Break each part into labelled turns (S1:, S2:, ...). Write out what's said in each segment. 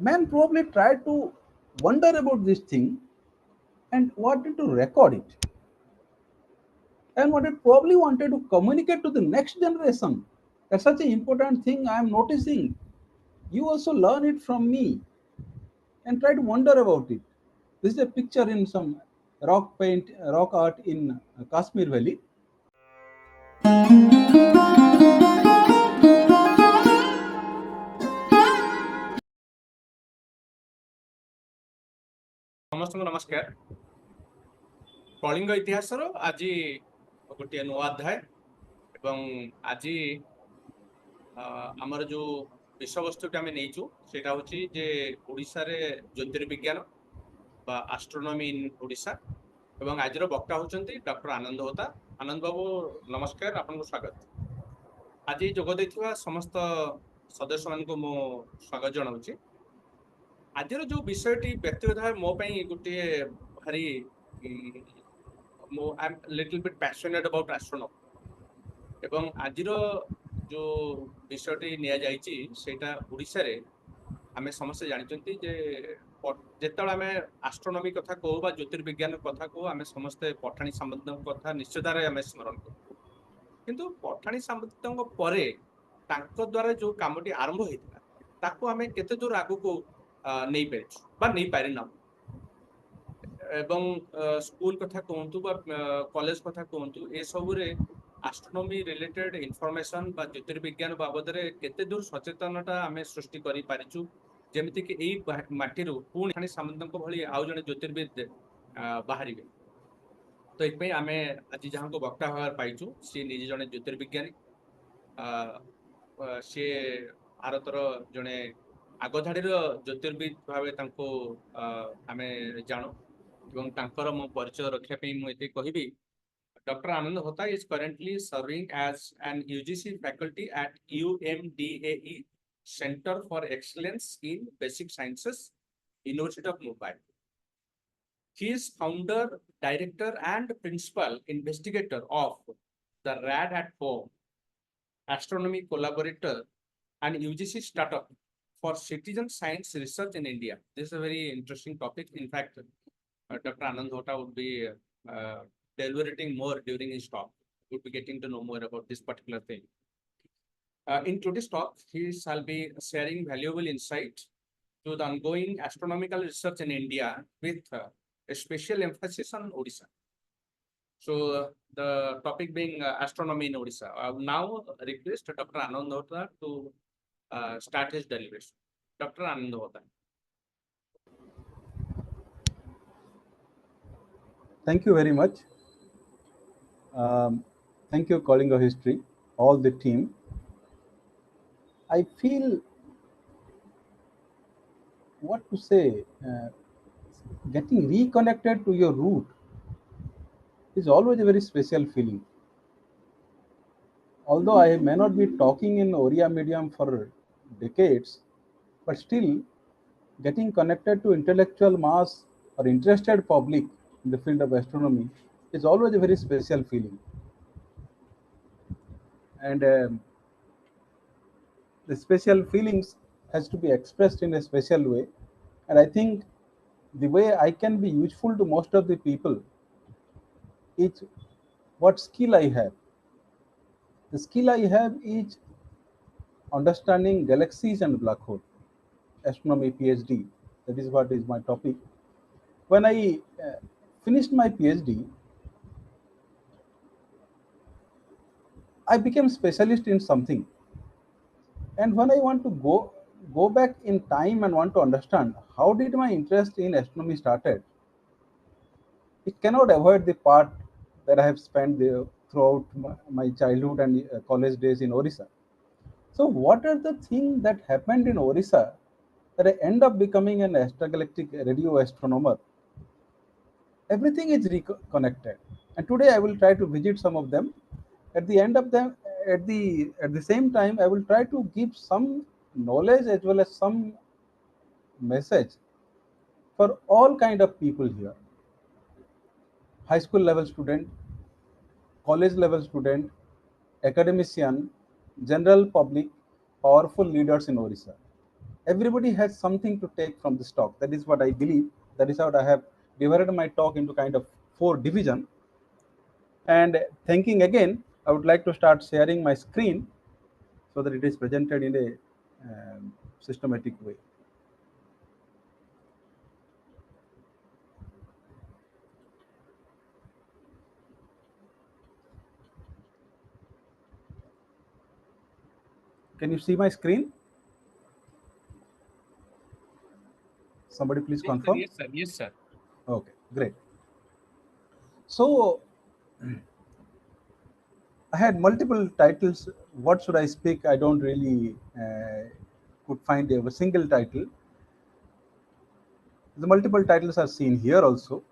S1: Man probably tried to wonder about this thing and wanted to record it, and probably wanted to communicate to the next generation. That's such an important thing I am noticing. You also learn it from me and try to wonder about it. This is a picture in some rock art in Kashmir Valley.
S2: ସମସ୍ତଙ୍କୁ ନମସ୍କାର। କଳିଙ୍ଗ ଇତିହାସର ଆଜି ଗୋଟିଏ ନୂଆ ଅଧ୍ୟାୟ ଏବଂ ଆଜି ଆମର ଯେଉଁ ବିଷୟବସ୍ତୁଟି ଆମେ ନେଇଛୁ ସେଇଟା ହେଉଛି ଯେ ଓଡ଼ିଶାରେ ଜ୍ୟୋତିର୍ବିଜ୍ଞାନ ବା ଆଷ୍ଟ୍ରୋନମି ଇନ୍ ଓଡ଼ିଶା ଏବଂ ଆଜିର ବକ୍ତା ହେଉଛନ୍ତି ଡକ୍ଟର ଆନନ୍ଦ ହୋତା। ଆନନ୍ଦ ବାବୁ ନମସ୍କାର, ଆପଣଙ୍କୁ ସ୍ୱାଗତ। ଆଜି ଯୋଗ ଦେଇଥିବା ସମସ୍ତ ସଦସ୍ୟମାନଙ୍କୁ ମୁଁ ସ୍ୱାଗତ ଜଣାଉଛି। ଆଜିର ଯେଉଁ ବିଷୟଟି ବ୍ୟକ୍ତିଗତ ଭାବେ ମୋ ପାଇଁ ଗୋଟିଏ ଭାରି ମୁଁ I am little bit passionate about astronomy ଏବଂ ଆଜିର ଯେଉଁ ବିଷୟଟି ନିଆଯାଇଛି ସେଇଟା ଓଡ଼ିଶାରେ ଆମେ ସମସ୍ତେ ଜାଣିଛନ୍ତି ଯେ ଯେତେବେଳେ ଆମେ ଆଷ୍ଟ୍ରୋନମି କଥା କହୁ ବା ଜ୍ୟୋତିର୍ବିଜ୍ଞାନ କଥା କହୁ ଆମେ ସମସ୍ତେ ପଠାଣି ସାମନ୍ତଙ୍କ କଥା ନିଶ୍ଚିତରେ ଆମେ ସ୍ମରଣ କରୁ। କିନ୍ତୁ ପଠାଣି ସାମନ୍ତଙ୍କ ପରେ ତାଙ୍କ ଦ୍ୱାରା ଯେଉଁ କାମଟି ଆରମ୍ଭ ହେଇଥିଲା ତାକୁ ଆମେ କେତେ ଦୂର ଆଗକୁ ନେଇପାରିଛୁ ବା ନେଇପାରିନାହୁଁ। ଏବଂ ସ୍କୁଲ କଥା କୁହନ୍ତୁ ବା କଲେଜ କଥା କୁହନ୍ତୁ, ଏସବୁରେ ଆଷ୍ଟ୍ରୋନମି ରିଲେଟେଡ୍ ଇନଫର୍ମେସନ୍ ବା ଜ୍ୟୋତିର୍ବିଜ୍ଞାନ ବାବଦରେ କେତେ ଦୂର ସଚେତନତା ଆମେ ସୃଷ୍ଟି କରିପାରିଛୁ, ଯେମିତିକି ଏଇ ମାଟିରୁ ପୁଣି ପଠାଣି ସାମନ୍ତଙ୍କ ଭଳି ଆଉ ଜଣେ ଜ୍ୟୋତିର୍ବିଦ ବାହାରିବେ। ତ ଏଥିପାଇଁ ଆମେ ଆଜି ଯାହାଙ୍କୁ ବକ୍ତା ଭାବରେ ପାଇଛୁ ସିଏ ନିଜେ ଜଣେ ଜ୍ୟୋତିର୍ବିଜ୍ଞାନୀ। ସିଏ ଭାରତର ଜଣେ ଆଗଧାଡ଼ିର ଜ୍ୟୋତିର୍ବିଦ ଭାବେ ତାଙ୍କୁ ଆମେ ଜାଣୁ ଏବଂ ତାଙ୍କର ମୁଁ ପରିଚୟ ରଖିବା ପାଇଁ ମୁଁ ଏତିକି କହିବି, Dr. Ananda Hota is currently serving as an UGC faculty at UM-DAE Centre for Excellence in Basic Sciences, University of Mumbai. He is founder, director, and principal investigator of the RAD at Home Astronomy Collaborator and UGC startup for citizen science research in India. This is a very interesting topic. In fact, Dr. Ananda Hota would be deliberating more during his talk. We'll be getting to know more about this particular thing. In today's talk, he shall be sharing valuable insight to the ongoing astronomical research in India with a special emphasis on Odisha. So the topic being astronomy in Odisha. I will now request Dr. Ananda Hota to start his deliberation. Dr. Ananda Hota.
S1: Thank you very much. Thank you, Calling of History, all the team. I feel, what to say, getting reconnected to your root is always a very special feeling. Although I may not be talking in Oriya medium for decades, but still getting connected to intellectual mass or interested public in the field of astronomy is always a very special feeling. And the special feelings has to be expressed in a special way. And I think the way I can be useful to most of the people is what skill I have. The skill I have is understanding galaxies and black hole. Astronomy PhD. That is what is my topic. When I finished my PhD, I became specialist in something. And when I want to go back in time and want to understand how did my interest in astronomy started, it cannot avoid the part that I have spent there throughout my childhood and college days in Odisha. So, what are the things that happened in Odisha that I end up becoming an astrogalactic radio astronomer? Everything is connected, and today I will try to visit some of them. At the end of them, at the same time, I will try to give some knowledge as well as some message for all kind of people here: high school level student, college level student, academician, general public, powerful leaders in Odisha. everybody has something to take from this talk. That is what I believe. That is how I have divided my talk into kind of 4 division. And thinking again, I would like to start sharing my screen so that it is presented in a systematic way. Can you see my screen? Somebody please
S2: Yes, sir.
S1: confirm.
S2: Yes, sir. Yes, sir.
S1: Okay, great. So I had multiple titles. What should I speak? I don't really could find a single title. The multiple titles are seen here also.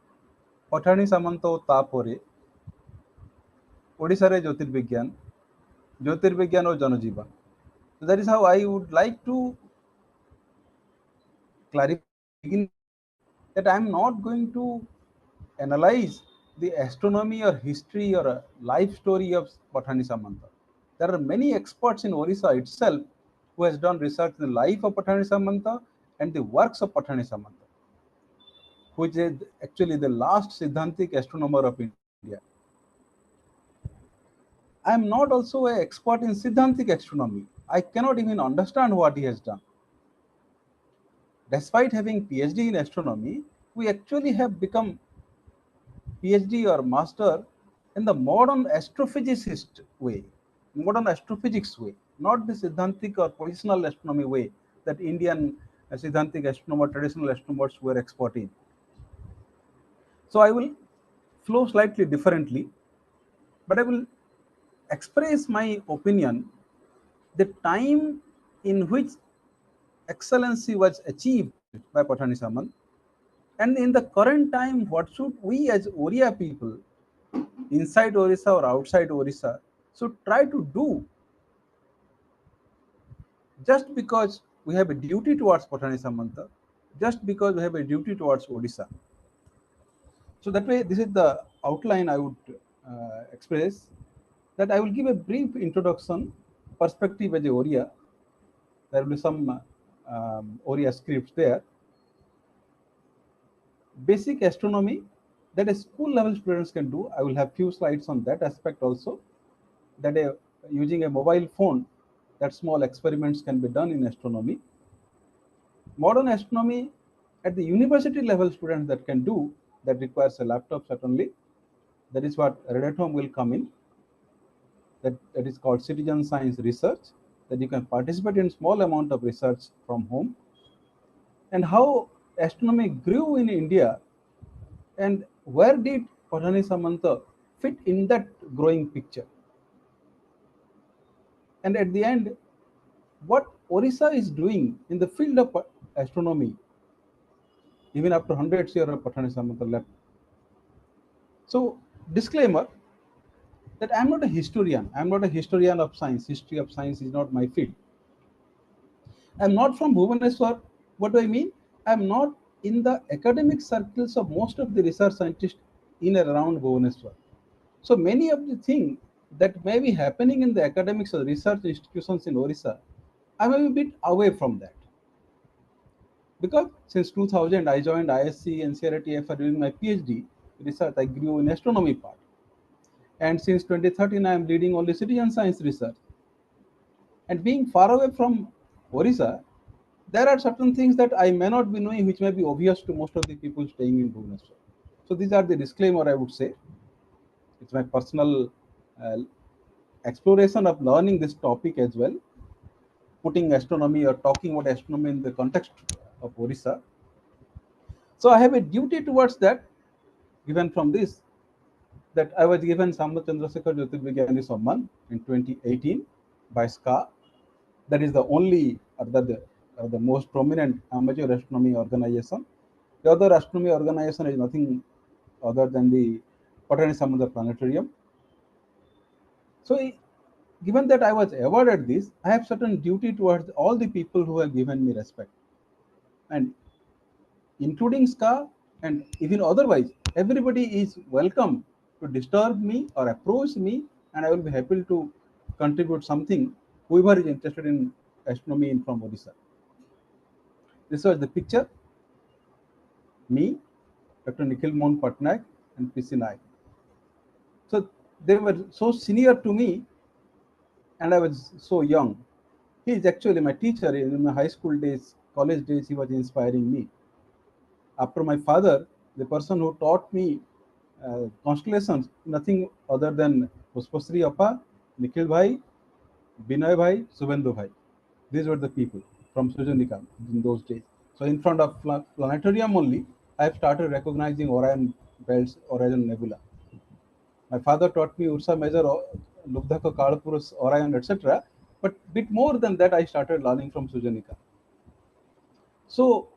S1: Pathani Samant Tapore, Odisha Jyotirbigyan, Jyotirbigyan or Janajivan. So that is how I would like to clarify at the beginning that I am not going to analyze the astronomy or history or a life story of Pathani Samanta. There are many experts in Odisha itself who has done research in the life of Pathani Samanta and the works of Pathani Samanta, which is actually the last Siddhantic astronomer of India. I am not also an expert in Siddhantic astronomy. I cannot even understand what he has done. Despite having PhD in astronomy, we actually have become PhD or master in the modern astrophysicist way, modern astrophysics way, not the Siddhantic or positional astronomy way that Indian Siddhantic astronomer, traditional astronomers were expert in. So I will flow slightly differently, but I will express my opinion. The time in which excellency was achieved by Pathani Samant, and in the current time, what should we as Oriya people inside Orissa or outside Orissa should try to do, just because we have a duty towards Pathani Samanta, just because we have a duty towards Odisha. So that way, this is the outline I would express. That I will give a brief introduction, perspective as a Oriya. There will be some Oriya scripts there. Basic astronomy that a school level students can do. I will have few slides on that aspect also. That using a mobile phone, that small experiments can be done in astronomy. Modern astronomy at the university level students that can do, that requires a laptop certainly. That is what Red at Home will come in. That is called citizen science research, that you can participate in small amount of research from home. And how astronomy grew in India, and where did Pathani Samanta fit in that growing picture. And at the end, what Orissa is doing in the field of astronomy, even after hundreds of years of Pathani Samanta left. So, disclaimer that I am not a historian. I am not a historian of science. History of science is not my field. I am not from Bhubaneswar. What do I mean? I am not in the academic circles of most of the research scientists in and around Bhubaneswar. So many of the things that may be happening in the academics or research institutions in Orissa, I may be a bit away from that. Because since 2000, I joined IISc and NCRA-TIFR during my PhD research. I grew in astronomy part. And since 2013, I am leading only citizen science research. And being far away from Orissa, there are certain things that I may not be knowing, which may be obvious to most of the people staying in Bhubaneswar. So these are the disclaimer I would say. It's my personal uh, exploration of learning this topic as well, putting astronomy or talking about astronomy in the context of Orissa. So I have a duty towards that, given from this, that I was given Sambat Chandrasekhar Jyotirvigyani Samman in 2018 by SCA. That is the only, or the most prominent amateur astronomy organization. The other astronomy organization is nothing other than the Pathani Samanta Planetarium. So, given that I was awarded this, I have certain duty towards all the people who have given me respect, and including SCA and even otherwise, everybody is welcome to disturb me or approach me, and I will be happy to contribute something. Whoever is interested in astronomy in from Odisha. This was the picture. Me, Dr. Nikhil Mohan Patnaik, and PC Naik. So they were so senior to me, and I was so young. He is actually my teacher in my high school days, college days. He was inspiring me. After my father, the person who taught me constellations, nothing other than Puspasri Appa, Nikhil Bhai, Binay Bhai, Subhendu Bhai. These were the people from Sujanika in those days. So in front of planetarium only, I have started recognizing Orion belts, Orion nebula. My father taught me Ursa Major, Lubdhaka Kalapurus, Orion, etc. But bit more than that, I started learning from Sujanika. So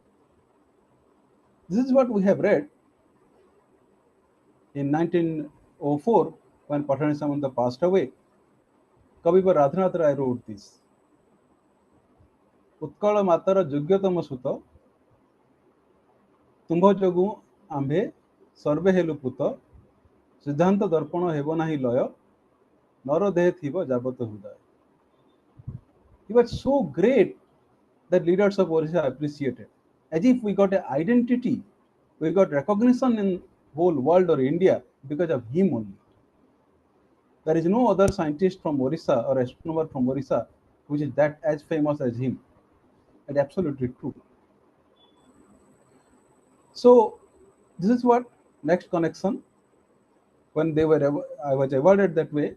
S1: this is what we have read in 1904 when Pathani Samant passed away. Kavivar Radhanath Rai wrote this. Utkal ମାତାର ଯୋଗ୍ୟତମ ସୁତ ତୁମ୍ଭ ଯୋଗୁଁ ଆମ୍ଭେ ସର୍ବେ ହେଲୁ ପୁତ ସିଦ୍ଧାନ୍ତ ଦର୍ପଣ ହେବ ନାହିଁ ଲୟ ନର ଦେହେ ଥିବ ଯାବତ ହୃଦୟ. He was so great that leaders of Odisha appreciated. As if we got an identity, we got recognition in whole world or India because of him only. There is no other scientist from Odisha or astronomer from Odisha which is that as famous as him. That's absolutely true. So this is what next connection. When I was awarded that way,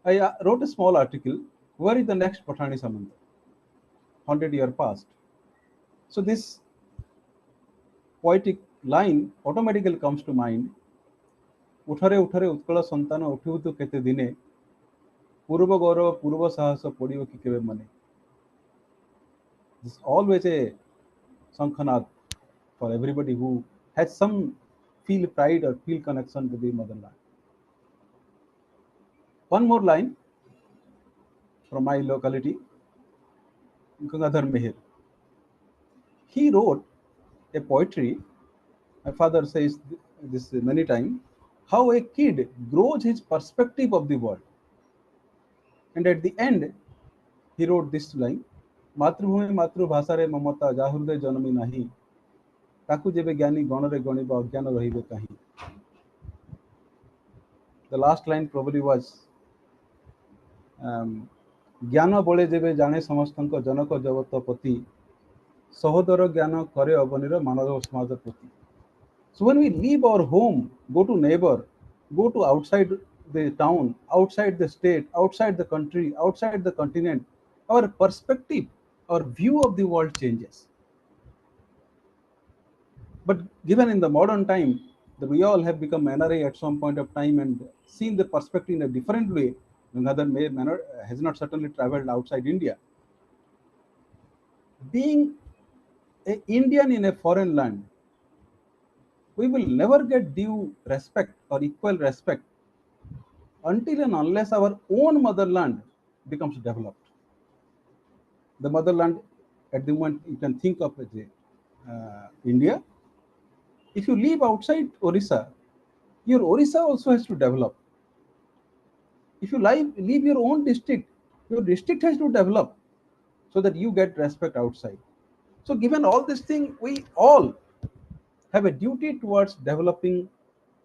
S1: I wrote a small article. Where is the next Pathani Samant? 100 years past. So this poetic line automatically comes to mind. ଉଠରେ ଉଠରେ Utkal ସନ୍ତାନ ଉଠିବୁ ତୁ କେତେ ଦିନେ ପୂର୍ବ ଗୌରବ ପୂର୍ବ ସାହସ ପଡ଼ିବ କି କେବେ ମନେ. This is always a Shankhanad for everybody who has some feel pride or feel connection to the motherland. One more line from my locality, Gangadhar Meher. He wrote a poetry. My father says this many times, how a kid grows his perspective of the world. And at the end, he wrote this line, ମାତୃଭୂମି ମାତୃଭାଷାରେ ମମତା ଯା ହୃଦୟ ଜନମୀ ନାହିଁ ତାକୁ ଯେବେ ଜ୍ଞାନୀ ଗଣରେ ଗଣିବ ଅଜ୍ଞାନ ରହିବେ କାହିଁ. The last line probably was, ଜ୍ଞାନ ବଳେ ଯେବେ ଜାଣେ ସମସ୍ତଙ୍କ ଜନକ ଜଗତ ପତି ସହୋଦର ଜ୍ଞାନ କରେ ଅବନୀର ମାନବ ସମାଜ ପ୍ରତି. So when we leave our home, go to neighbor, go to outside the town, outside the state, outside the country, outside the continent, our perspective, our view of the world changes. But given in the modern time that we all have become NRA at some point of time and seen the perspective in a different way, another manner has not certainly traveled outside India. Being an Indian in a foreign land, we will never get due respect or equal respect until and unless our own motherland becomes developed. The motherland, at the moment, you can think of as India. If you live outside Odisha, your Odisha also has to develop. If you leave your own district, your district has to develop so that you get respect outside. So given all this thing, we all have a duty towards developing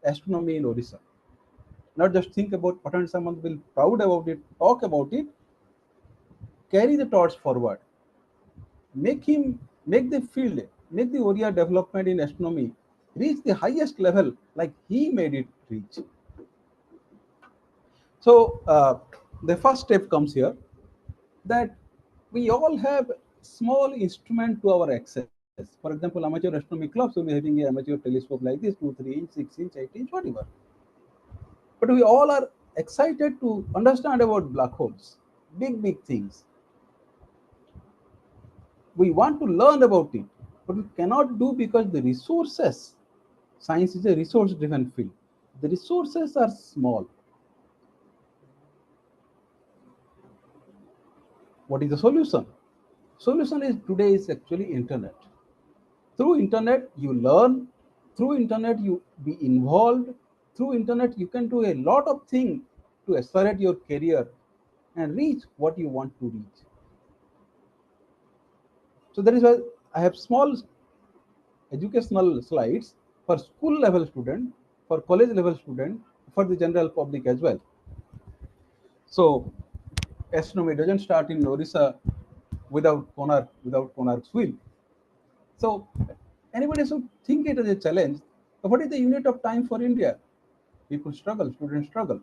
S1: astronomy in Odisha. Not just think about Pathani Samant, will proud about it, talk about it, carry the torch forward. Make the field, make the area development in astronomy reach the highest level like he made it reach. So the first step comes here that we all have small instrument to our access. For example, amateur astronomy clubs will be having an amateur telescope like this, 2, 3 inch, 6 inch, 8 inch, whatever. But we all are excited to understand about black holes, big things. We want to learn about it, but we cannot do because the resources, science is a resource driven field. The resources are small. What is the solution? Solution is today is actually internet. Through internet you learn, through internet you be involved, through internet you can do a lot of things to accelerate your career and reach what you want to reach. So that is why I have small educational slides for school level student, for college level student, for the general public as well. So astronomy doesn't start in Odisha without Konark's wheel. So anybody should think it as a challenge. What is the unit of time for India? People struggle, students struggle.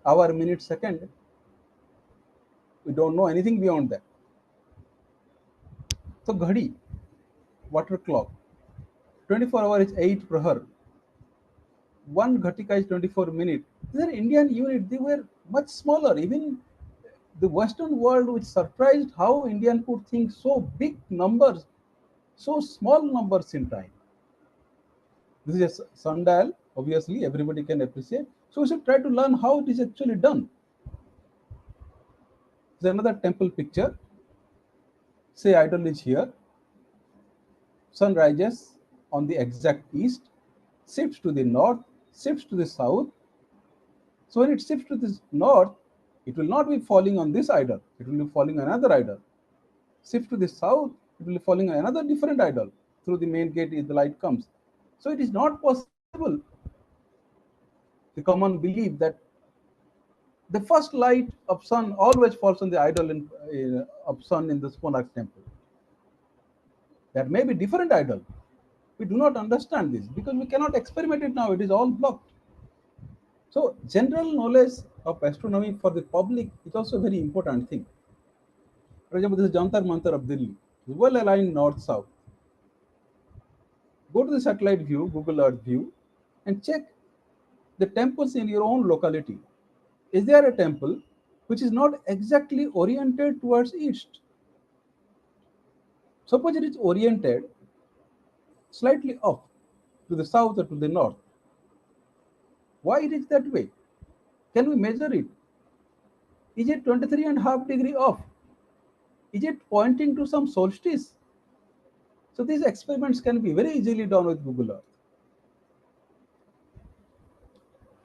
S1: Hour, minute, second, we don't know anything beyond that. So ghadi, water clock, 24 hours is 8 prahar. One ghatika is 24 minutes. These are Indian units. They were much smaller. Even the Western world, which surprised how Indian could think so big numbers, so small numbers in time. This is a sundial. Obviously, everybody can appreciate. So we should try to learn how it is actually done. There's another temple picture. Say idol is here. Sun rises on the exact east, shifts to the north, shifts to the south. So when it shifts to the north, it will not be falling on this idol. It will be falling on another idol. Shift to the south, it will be falling on another different idol. Through the main gate, the light comes. So it is not possible. The common belief that the first light of sun always falls on the idol of sun in the monarch temple. There may be different idol. We do not understand this because we cannot experiment it now. It is all blocked. So general knowledge of astronomy for the public is also a very important thing. For example, this is Jantar Mantar of Delhi. Well aligned north-south. Go to the satellite view, Google Earth view, and check the temples in your own locality. Is there a temple which is not exactly oriented towards east? Suppose it is oriented slightly off to the south or to the north. Why it is that way? Can we measure it? Is it 23.5 degree off? Is it pointing to some solstice? So these experiments can be very easily done with Google Earth.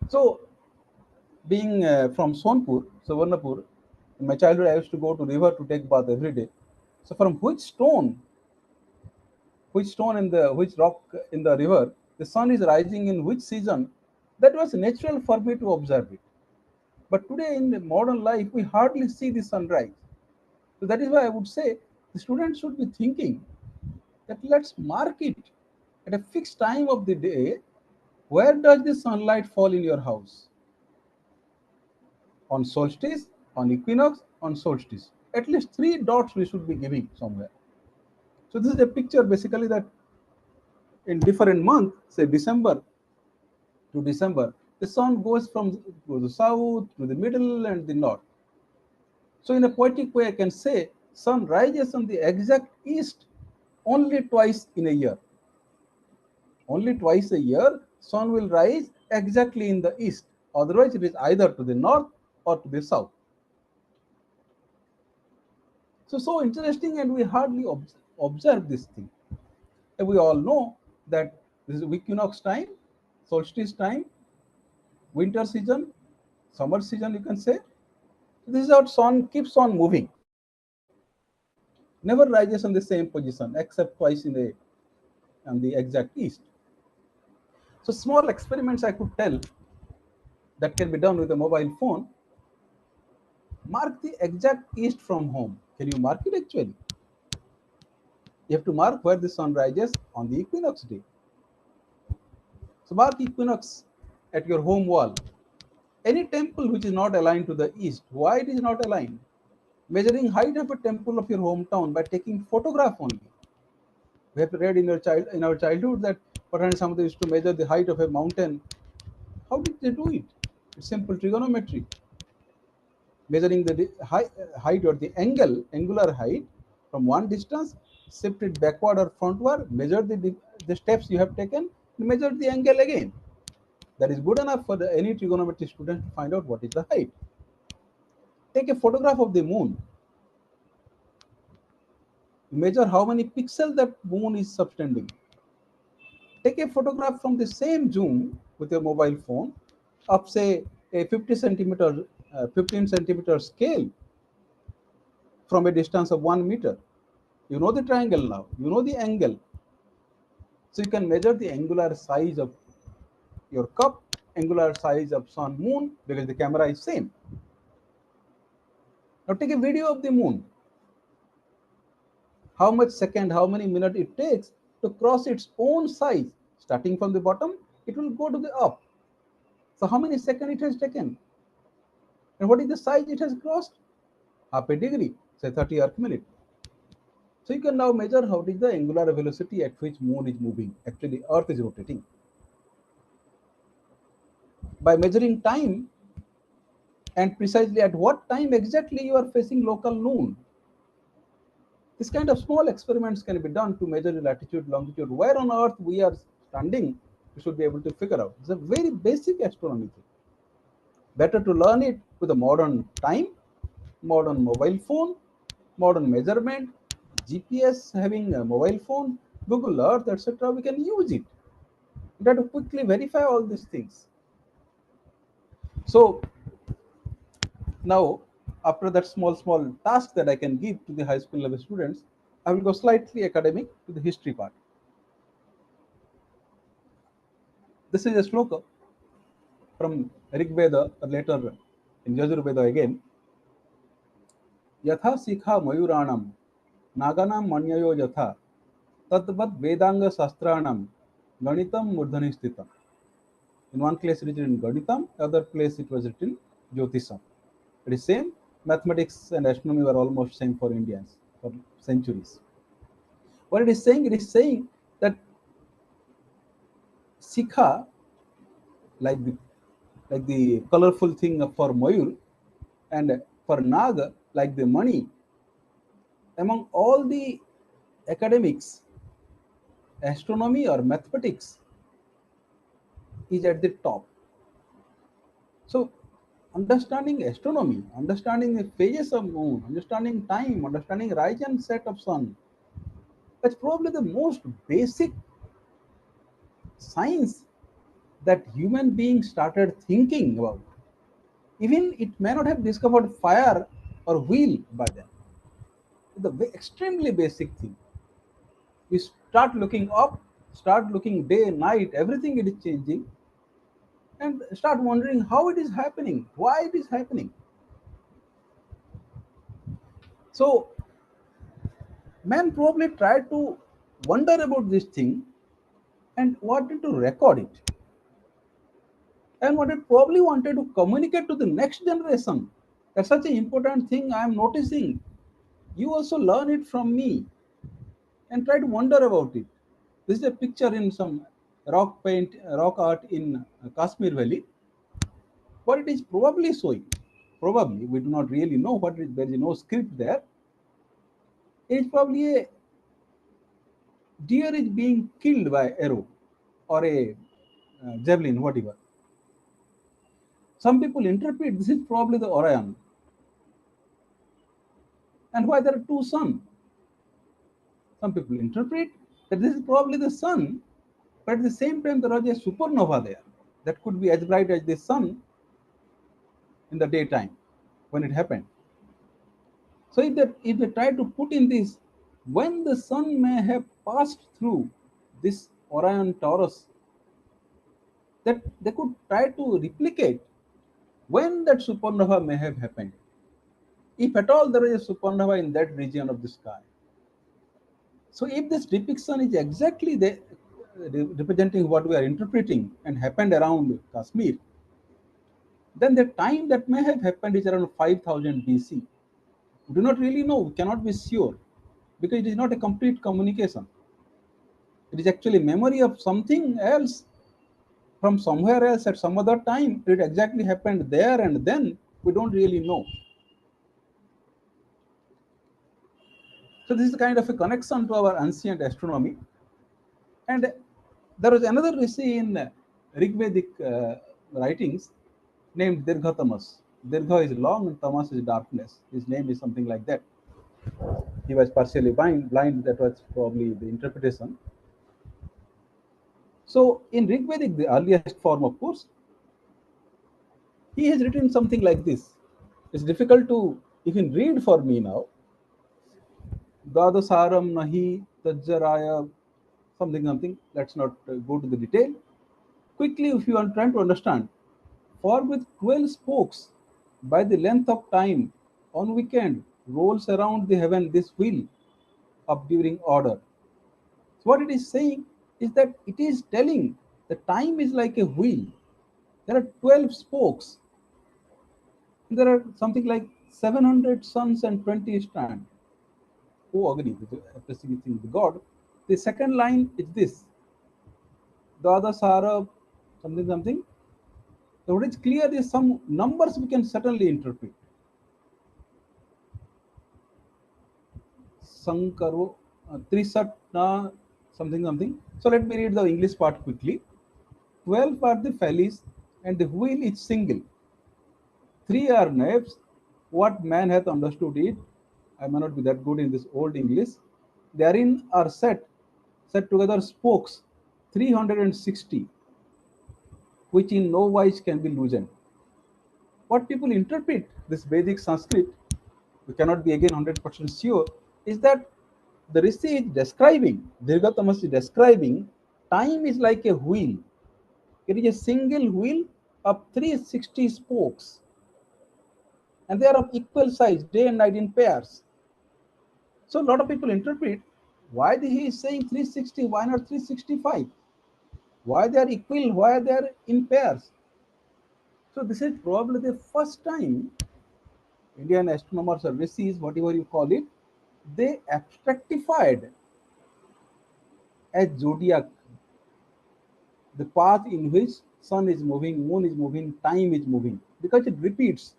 S1: So being from Sonpur, Savarnapur, in my childhood I used to go to river to take bath every day. So from which rock in the river, the sun is rising in which season, that was natural for me to observe it. But today in the modern life, we hardly see the sunrise. So that is why I would say the students should be thinking that let's mark it at a fixed time of the day. Where does the sunlight fall in your house? On solstice, on equinox, on solstice. At least 3 dots we should be giving somewhere. So this is a picture basically that in different months, say December to December, the sun goes from to the south to the middle and the north. So in a poetic way, I can say sun rises on the exact east only twice in a year. Only twice a year, sun will rise exactly in the east. Otherwise, it is either to the north or to the south. So interesting, and we hardly observe this thing. And we all know that this is equinox time, solstice time, winter season, summer season, you can say. This is how sun keeps on moving. Never rises on the same position except twice in a on the exact east. So small experiments I could tell that can be done with a mobile phone. Mark the exact east from home. Can you mark it actually? You have to mark where the sun rises on the equinox day. So mark equinox at your home wall. Any temple which is not aligned to the east, why it is not aligned? Measuring height of a temple of your hometown by taking photograph only. We have read in our childhood that Pathani Samant used to measure the height of a mountain. How did they do it? It's simple trigonometry. Measuring the height or the angular height from one distance, shift it backward or frontward, measure the steps you have taken, measure the angle again. That is good enough for any trigonometry student to find out what is the height. Take a photograph of the moon. Measure how many pixels that moon is subtending. Take a photograph from the same zoom with your mobile phone of say a 15 centimeter scale from a distance of 1 meter. You know the triangle now. You know the angle. So you can measure the angular size of your cup, angular size of sun, moon, because the camera is same. Now take a video of the moon. How much second, how many minutes it takes to cross its own size. Starting from the bottom, it will go to the up. So how many seconds it has taken? And what is the size it has crossed? Half a degree, say 30 Earth minute. So you can now measure how is the angular velocity at which moon is moving. Actually, Earth is rotating. By measuring time and precisely at what time exactly you are facing local noon. This kind of small experiments can be done to measure the latitude, longitude, where on Earth we are standing. You should be able to figure out. It's a very basic astronomy thing. Better to learn it with a modern time, modern mobile phone, modern measurement, GPS, having a mobile phone, Google Earth, etc. We can use it. We have to quickly verify all these things. So now, after that small task that I can give to the high school level students, I will go slightly academic to the history part. This is a sloka from Rig Veda, or later in Yajur Veda again. Yatha sikha mayuranam naganam manyayo yatha tadvat vedanga sastranam ganitam murdhani sthitam. In one place it is written Ganitam, other place it was written Jyotisam. It is same. Mathematics and astronomy were almost same for Indians for centuries. What it is saying that Sikha, like the colorful thing for Mayur, and for Naga, like the money, among all the academics, astronomy or mathematics is at the top. So understanding astronomy, understanding the phases of moon, understanding time, understanding rise and set of sun, that's probably the most basic science that human beings started thinking about. Even it may not have discovered fire or wheel by then. The extremely basic thing. We start looking up, start looking day, night, everything it is changing, and start wondering how it is happening, why it is happening. So man probably tried to wonder about this thing and wanted to record it. And probably wanted to communicate to the next generation. That's such an important thing I am noticing. You also learn it from me and try to wonder about it. This is a picture in some rock art in Kashmir Valley. What it is probably showing, probably we do not really know what it, there is no script there. It is probably a deer is being killed by arrow or a javelin, whatever. Some people interpret this is probably the Orion. And why there are two sun? Some people interpret that this is probably the sun, but at the same time there was a supernova there that could be as bright as the sun in the daytime when it happened. So if they try to put in this, when the sun may have passed through this Orion Taurus, that they could try to replicate when that supernova may have happened. If at all there is a supernova in that region of the sky. So if this depiction is exactly representing what we are interpreting and happened around Kashmir, then the time that may have happened is around 5000 BC. We do not really know, we cannot be sure, because it is not a complete communication. It is actually memory of something else from somewhere else at some other time. It exactly happened there and then, we don't really know. So this is kind of a connection to our ancient astronomy. And there was another rishi in Rigvedic writings named Dirghatamas. Dirgha is long and Tamas is darkness. His name is something like that. He was partially blind. That was probably the interpretation. So in Rigvedic, the earliest form, of course, he has written something like this. It's difficult to even read for me now. Dadasaram Nahi Tajjaraya, something, something. Let's not go to the detail. Quickly, if you are trying to understand, for with 12 spokes, by the length of time, on weekend, rolls around the heaven this wheel of during order. So what it is saying is that it is telling the time is like a wheel. There are 12 spokes. There are something like 700 suns and 20 strands. Oh, agree with the God. The second line is this. Dada Sara, something, something. So what is clear is some numbers we can certainly interpret. Sankaro, Trisatna, something, something. So let me read the English part quickly. 12 are the valleys, and the wheel is single. 3 are naves. What man hath understood it? I may not be that good in this old English. Therein are set together spokes, 360, which in no wise can be loosened. What people interpret this Vedic Sanskrit, we cannot be again 100% sure, is that the Rishi is describing, Dirgatamas is describing, time is like a wheel. It is a single wheel of 360 spokes, and they are of equal size, day and night in pairs. So a lot of people interpret why he is saying 360, why not 365? Why they are equal, why they are in pairs? So this is probably the first time Indian astronomers or rishis, whatever you call it, they abstractified as zodiac the path in which sun is moving, moon is moving, time is moving, because it repeats.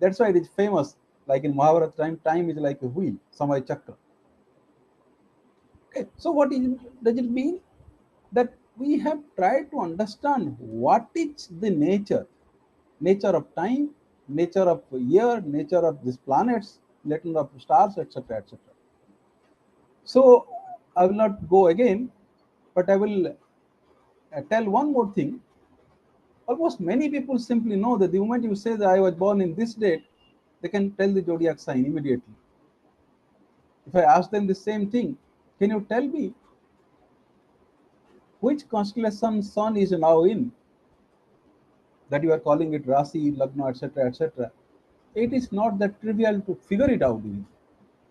S1: That's why it is famous. Like in Mahabharata time is like a wheel, Samay Chakra. Okay, so does it mean? That we have tried to understand what is the nature of time, nature of year, nature of these planets, nature of stars, etc., etc. So I will not go again, but I will tell one more thing. Almost many people simply know that the moment you say that I was born in this date, they can tell the zodiac sign immediately. If I ask them the same thing, can you tell me which constellation sun is now in, that you are calling it Rasi, Lagna, etc., etc., it is not that trivial to figure it out in,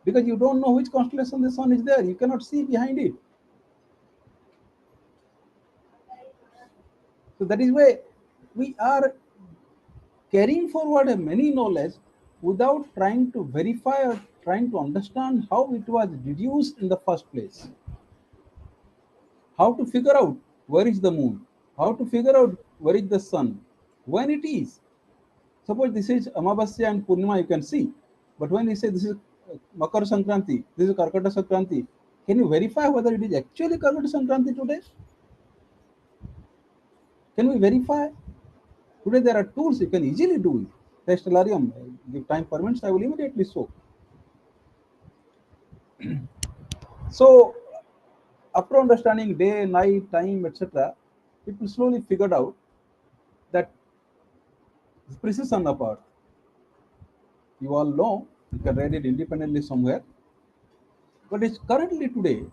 S1: because you don't know which constellation the sun is there. You cannot see behind it. So that is why we are carrying forward a many knowledge without trying to verify or trying to understand how it was deduced in the first place. How to figure out where is the moon, how to figure out where is the sun, when it is. Suppose this is Amavasya and Purnima, you can see. But when you say this is Makar Sankranti, this is Karkata Sankranti, can you verify whether it is actually Karkata Sankranti today? Can we verify? Today there are tools you can easily do it. The stellarium, if time permits, I will immediately show. So, after understanding day, night, time, etc., people slowly figured out that the precision of Earth. You all know, you can read it independently somewhere. But it's currently today,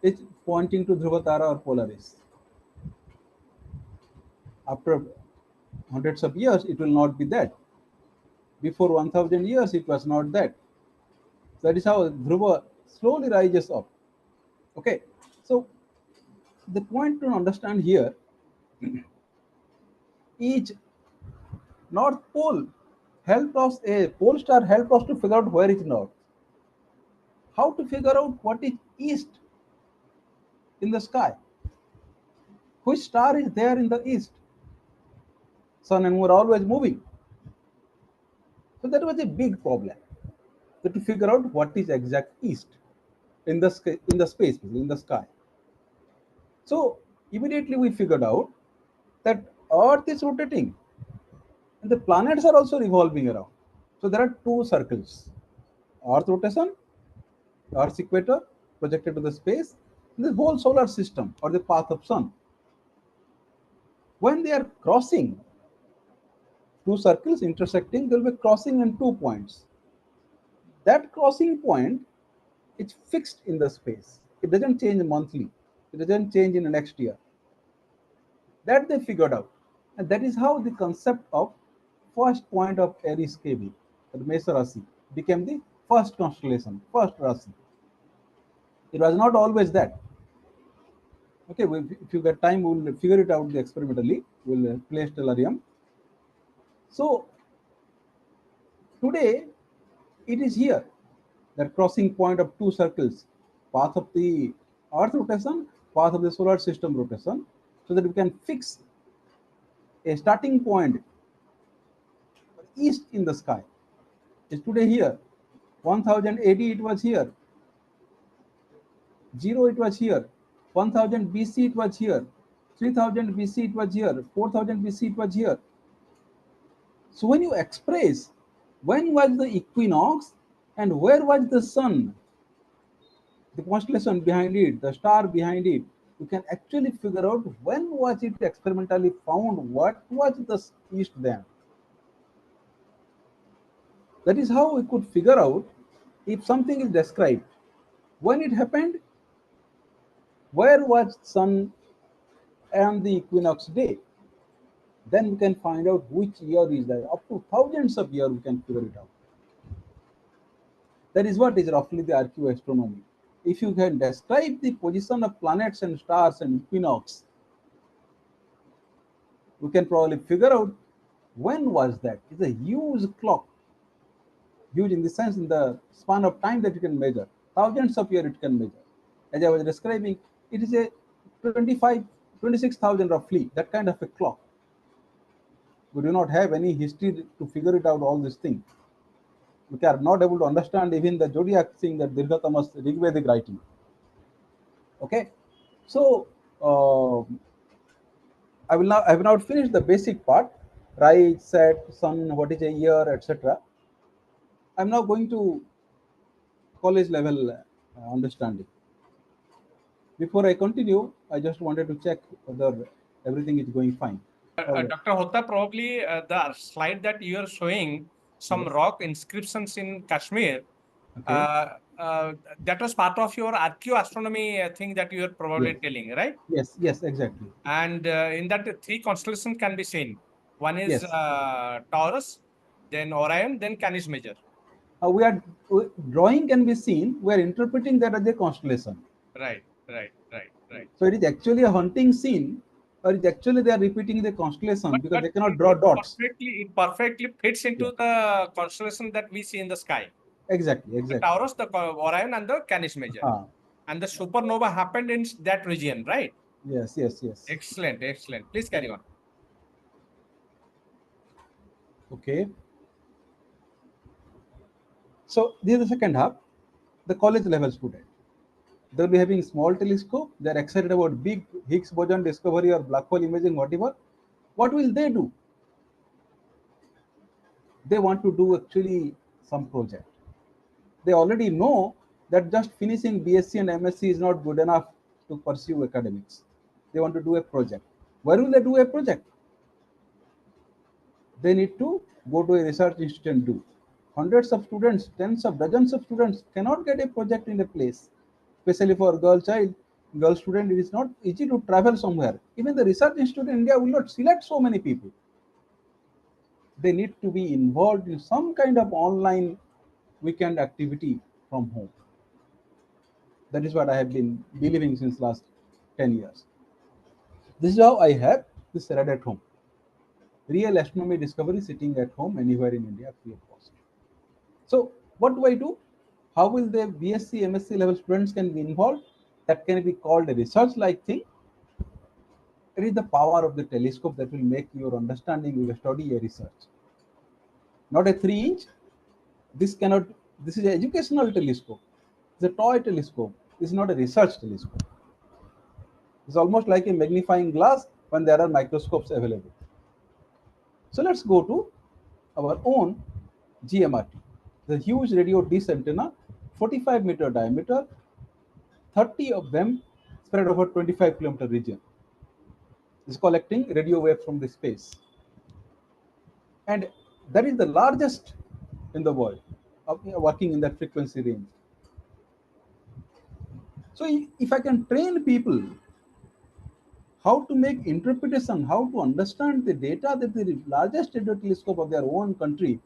S1: it's pointing to Dhruvatara or Polaris. After hundreds of years, it will not be that. Before 1000 years, it was not that. That is how Dhruva slowly rises up. Okay, so the point to understand here, each North Pole helped us, a pole star helped us to figure out where is North. How to figure out what is East in the sky? Which star is there in the East? Sun and moon are always moving. So that was a big problem. So to figure out what is exact East in the space, in the sky. So immediately we figured out that Earth is rotating and the planets are also revolving around. So there are two circles: Earth rotation, Earth's equator projected to the space, and the whole solar system or the path of Sun. When they are crossing, two circles intersecting, there will be crossing in 2 points. That crossing point It's fixed in the space. It doesn't change monthly. It doesn't change in the next year. That they figured out. And that is how the concept of first point of Aries KB, the Mesa Rasi, became the first constellation, first Rasi. It was not always that. Okay, if you get time, we'll figure it out experimentally. We'll play stellarium. So today, it is here, that crossing point of two circles, path of the Earth rotation, path of the solar system rotation, so that we can fix a starting point east in the sky. Is today here. 1080 it was here. 0 it was here. 1000 BC it was here. 3000 BC it was here. 4000 BC it was here. So when you express when was the equinox and where was the sun, the constellation behind it, the star behind it, you can actually figure out when was it experimentally found, what was the east then. That is how we could figure out if something is described, when it happened, where was sun and the equinox day. Then we can find out which year is that. Up to thousands of years we can figure it out. That is what is roughly the archaeoastronomy. If you can describe the position of planets and stars and equinox, we can probably figure out when was that. It's a huge clock. Huge in the sense, in the span of time that you can measure. Thousands of years it can measure. As I was describing, it is a 26,000 roughly, that kind of a clock. We do not have any history to figure it out, all these things. We are not able to understand even the zodiac thing, that Dirghatamas Rigvedic writing. Okay, so I have not finished the basic part, right, set, sun, what is a year, etc. I'm now going to college level understanding. Before I continue, I just wanted to check whether everything is going fine.
S2: Dr. Hota, probably the slide that you are showing, some
S1: Yes.
S2: rock inscriptions in Kashmir,
S1: Okay.
S2: that was part of your archaeoastronomy thing that you are probably
S1: Yes.
S2: telling, right?
S1: Yes. Yes. Exactly.
S2: And in that, three constellations can be seen. One is
S1: Yes.
S2: Taurus, then Orion, then Canis Major.
S1: Drawing can be seen. We are interpreting that as a constellation.
S2: Right.
S1: So it is actually a hunting scene, or it actually they are repeating the constellation because
S2: But
S1: they cannot draw dots.
S2: it perfectly fits
S1: Yeah.
S2: into the constellation that we see in the sky.
S1: Exactly.
S2: The
S1: Exactly.
S2: Taurus, the Orion, and the Canis Major.
S1: Ah.
S2: And the supernova happened in that region, right?
S1: Yes. Yes. Yes.
S2: Excellent. Please carry on.
S1: Okay. So this is the second half. The college level student. They'll be having small telescope. They're excited about big Higgs boson discovery or black hole imaging, whatever. What will they do? They want to do actually some project. They already know that just finishing BSc and MSc is not good enough to pursue academics. They want to do a project. Where will they do a project? They need to go to a research institute and do. Hundreds of students, tens of dozens of students cannot get a project in a place, especially for a girl student. It is not easy to travel somewhere. Even the research institute in India will not select so many people. They need to be involved in some kind of online weekend activity from home. That is what I have been believing since last 10 years. This is how I have this read at home. Real astronomy discovery sitting at home anywhere in India free of cost. So what do I do? How will the BSc, MSc level students can be involved? That can be called a research-like thing. It is the power of the telescope that will make your understanding of a study a research. Not a 3-inch. This cannot. This is an educational telescope. It's a toy telescope. This is not a research telescope. It's almost like a magnifying glass when there are microscopes available. So let's go to our own GMRT. The huge radio dish antenna, 45-meter diameter, 30 of them spread over 25-kilometer region. Is collecting radio waves from the space. And that is the largest in the world working in that frequency range. So if I can train people how to make interpretation, how to understand the data that the largest radio telescope of their own country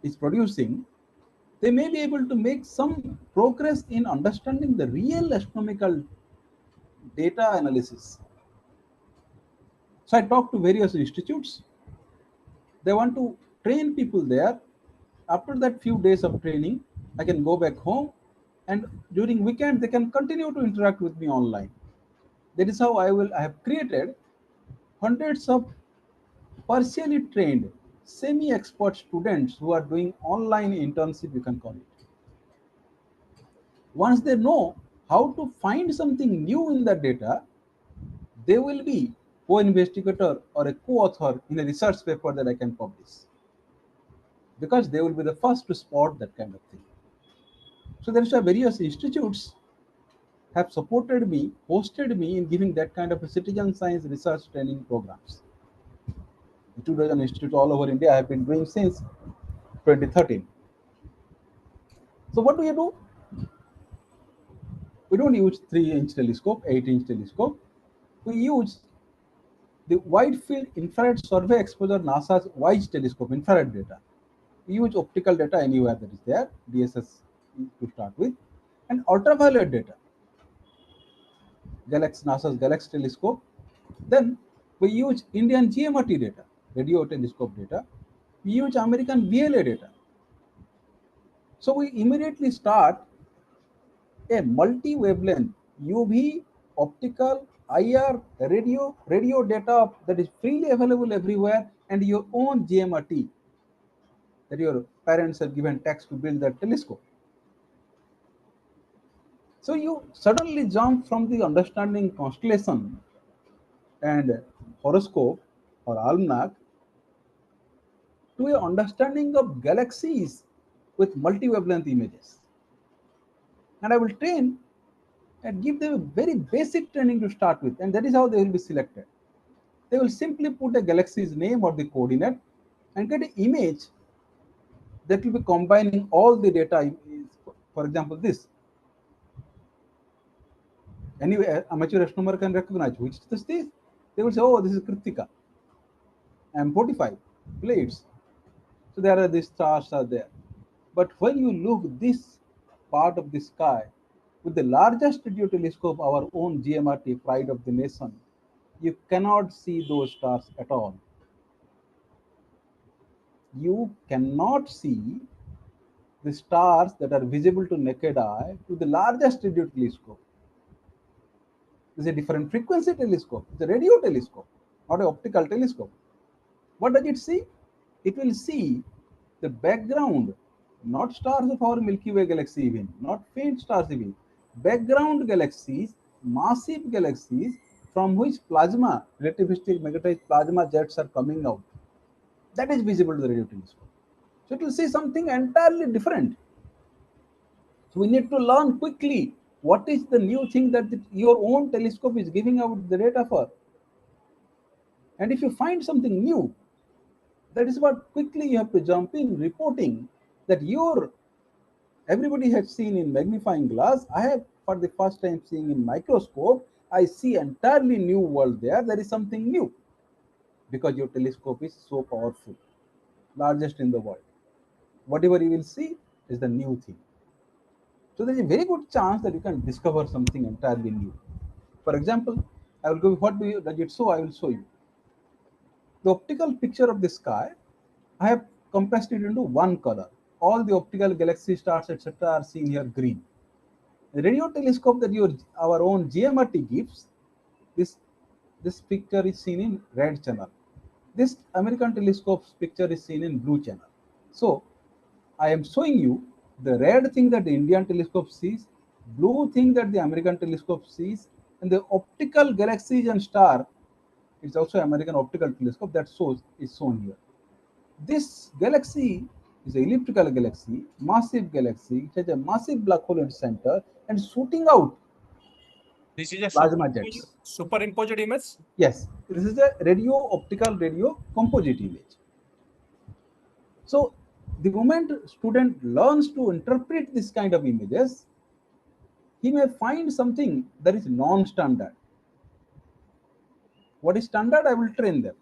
S1: is producing, they may be able to make some progress in understanding the real astronomical data analysis. So I talked to various institutes. They want to train people there. After that few days of training, I can go back home, and during weekend they can continue to interact with me online. That is how I have created hundreds of partially trained, semi-expert students who are doing online internship, you can call it. Once they know how to find something new in the data, they will be co-investigator or a co-author in a research paper that I can publish, because they will be the first to spot that kind of thing. So there are various institutes have supported me, hosted me in giving that kind of a citizen science research training programs. 2 dozen institutes all over India I have been doing since 2013. So what do you do? We don't use 3-inch telescope, 8-inch telescope. We use the wide field infrared survey exposure NASA's WISE telescope, infrared data. We use optical data anywhere that is there, DSS to start with, and ultraviolet data, NASA's Galaxy telescope. Then we use Indian GMRT data, radio telescope data. We use American VLA data. So we immediately start a multi-wavelength UV, optical, IR, radio data that is freely available everywhere, and your own GMRT that your parents have given tax to build that telescope. So you suddenly jump from the understanding constellation and horoscope or almanac to a understanding of galaxies with multi-wavelength images. And I will train and give them a very basic training to start with, and that is how they will be selected. They will simply put a galaxy's name or the coordinate and get an image that will be combining all the data. For example, this. Anyway, amateur astronomer can recognize which is this. They will say, oh, this is Kritika. M45 plates. So there are these stars are there. But when you look this part of the sky with the largest radio telescope, our own GMRT, pride of the nation, you cannot see those stars at all. You cannot see the stars that are visible to naked eye to the largest radio telescope. This is a different frequency telescope. It's a radio telescope, not an optical telescope. What does it see? It will see the background, not stars of our Milky Way galaxy even, not faint stars even, background galaxies, massive galaxies from which plasma, relativistic magnetized plasma jets are coming out. That is visible to the radio telescope. So it will see something entirely different. So we need to learn quickly what is the new thing that your own telescope is giving out the data for. And if you find something new, that is what quickly you have to jump in, reporting that everybody has seen in magnifying glass. I have for the first time seeing in microscope. I see entirely new world there. There is something new because your telescope is so powerful, largest in the world. Whatever you will see is the new thing. So there is a very good chance that you can discover something entirely new. For example, I will go. What does it show? I will show you the optical picture of the sky. I have compressed it into one color. All the optical galaxy stars, etc., are seen here green. The radio telescope that our own GMRT gives, this this picture is seen in red channel. This American telescope's picture is seen in blue channel. So I am showing you the red thing that the Indian telescope sees, blue thing that the American telescope sees, and the optical galaxies and star. It's also American optical telescope that is shown here. This galaxy is an elliptical galaxy, massive galaxy. It has a massive black hole in the center and shooting out
S2: This is a
S1: plasma jets.
S2: superimposed image.
S1: Yes, this is a optical radio composite image. So the moment student learns to interpret this kind of images, he may find something that is non-standard. What is standard, I will train them.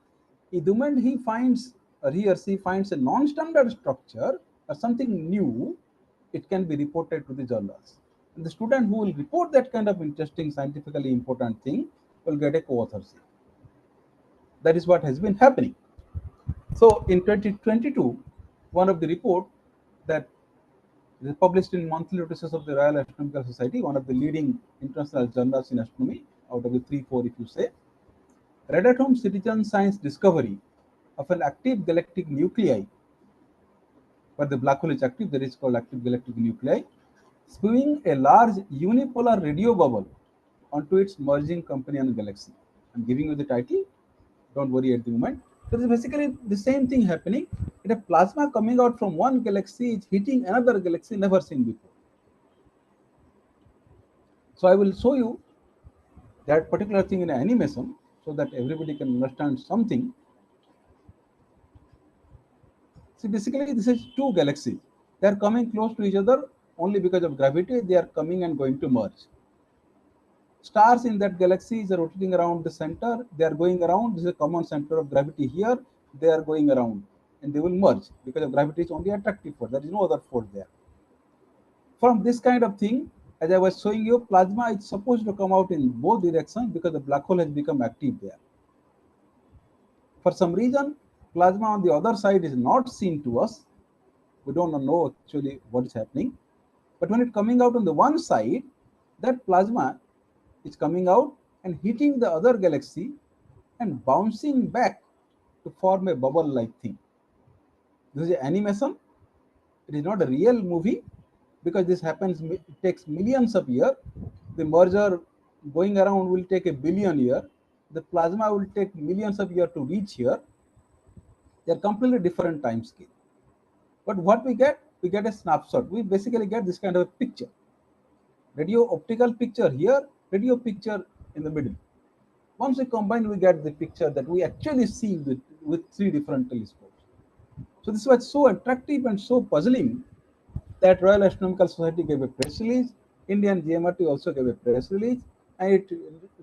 S1: The moment he finds, or he or she finds a non-standard structure or something new, it can be reported to the journals. And the student who will report that kind of interesting, scientifically important thing will get a co-authorship. That is what has been happening. So in 2022, one of the report that is published in monthly notices of the Royal Astronomical Society, one of the leading international journals in astronomy, out of the 3, 4 if you say, read at home citizen science discovery of an active galactic nuclei, where the black hole is active, that is called active galactic nuclei, spewing a large unipolar radio bubble onto its merging companion galaxy. I'm giving you the title, don't worry at the moment. So it's basically the same thing happening. It a plasma coming out from one galaxy is hitting another galaxy never seen before. So I will show you that particular thing in animation so that everybody can understand something. See, basically this is two galaxies. They are coming close to each other only because of gravity. They are coming and going to merge. Stars in that galaxy are rotating around the center. They are going around. This is a common center of gravity here. They are going around and they will merge because of gravity is only attractive force. There is no other force there. From this kind of thing, as I was showing you, plasma is supposed to come out in both directions because the black hole has become active there. For some reason, plasma on the other side is not seen to us. We don't know actually what is happening. But when it's coming out on the one side, that plasma is coming out and hitting the other galaxy and bouncing back to form a bubble-like thing. This is animation. It is not a real movie because this happens, it takes millions of years. The merger going around will take a billion years. The plasma will take millions of years to reach here. They are completely different time scale. But what we get a snapshot. We basically get this kind of a picture. Radio optical picture here, radio picture in the middle. Once we combine, we get the picture that we actually see with three different telescopes. So this was so attractive and so puzzling that Royal Astronomical Society gave a press release. Indian GMRT also gave a press release, and it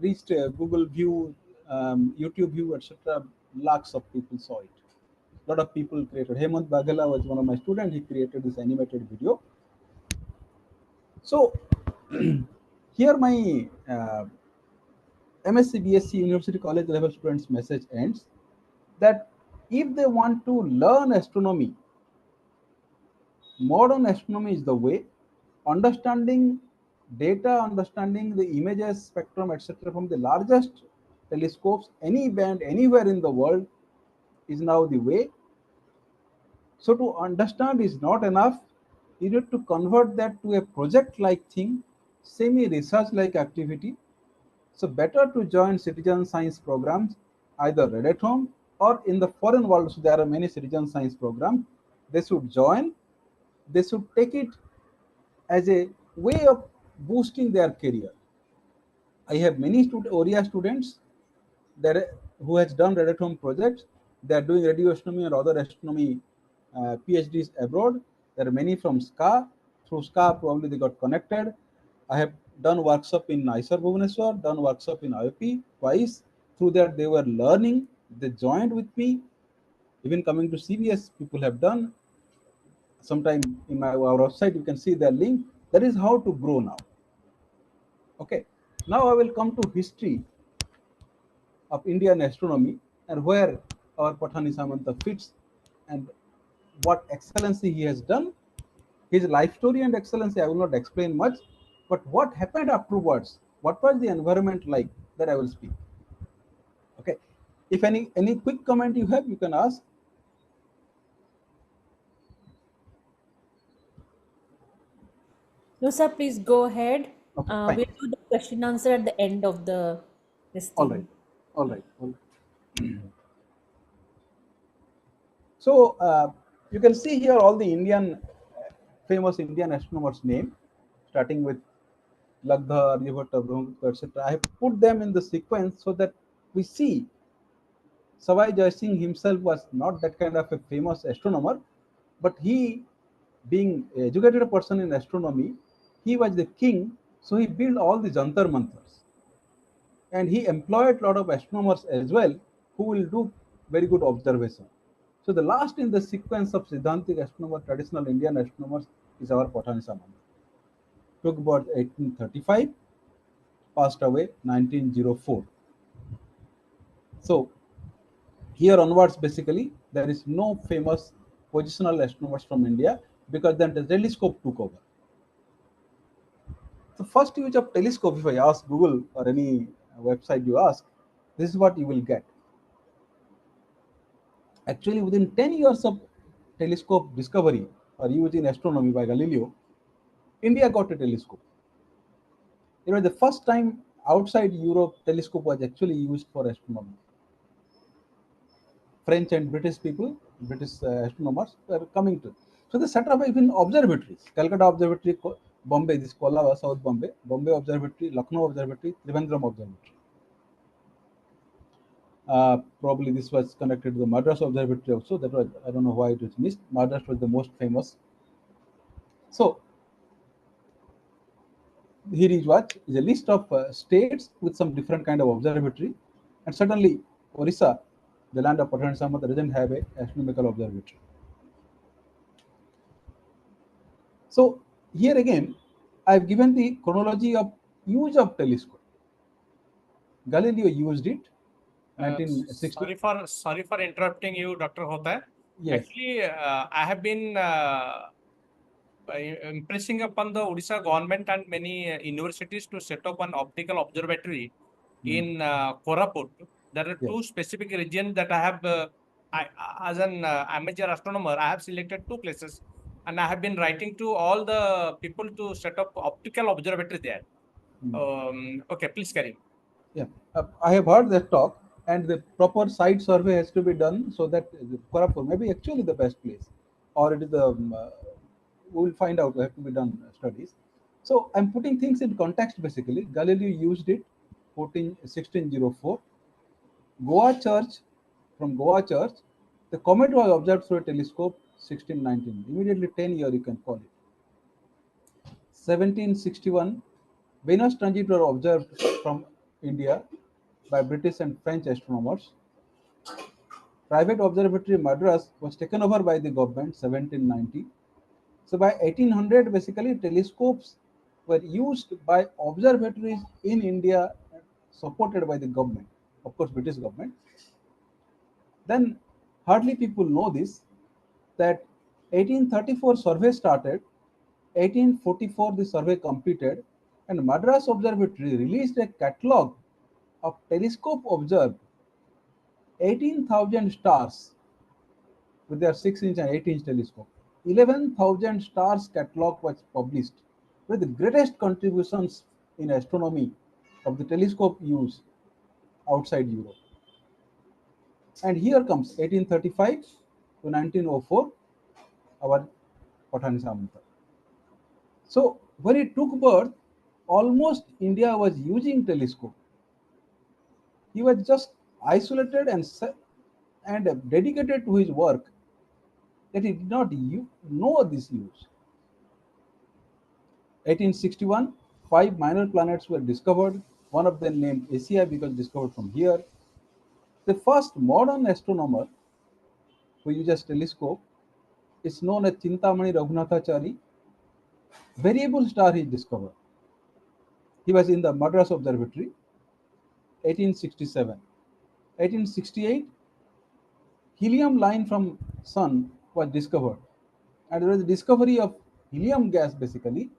S1: reached Google View, YouTube View, etc. Lakhs of people saw it. A lot of people created. Hemant Bagala was one of my students. He created this animated video. So here my MSc, BSc, University College level students' message ends that if they want to learn astronomy, modern astronomy is the way. Understanding data, understanding the images, spectrum, etc. from the largest telescopes, any band, anywhere in the world is now the way. So to understand is not enough. You need to convert that to a project-like thing, semi-research-like activity. So better to join citizen science programs, either read at home or in the foreign world. So there are many citizen science programs. They should join. They should take it as a way of boosting their career. I have many ORIA students that who has done read at home projects. They are doing radio astronomy or other astronomy PhDs abroad. There are many from SCA. Through SCA, probably they got connected. I have done workshop in IISER-Berhampur, done workshop in IOP twice. Through that, they were learning. They joined with me. Even coming to CBS, people have done. Sometime in our website, you can see their link. That is how to grow now. Okay. Now I will come to history of Indian astronomy and where our Pathani Samant fits and what excellency he has done. His life story and excellency I will not explain much, but what happened afterwards, what was the environment like, that I will speak. Okay. If any quick comment you have, you can ask.
S3: No, sir, please go ahead.
S1: Okay, fine.
S3: We'll do the question answer at the end of the this
S1: All right.
S3: thing.
S1: All right. All right. So you can see here all the famous Indian astronomers' name, starting with Lagdha, Aryabhatta, Brahmagupta, etc. I have put them in the sequence so that we see Savai Jai Singh himself was not that kind of a famous astronomer, but he, being educated person in astronomy, he was the king So he built all the jantar mantras, and he employed a lot of astronomers as well who will do very good observation. So the last in the sequence of Siddhantic astronomer, traditional Indian astronomers, is our Pathani Samant. Took about 1835, passed away 1904. So here onwards, basically, there is no famous positional astronomers from India because then the telescope took over. The first use of telescope, if I ask Google or any website you ask, this is what you will get. Actually, within 10 years of telescope discovery or use in astronomy by Galileo, India got a telescope. It was the first time outside Europe telescope was actually used for astronomy. French and British people, British astronomers were coming to. So they set up even observatories. Calcutta Observatory, Bombay, this Kolaba, South Bombay, Bombay Observatory, Lucknow Observatory, Trivandrum Observatory. Probably this was connected to the Madras Observatory also. That was, I don't know why it was missed. Madras was the most famous. So here is what is a list of states with some different kind of observatory, and certainly Odisha, the land of Pathani Samant, doesn't have a astronomical observatory. So here again, I've given the chronology of use of telescope. Galileo used it, 1960.
S2: Sorry for interrupting you, Dr. Hota.
S1: Yes.
S2: Actually, I have been impressing upon the Odisha government and many universities to set up an optical observatory in Koraput. There are
S1: Yes.
S2: two specific regions that I have, as an amateur astronomer, I have selected two places, and I have been writing to all the people to set up optical observatory there. Okay, please carry.
S1: Yeah, I have heard that talk, and the proper site survey has to be done so that Korapur may be actually the best place, or it is the we will find out. Have to be done studies. So I'm putting things in context. Basically, Galileo used it 1604. Goa Church, from Goa Church, the comet was observed through a telescope 1619. Immediately 10 year you can call it. 1761, Venus transit were observed from India by British and French astronomers. Private observatory Madras was taken over by the government 1790. So by 1800, basically telescopes were used by observatories in India, supported by the government, of course British government. Then hardly people know this, that 1834 survey started, 1844 the survey completed, and Madras Observatory released a catalogue of telescope observed 18,000 stars with their 6-inch and 8-inch telescope. 11,000 stars catalog was published with the greatest contributions in astronomy of the telescope use outside Europe. And here comes 1835 to 1904, our Pathani Samant. So when it took birth, almost India was using telescope. He was just isolated and dedicated to his work that he did not know this use. 1861, 5 minor planets were discovered. One of them named ASIAA because discovered from here. The first modern astronomer who uses telescope is known as Chintamani Raghunathachari. Variable star he discovered. He was in the Madras Observatory, 1867. 1868, helium line from sun was discovered, and there was the discovery of helium gas basically,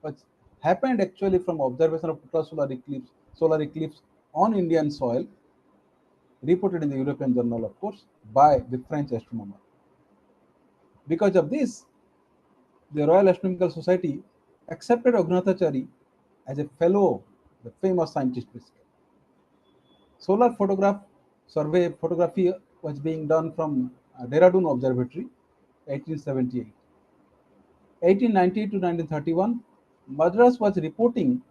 S1: which happened actually from observation of total solar eclipse on Indian soil, reported in the European Journal, of course, by the French astronomer. Because of this, the Royal Astronomical Society accepted Raghunathachari as a fellow, the famous scientist basically. Solar photography was being done from Dehradun Observatory, 1878. 1890 to 1931, Madras was reporting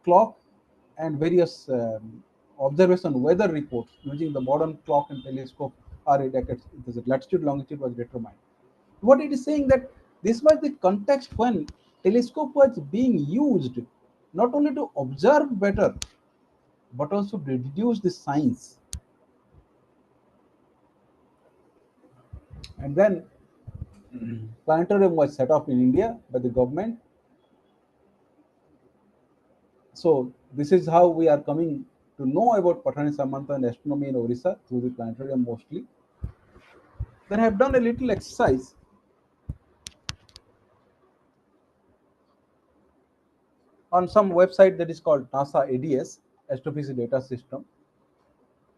S1: clock and various observation weather reports using the modern clock and telescope RA decades. The latitude longitude was determined. What it is saying that this was the context when telescope was being used not only to observe better, but also to reduce the science. And then planetarium was set up in India by the government. So this is how we are coming to know about Pathani Samant and astronomy in Odisha through the planetarium mostly. Then I have done a little exercise on some website that is called NASA ADS, Astrophysics Data System.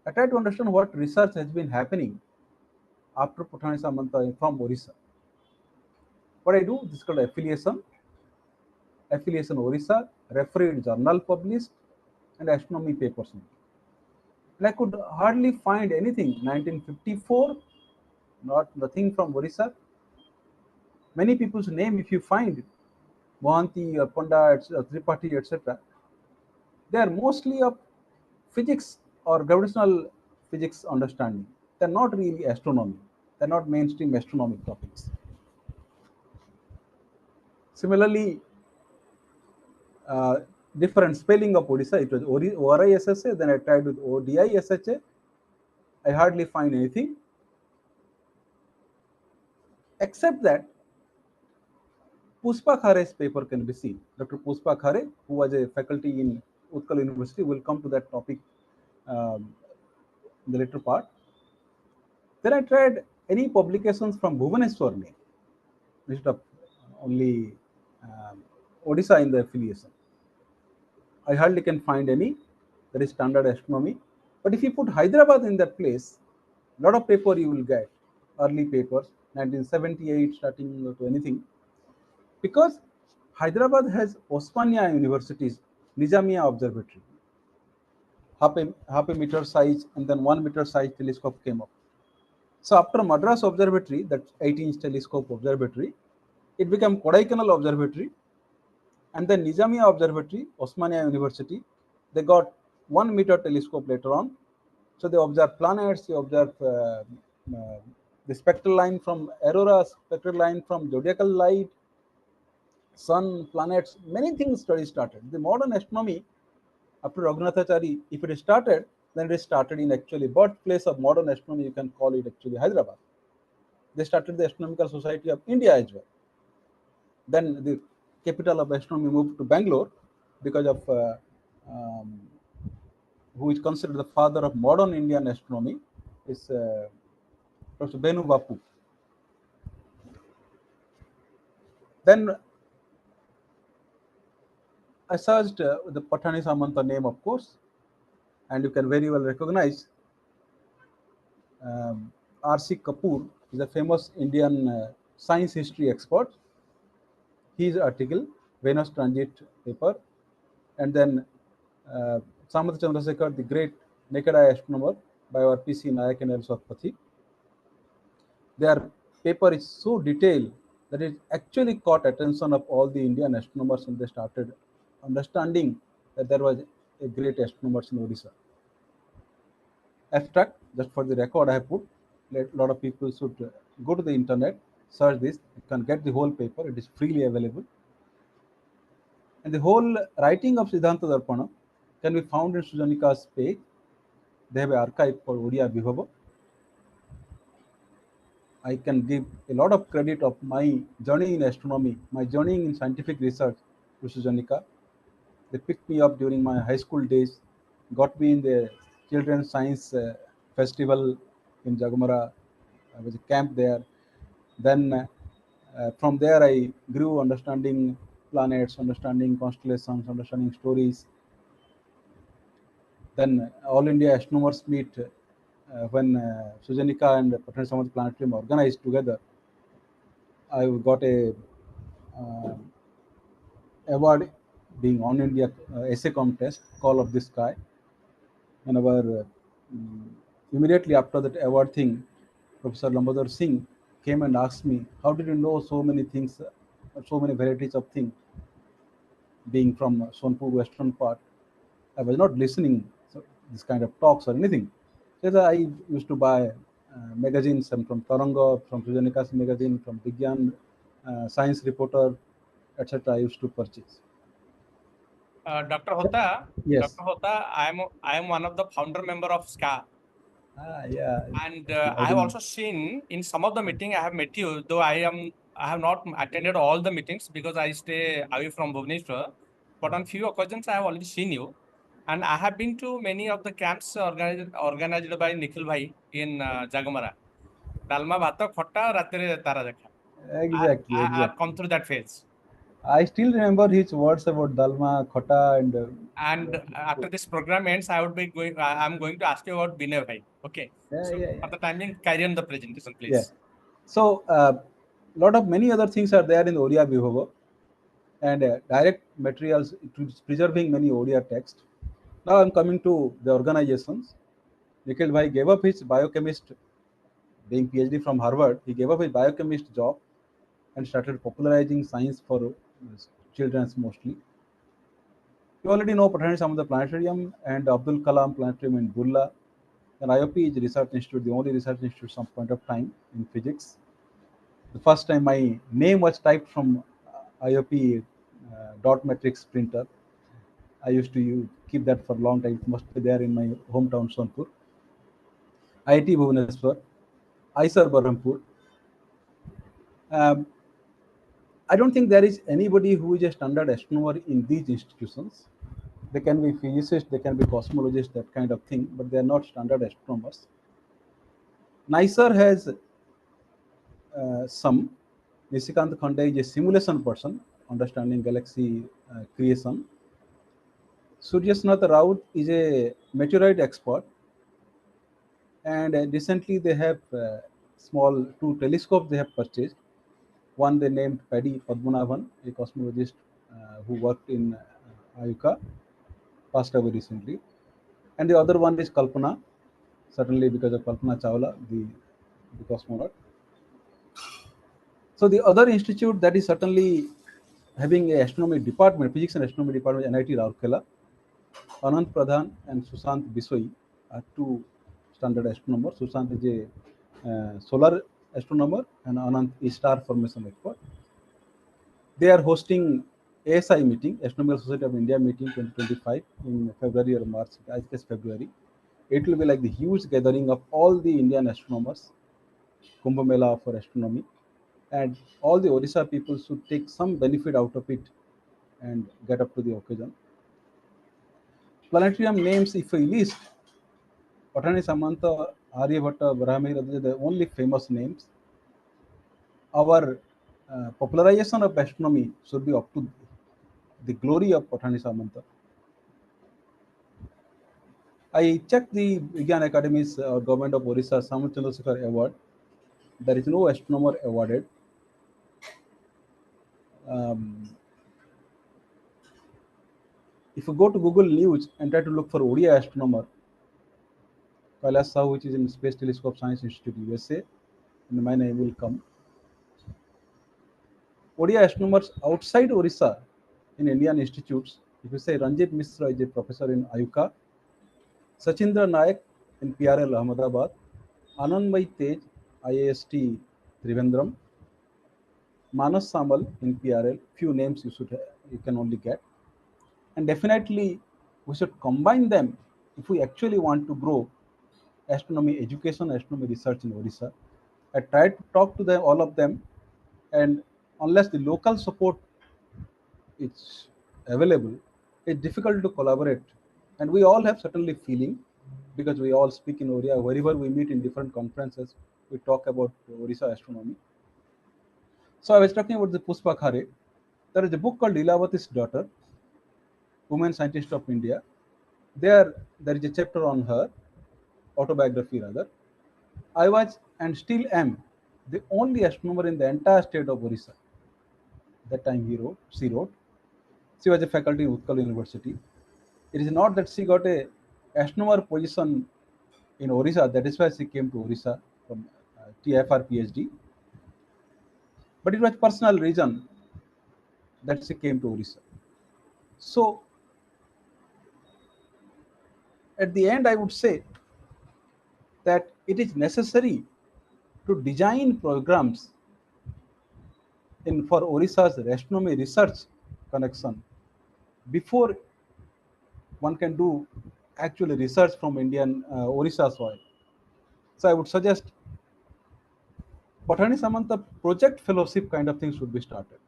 S1: I try to understand what research has been happening after Pathani Samant from Odisha. What I do, this is called affiliation Odisha, refereed journal published, and astronomy papers. And I could hardly find anything. 1954, nothing from Odisha. Many people's name, if you find Mohanty, Panda, Tripathi, etc., they are mostly of physics or gravitational physics understanding. They're not really astronomy. They're not mainstream astronomic topics. Similarly, uh, different spelling of Odisha. It was ORISSA, then I tried with ODISHA. I hardly find anything, except that Puspa Khare's paper can be seen. Dr. Puspa Khare, who was a faculty in Utkal University, will come to that topic in the later part. Then I tried any publications from Bhubaneswar name, instead of only Odisha in the affiliation. I hardly can find any. That is standard astronomy. But if you put Hyderabad in that place, a lot of paper you will get, early papers, 1978 starting to anything. Because Hyderabad has Osmania University's Nizamiya Observatory, half a meter size and then 1 meter size telescope came up. So after Madras Observatory, that 18-inch telescope observatory, it became Kodaikanal Observatory, and then Nizamiya Observatory, Osmania University, they got 1 meter telescope later on. So they observe planets, they observe the spectral line from aurora, spectral line from zodiacal light, sun, planets, many things study started. The modern astronomy, after Raghunathachari, if it is started, then it is started in actually birthplace of modern astronomy, you can call it actually Hyderabad. They started the Astronomical Society of India as well. Then the capital of astronomy moved to Bangalore because of um, who is considered the father of modern Indian astronomy, is Professor Benu Bapu. Then I searched the Pathani Samanta name, of course, and you can very well recognize R.C. Kapoor is a famous Indian science history expert. His article, Venus Transit paper, and then Samat Chandrasekhar, the great naked eye astronomer by our PC Nayak and also Pathi. Their paper is so detailed that it actually caught attention of all the Indian astronomers, and they started understanding that there was a great astronomers in Odisha. Abstract, just for the record, I have put. A lot of people should go to the internet, search this. You can get the whole paper. It is freely available. And the whole writing of Siddhanta Darpana can be found in Sujanika's page. They have an archive for Odia Vibhava. I can give a lot of credit of my journey in astronomy, my journey in scientific research to Sujanika. They picked me up during my high school days, got me in the children's science festival in Jagamara. I was a camp there. Then from there, I grew understanding planets, understanding constellations, understanding stories. Then All India Astronomers Meet, when Sujanika and Pathani Samant Planetarium organized together, I got a uh, award being on India essay contest, Call of the Sky. And immediately after that award thing, Professor Lambadar Singh came and asked me, "How did you know so many things, so many varieties of things, being from Sonpur western part?" I was not listening so this kind of talks or anything. Because I used to buy magazines from Taranga, from Sujanika's magazine, from Vigyan, Science Reporter, etc. I used to purchase.
S2: Dr. Hota,
S1: Yes.
S2: Dr. Hota, I am one of the founder member of SCA.
S1: Yeah.
S2: And
S1: I
S2: I have
S1: didn't.
S2: also seen in some of the meeting I have met you, though I have not attended all the meetings because I stay away from Bhubaneswar. But on few occasions I have already seen you, and I have been to many of the camps organized by Nikhil Bhai in Jagamara. Dalma bhato khota ratire tara dekha.
S1: Exactly,
S2: I have
S1: exactly.
S2: come through that phase.
S1: I still remember his words about dalma, khota, and
S2: And after this program ends, I'm going to ask you about Binay Bhai. Okay.
S1: yeah,
S2: So
S1: yeah,
S2: for
S1: yeah.
S2: the timing, carry on the presentation,
S1: Yeah.
S2: please.
S1: So, lot of many other things are there in the Oriya Vibhava, and direct materials it is preserving many Oriya text. Now I'm coming to the organizations. Nikhil Bhai gave up his biochemist, being PhD from Harvard. He gave up his biochemist job and started popularizing science for children mostly. You already know Pathani Samant Planetarium and Abdul Kalam Planetarium in Burla. And IOP is a research institute, the only research institute some point of time in physics. The first time my name was typed from IOP dot matrix printer. I used to keep that for a long time. It must be there in my hometown Sonpur. IIT Bhubaneswar, IISER-Berhampur. Um, I don't think there is anybody who is a standard astronomer in these institutions. They can be physicists, they can be cosmologists, that kind of thing, but they are not standard astronomers. NICER has some. Nishikant Khande is a simulation person, understanding galaxy creation. Suryasnath Raut is a meteorite expert, and recently they have small two telescopes they have purchased. One they named Paddy Padmanabhan, a cosmologist who worked in IUCAA, passed away recently. And the other one is Kalpana, certainly because of Kalpana Chawla, the cosmonaut. So the other institute that is certainly having a astronomy department, physics and astronomy department, NIT Rourkela, Anant Pradhan and Sushant Bisoi are two standard astronomers. Sushant is a solar astronomer and Anant is star formation expert. They are hosting ASI meeting, Astronomical Society of India meeting 2025 in February or March, I guess February. It will be like the huge gathering of all the Indian astronomers, Kumbh Mela for astronomy, and all the Odisha people should take some benefit out of it and get up to the occasion. Planetarium names, if we list, Pathani Samant, Aryabhatta, Brahmi, are the only famous names. Our popularization of astronomy should be up to the glory of Pathani Samanta. I checked the Vigyan Academy's Government of Odisha Samut Chandrasekhar Award. There is no astronomer awarded. Um, if you go to Google News and try to look for Odia astronomer, Kailash Sahu, which is in Space Telescope Science Institute, USA, and my name will come. Odia astronomers outside Orissa in Indian institutes, if you say Ranjit Misra is a professor in IUCAA, Sachindra Nayak in PRL Ahmedabad, Anandmai Tej, IIST Trivandrum, Manas Samal in PRL, few names you can only get. And definitely we should combine them if we actually want to grow astronomy education, astronomy research in Orissa. I tried to talk to them, all of them, and unless the local support is available, it's difficult to collaborate. And we all have certainly feeling because we all speak in Oriya. Wherever we meet in different conferences, we talk about Orissa astronomy. So I was talking about the Puspa Khare. There is a book called Lilavati's Daughter, Women Scientist of India. There is a chapter on her, autobiography rather. I was and still am the only astronomer in the entire state of Orissa. That time she wrote. She was a faculty in Utkal University. It is not that she got a astronomer position in Orissa. That is why she came to Orissa from TIFR PhD. But it was personal reason that she came to Orissa. So at the end, I would say that it is necessary to design programs in for Orissa's astronomy research connection before one can do actually research from Indian Odisha soil. So I would suggest Pathani Samant, the project fellowship kind of thing should be started.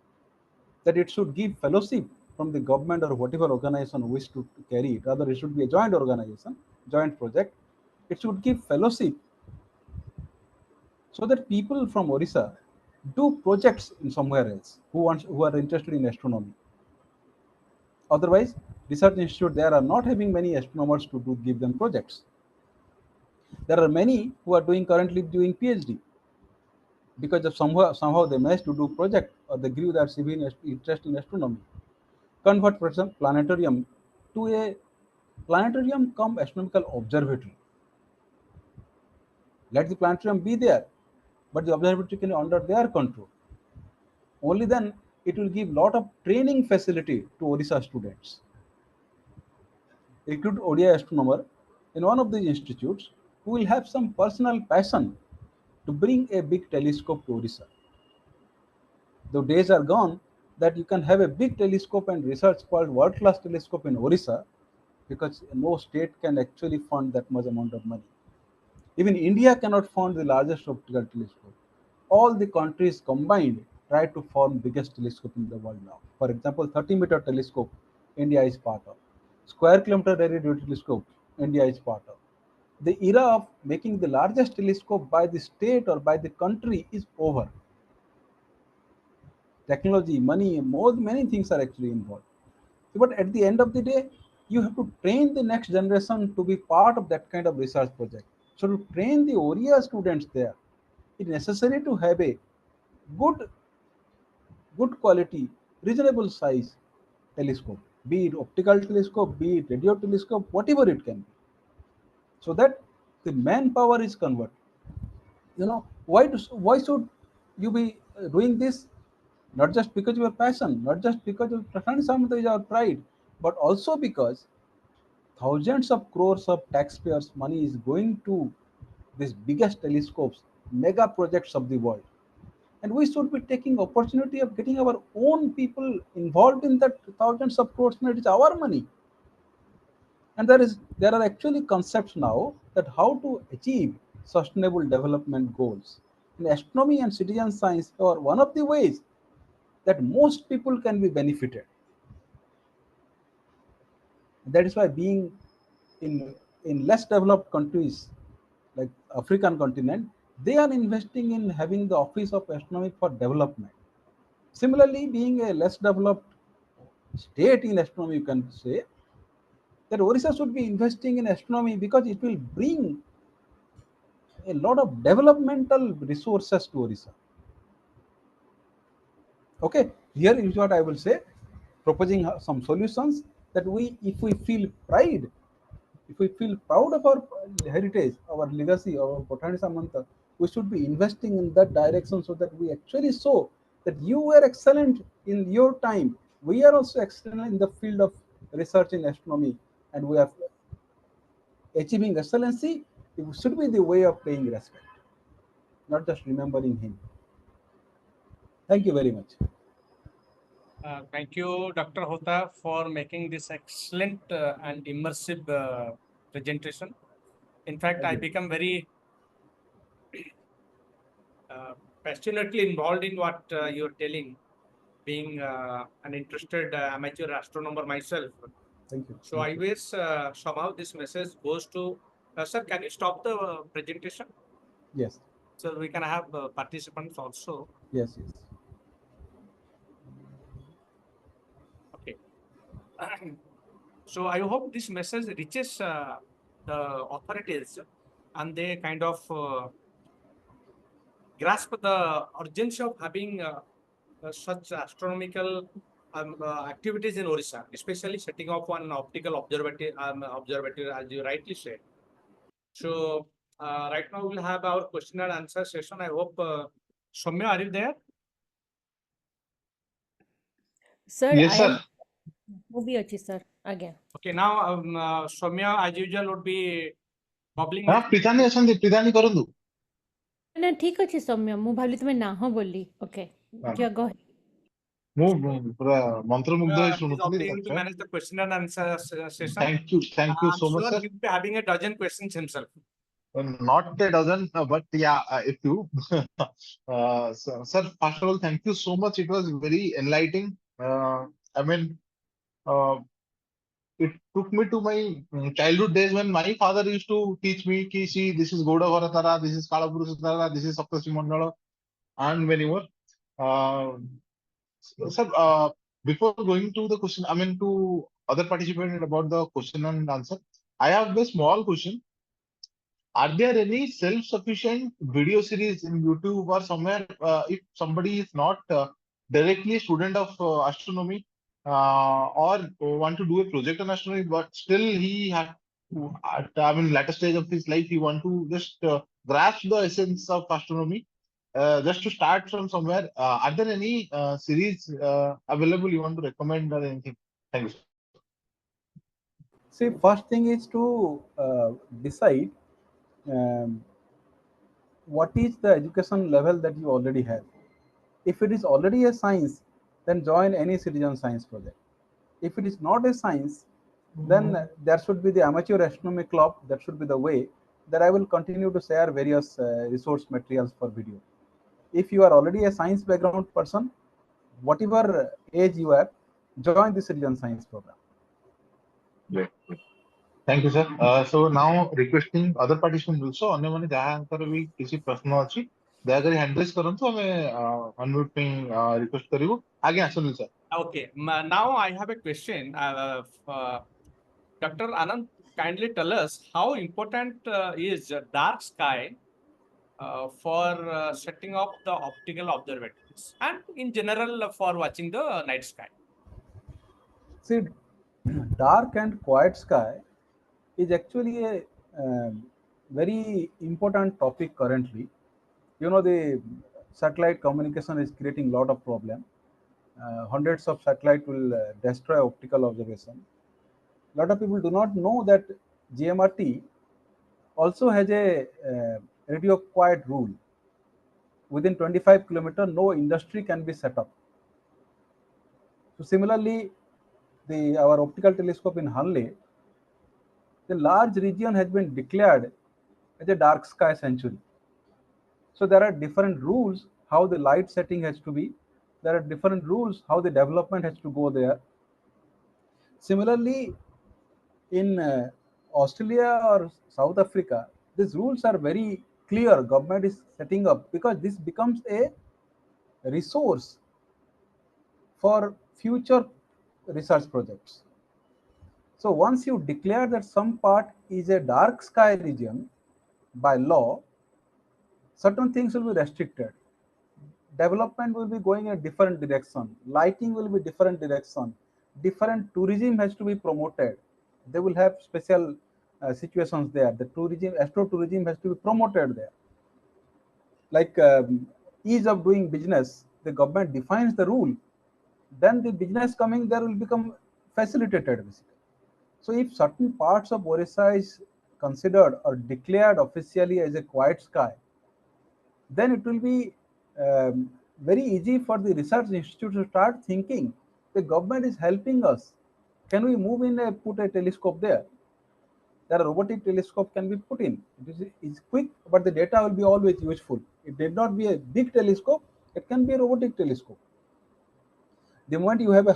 S1: That it should give fellowship from the government or whatever organization wish to carry it. Rather, it should be a joint organization, joint project. It should give fellowship so that people from Odisha do projects in somewhere else who are interested in astronomy. Otherwise, research institute there are not having many astronomers to give them projects. There are many who are currently doing PhD because of somehow they managed to do project or they grew their severe interest in astronomy. Convert, for example, planetarium to a planetarium come astronomical observatory. Let the planetarium be there, but the observatory can be under their control. Only then it will give lot of training facility to Odisha students. Recruit ODI astronomer in one of these institutes who will have some personal passion to bring a big telescope to Odisha. The days are gone that you can have a big telescope and research called world-class telescope in Odisha because no state can actually fund that much amount of money. Even India cannot fund the largest optical telescope. All the countries combined try to form biggest telescope in the world now. For example, 30-meter telescope, India is part of. Square kilometer radio telescope, India is part of. The era of making the largest telescope by the state or by the country is over. Technology, money, many things are actually involved. But at the end of the day, you have to train the next generation to be part of that kind of research project. So to train the ORIA students there, it's necessary to have a good, good quality, reasonable size telescope, be it optical telescope, be it radio telescope, whatever it can be, so that the manpower is converted. Why should you be doing this? Not just because of your passion, not just because of Prathani Samant is our pride, but also because thousands of crores of taxpayers' money is going to these biggest telescopes, mega projects of the world. And we should be taking opportunity of getting our own people involved in that thousands of crores, and it is our money. And there are actually concepts now that how to achieve sustainable development goals. In astronomy and citizen science are one of the ways that most people can be benefited. That is why being in less developed countries like African continent, they are investing in having the Office of Astronomy for Development. Similarly, being a less developed state in astronomy, you can say that Odisha should be investing in astronomy because it will bring a lot of developmental resources to Odisha. Okay, here is what I will say, proposing some solutions that if we feel pride, if we feel proud of our heritage, our legacy, our Pathani Samanta, we should be investing in that direction so that we actually show that you were excellent in your time. We are also excellent in the field of research in astronomy, and we are achieving excellency. It should be the way of paying respect, not just remembering him. Thank you very much.
S2: Thank you, Dr. Hota, for making this excellent and immersive presentation. In fact, I become very passionately involved in what you're telling, being an interested amateur astronomer myself.
S1: Thank you.
S2: So I wish somehow this message goes to, sir, can you stop the presentation?
S1: Yes.
S2: So we can have participants also.
S1: Yes, yes.
S2: Okay. So I hope this message reaches the authorities and they kind of grasp the urgency of having such astronomical activities in Odisha, especially setting up one optical observatory, as you rightly said. So right now we'll have our question and answer session. I hope Soumya, are you there?
S3: Sir,
S4: Yes,
S3: I
S4: sir.
S3: am movie achi, sir. Again.
S2: Okay, now Soumya, as usual, would be bubbling.
S4: हाँ पितानी अछंती पितानी करंदु
S3: ना ठीक अच्छे सौम्य मु भावली तुम्हें ना हो बोली okay
S4: हाँ।
S3: go ahead.
S4: ମୁଁ ପୁରା ମନ୍ତ୍ରମୁଗ୍ଧ ହେଇ
S2: He's
S4: ଶୁଣୁଥିଲି
S2: opting to
S4: sir.
S2: manage the question and answer session.
S4: Thank you
S2: I'm
S4: so much,
S2: sure
S4: sir.
S2: he'll be having a dozen questions himself.
S4: Not a dozen, but yeah, a few. Sir, first of all, thank you so much. It was very enlightening. I mean, uh, it took me to my childhood days when my father used to teach me, ki, see, this is Goda Varatara, this is Kalapurusha Tara, this is Saptasi Mandala, and many more. Uh, Sir, before going to the question, I mean, to other participants about the question and answer, I have a small question. Are there any self-sufficient video series in YouTube or somewhere if somebody is not directly a student of astronomy or want to do a project on astronomy, but still he has to, I mean, latter stage of his life, he want to just grasp the essence of astronomy. Just to start from somewhere, are there any series available you want to recommend or anything? Thank you.
S1: See, first thing is to decide um, what is the education level that you already have. If it is already a science, then join any citizen science project. If it is not a science, then there should be the amateur astronomy club. That should be the way that I will continue to share various resource materials for video. If you are already a science background person, whatever age you have, join the citizen science program.
S4: Great. Thank you, sir. So now requesting other participants also, ଅନ୍ୟମାନେ ଯାହାଙ୍କର ବି କିଛି ପ୍ରଶ୍ନ ଅଛି ଦୟାକରି hand raise କରନ୍ତୁ, ଆମେ unmute ପାଇଁ request କରିବୁ. ଆଜ୍ଞା Sunil sir.
S2: Okay, now I have a question. Dr. Anand, kindly tell us how important is dark sky for setting up the optical observatories and in general for watching the night sky.
S1: See, dark and quiet sky is actually a very important topic currently. You know, the satellite communication is creating a lot of problem. Hundreds of satellites will destroy optical observation. A lot of people do not know that GMRT also has a radio quiet rule. Within 25 kilometers, no industry can be set up. So similarly, our optical telescope in Hanle, the large region has been declared as a dark sky sanctuary. So there are different rules how the light setting has to be. There are different rules how the development has to go there. Similarly, in Australia or South Africa, these rules are very clear. Government is setting up because this becomes a resource for future research projects. So once you declare that some part is a dark sky region by law, certain things will be restricted. Development will be going in a different direction. Lighting will be different direction. Different tourism has to be promoted. They will have special situations there. The tourism, astro tourism has to be promoted there. Like ease of doing business, the government defines the rule. Then the business coming there will become facilitated basically. So if certain parts of Odisha is considered or declared officially as a quiet sky, then it will be very easy for the research institute to start thinking the government is helping us. Can we move in a put a telescope there? There are robotic telescope can be put in. It's quick, but the data will be always useful. It did not be a big telescope. It can be a robotic telescope. The moment you have a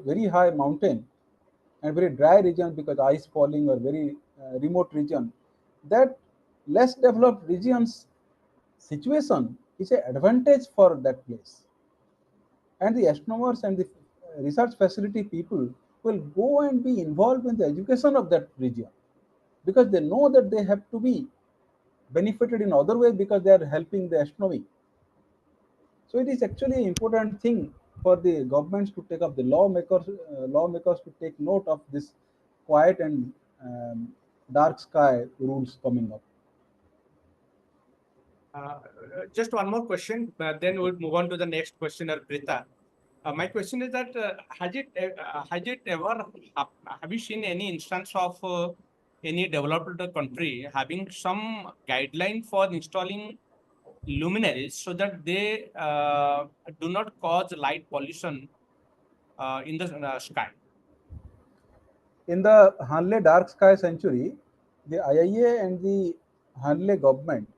S1: very high mountain and very dry region because ice falling or very remote region, that less developed regions situation is an advantage for that place. And the astronomers and the research facility people will go and be involved in the education of that region because they know that they have to be benefited in other way because they are helping the astronomy. So it is actually an important thing for the governments to take up, the lawmakers to take note of this quiet and dark sky rules coming up.
S2: Just one more question, then we'll move on to the next questioner, Prita. My question is that has it ever have you seen any instance of any developed country having some guideline for installing luminaries so that they do not cause light pollution in the sky?
S1: In the Hanle Dark Sky Century, the IIA and the Hanle government,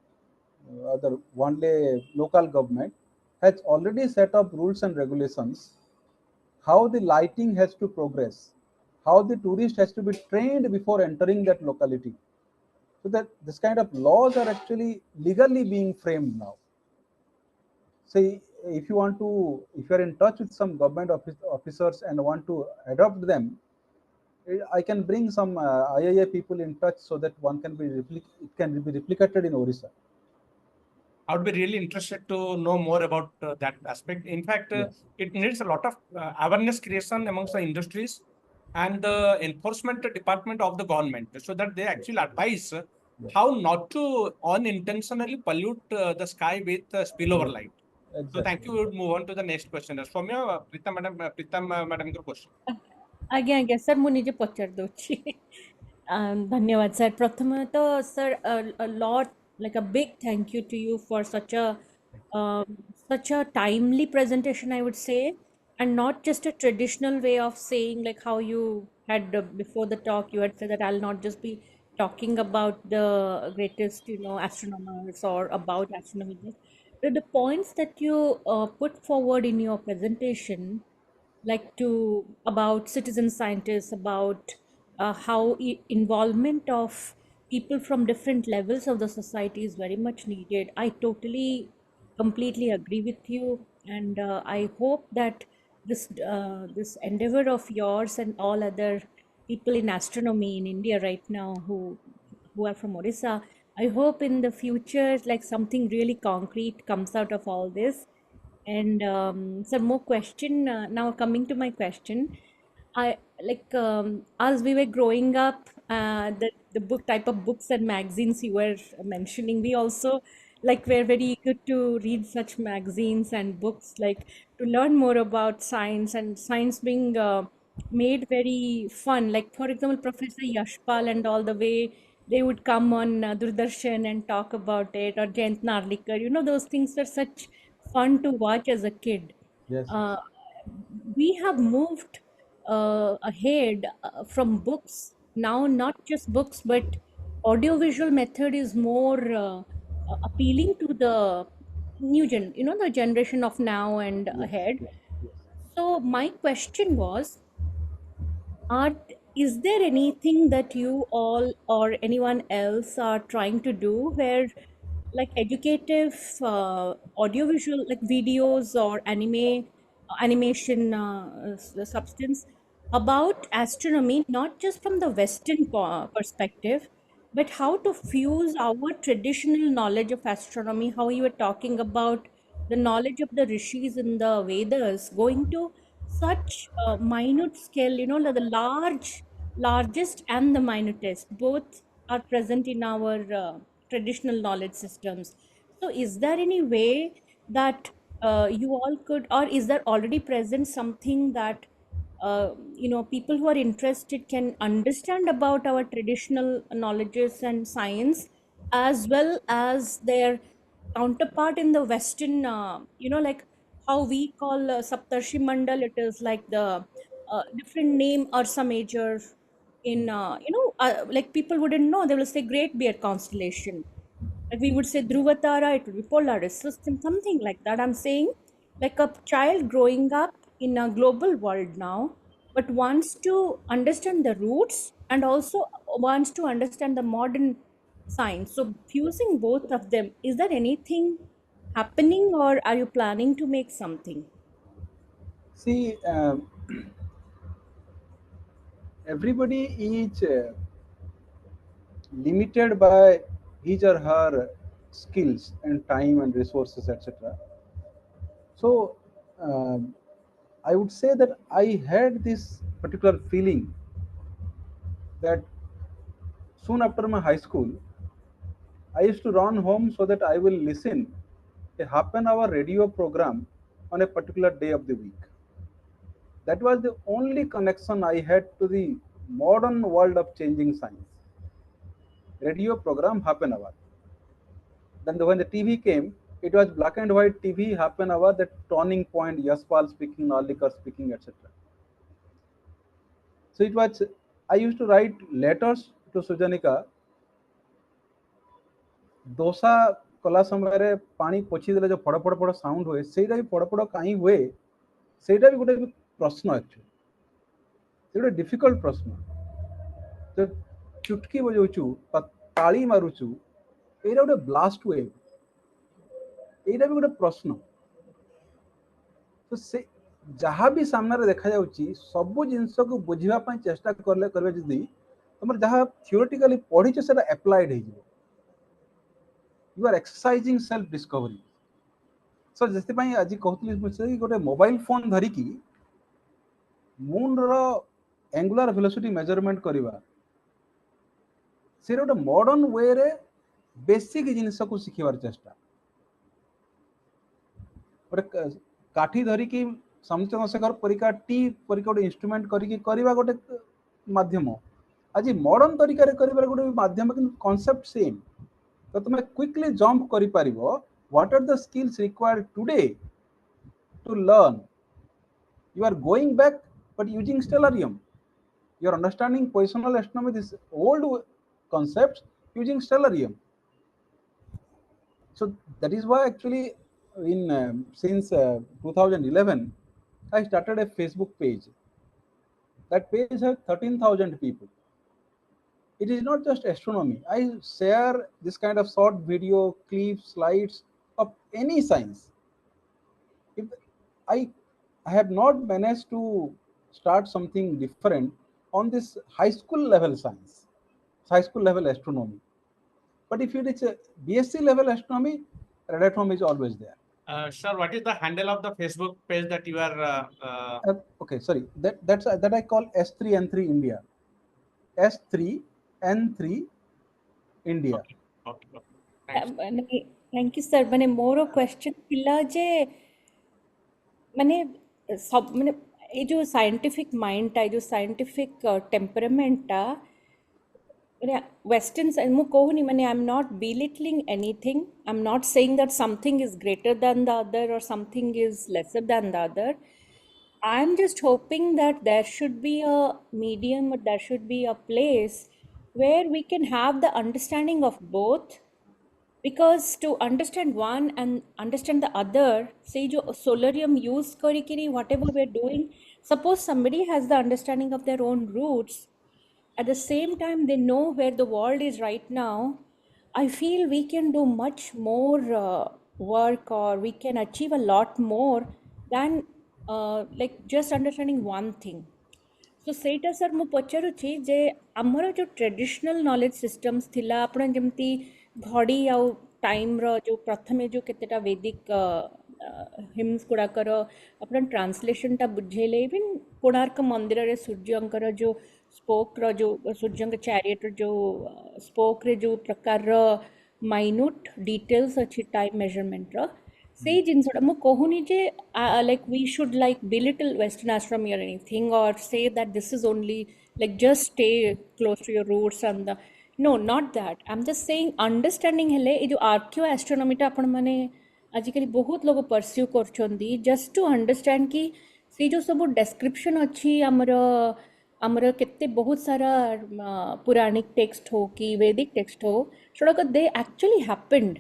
S1: the Hanle local government, has already set up rules and regulations how the lighting has to progress, how the tourist has to be trained before entering that locality. So that this kind of laws are actually legally being framed now. Say if you want to, if you are in touch with some government officers and want to adopt them, I can bring some IIA people in touch so that one can be it can be replicated in Odisha.
S2: I would be really interested to know more about that aspect. In fact,
S1: Yes.
S2: it needs a lot of awareness creation amongst the industries and the enforcement department of the government so that they actually advise
S1: Yes.
S2: how not to unintentionally pollute the sky with spillover
S1: Yes.
S2: light. So thank
S1: Exactly.
S2: you. We'll move on to the next question. Soumya, Pritam madam ko question.
S3: ଆଜ୍ଞା ଆଜ୍ଞା sir ମୁଁ ନିଜେ ପଚାରି ଦେଉଛି ଧନ୍ୟବାଦ sir ପ୍ରଥମେ ତ sir lot like a big thank you to you for such a timely presentation, I would say, and not just a traditional way of saying like how you had before the talk you had said that I'll not just be talking about the greatest astronomers or about astronomy, but the points that you put forward in your presentation, like to about citizen scientists, about how involvement of people from different levels of the society is very much needed. I totally completely agree with you, and I hope that this endeavor of yours and all other people in astronomy in India right now who are from Odisha, I hope in the future like something really concrete comes out of all this. And so more question now coming to my question, I like as we were growing up, the book type of books and magazines you were mentioning, we also like were very eager to read such magazines and books, like to learn more about science, and science being made very fun. Like for example, Professor Yashpal and all, the way they would come on Doordarshan and talk about it, or Jayant Narlikar, those things were such fun to watch as a kid.
S1: Yes.
S3: Uh, we have moved ahead from books now, not just books, but audiovisual method is more appealing to the the generation of now and
S1: Yes.
S3: ahead.
S1: Yes. Yes.
S3: So my question was, are is there anything that you all or anyone else are trying to do where like educative audiovisual like videos or animation substance about astronomy, not just from the Western perspective, but how to fuse our traditional knowledge of astronomy, how you were talking about the knowledge of the rishis in the Vedas, going to such minute scale, the largest and the minutest, both are present in our traditional knowledge systems. So is there any way that you all could, or is there already present something that people who are interested can understand about our traditional knowledges and science, as well as their counterpart in the Western, like how we call Saptarshi Mandal, it is like the different name Ursa Major in, like people wouldn't know, they will say Great Bear Constellation. Like we would say Dhruvatara, it would be Polaris system, something like that. I'm saying like a child growing up in a global world now, but wants to understand the roots and also wants to understand the modern science. So fusing both of them, is there anything happening or are you planning to make something?
S1: See, everybody is limited by his or her skills and time and resources, etc. So, I would say that I had this particular feeling that soon after my high school, I used to run home so that I will listen a half an hour radio program on a particular day of the week. That was the only connection I had to the modern world of changing science. Radio program half an hour. Then when the TV came, It was black and white TV, half an hour, that turning point, Yaspal speaking, Nalikar speaking, etc. So it was, I used to write letters to Sujanika. Dosa କଲା ସମୟରେ ପାଣି ପୋଛି ଦେଲେ ଯୋଉ ଫଡ଼ ଫଡ଼ ଫଡ଼ sound ହୁଏ, ସେଇଟା ବି ଫଡ଼ ଫଡ଼ କାହିଁ ହୁଏ, ସେଇଟା ବି ଗୋଟେ ପ୍ରଶ୍ନ ଆକ୍ଚୁଆଲି, ସେ ଗୋଟେ ଡିଫିକଲ୍ଟ ପ୍ରଶ୍ନ। ତ ଚୁଟକି ବଜଉଛୁ, ତାଳି ମାରୁଛୁ, ଏଇଟା ଗୋଟେ ବ୍ଲାଷ୍ଟ ୱେଭ୍, ଏଇଟା ବି ଗୋଟେ ପ୍ରଶ୍ନ। ତ ସେ ଯାହା ବି ସାମ୍ନାରେ ଦେଖାଯାଉଛି ସବୁ ଜିନିଷକୁ ବୁଝିବା ପାଇଁ ଚେଷ୍ଟା କରିବେ ଯଦି ତମର ଯାହା ଥିଓରିଟିକାଲି ପଢିଛ ସେଟା ଆପ୍ଲାଏଡ ହେଇଯିବ। You are exercising self discovery. So ସେଥିପାଇଁ ଆଜି କହୁଥିଲି ଗୋଟେ ମୋବାଇଲ ଫୋନ ଧରିକି ମୁନ୍ ର angular velocity measurement କରିବା, ସେ ଗୋଟେ ମଡର୍ନ ୱେରେ ବେସିକ ଜିନିଷକୁ ଶିଖିବାର ଚେଷ୍ଟା। ଗୋଟେ କାଠି ଧରିକି ସମିତଶେଖର ପରୀକ୍ଷା ଟି ପରୀକ୍ଷା ଗୋଟେ ଇନଷ୍ଟ୍ରୁମେଣ୍ଟ କରିକି କରିବା ଗୋଟେ ମାଧ୍ୟମ, ଆଜି ମଡର୍ନ ତରିକାରେ କରିବାର ଗୋଟେ ମାଧ୍ୟମ, କିନ୍ତୁ କନସେପ୍ଟ ସେମ୍। ତ ତୁମେ କ୍ୱିକଲି ଜମ୍ପ କରିପାରିବ what are the skills required today to learn. You are going back but using stellarium. You are understanding positional astronomy, this old concepts using stellarium. So that is why actually in since 2011 I started a Facebook page. That page has 13,000 people. It is not just astronomy. I share this kind of short video clips, slides of any science. If I have not managed to start something different on this high school level science, high school level astronomy. But if it is a BSc level astronomy, radioastronomy is always there.
S2: Sir, what is the handle of the Facebook page that you are?
S1: Okay, sorry. That I call S3N3 India. S3N3 India.
S2: Okay.
S3: Thank you, sir. ମାନେ ମୋର question ଥିଲା ଯେ ମାନେ सब ମାନେ ଏ ଯୋଉ scientific ମାଇଣ୍ଡଟା, ଏ ଯୋଉ scientific ଟେମ୍ପରାମେଣ୍ଟଟା Western side, ମୁଁ କହୁନି ମାନେ I'm not belittling anything. I'm not saying that something is greater than the other or something is lesser than the other. I'm just hoping that there should be a medium, or there should be a place where we can have the understanding of both. Because to understand one and understand the other, say jo solarium use karikiri whatever we're doing, suppose somebody has the understanding of their own roots, at the same time they know where the world is right now, I feel we can do much more work, or we can achieve a lot more than like just understanding one thing. So ସେଇଟା sir ମୁଁ ପଚାରୁଛି ଯେ ଆମର ଯେଉଁ traditional knowledge systems ଥିଲା, ଆପଣ ଯେମିତି ଘଡ଼ି ଆଉ ଟାଇମ୍ର ଯେଉଁ ପ୍ରଥମେ ଯେଉଁ କେତେଟା ବୈଦିକ ହିମ୍ସ ଗୁଡ଼ାକର ଆପଣ ଟ୍ରାନ୍ସଲେସନଟା ବୁଝେଇଲେ, ଇଭିନ୍ କୋଣାର୍କ ମନ୍ଦିରରେ ସୂର୍ଯ୍ୟଙ୍କର ଯେଉଁ ସ୍ପୋକ୍ର ଯେଉଁ ସୂର୍ଯ୍ୟଙ୍କ ଚ୍ୟାରିଏଟ୍ର ଯେଉଁ ସ୍ପୋକ୍ରେ ଯେଉଁ ପ୍ରକାରର ମାଇନ୍ୟୁଟ୍ ଡିଟେଲ୍ସ ଅଛି ଟାଇମ୍ ମେଜରମେଣ୍ଟର, ସେଇ ଜିନିଷଟା ମୁଁ କହୁନି ଯେ like we should like belittle Western astronomy or anything, or say that this is only like just stay close to your roots and the no, not that. I'm just saying understanding hele e jo archeo astronomy ta apan mane ajikali bahut logo pursue korchandi just to understand ki se jo sabu description achi amara kette bahut sara puranic text ho ki vedic text ho, shoda they actually happened.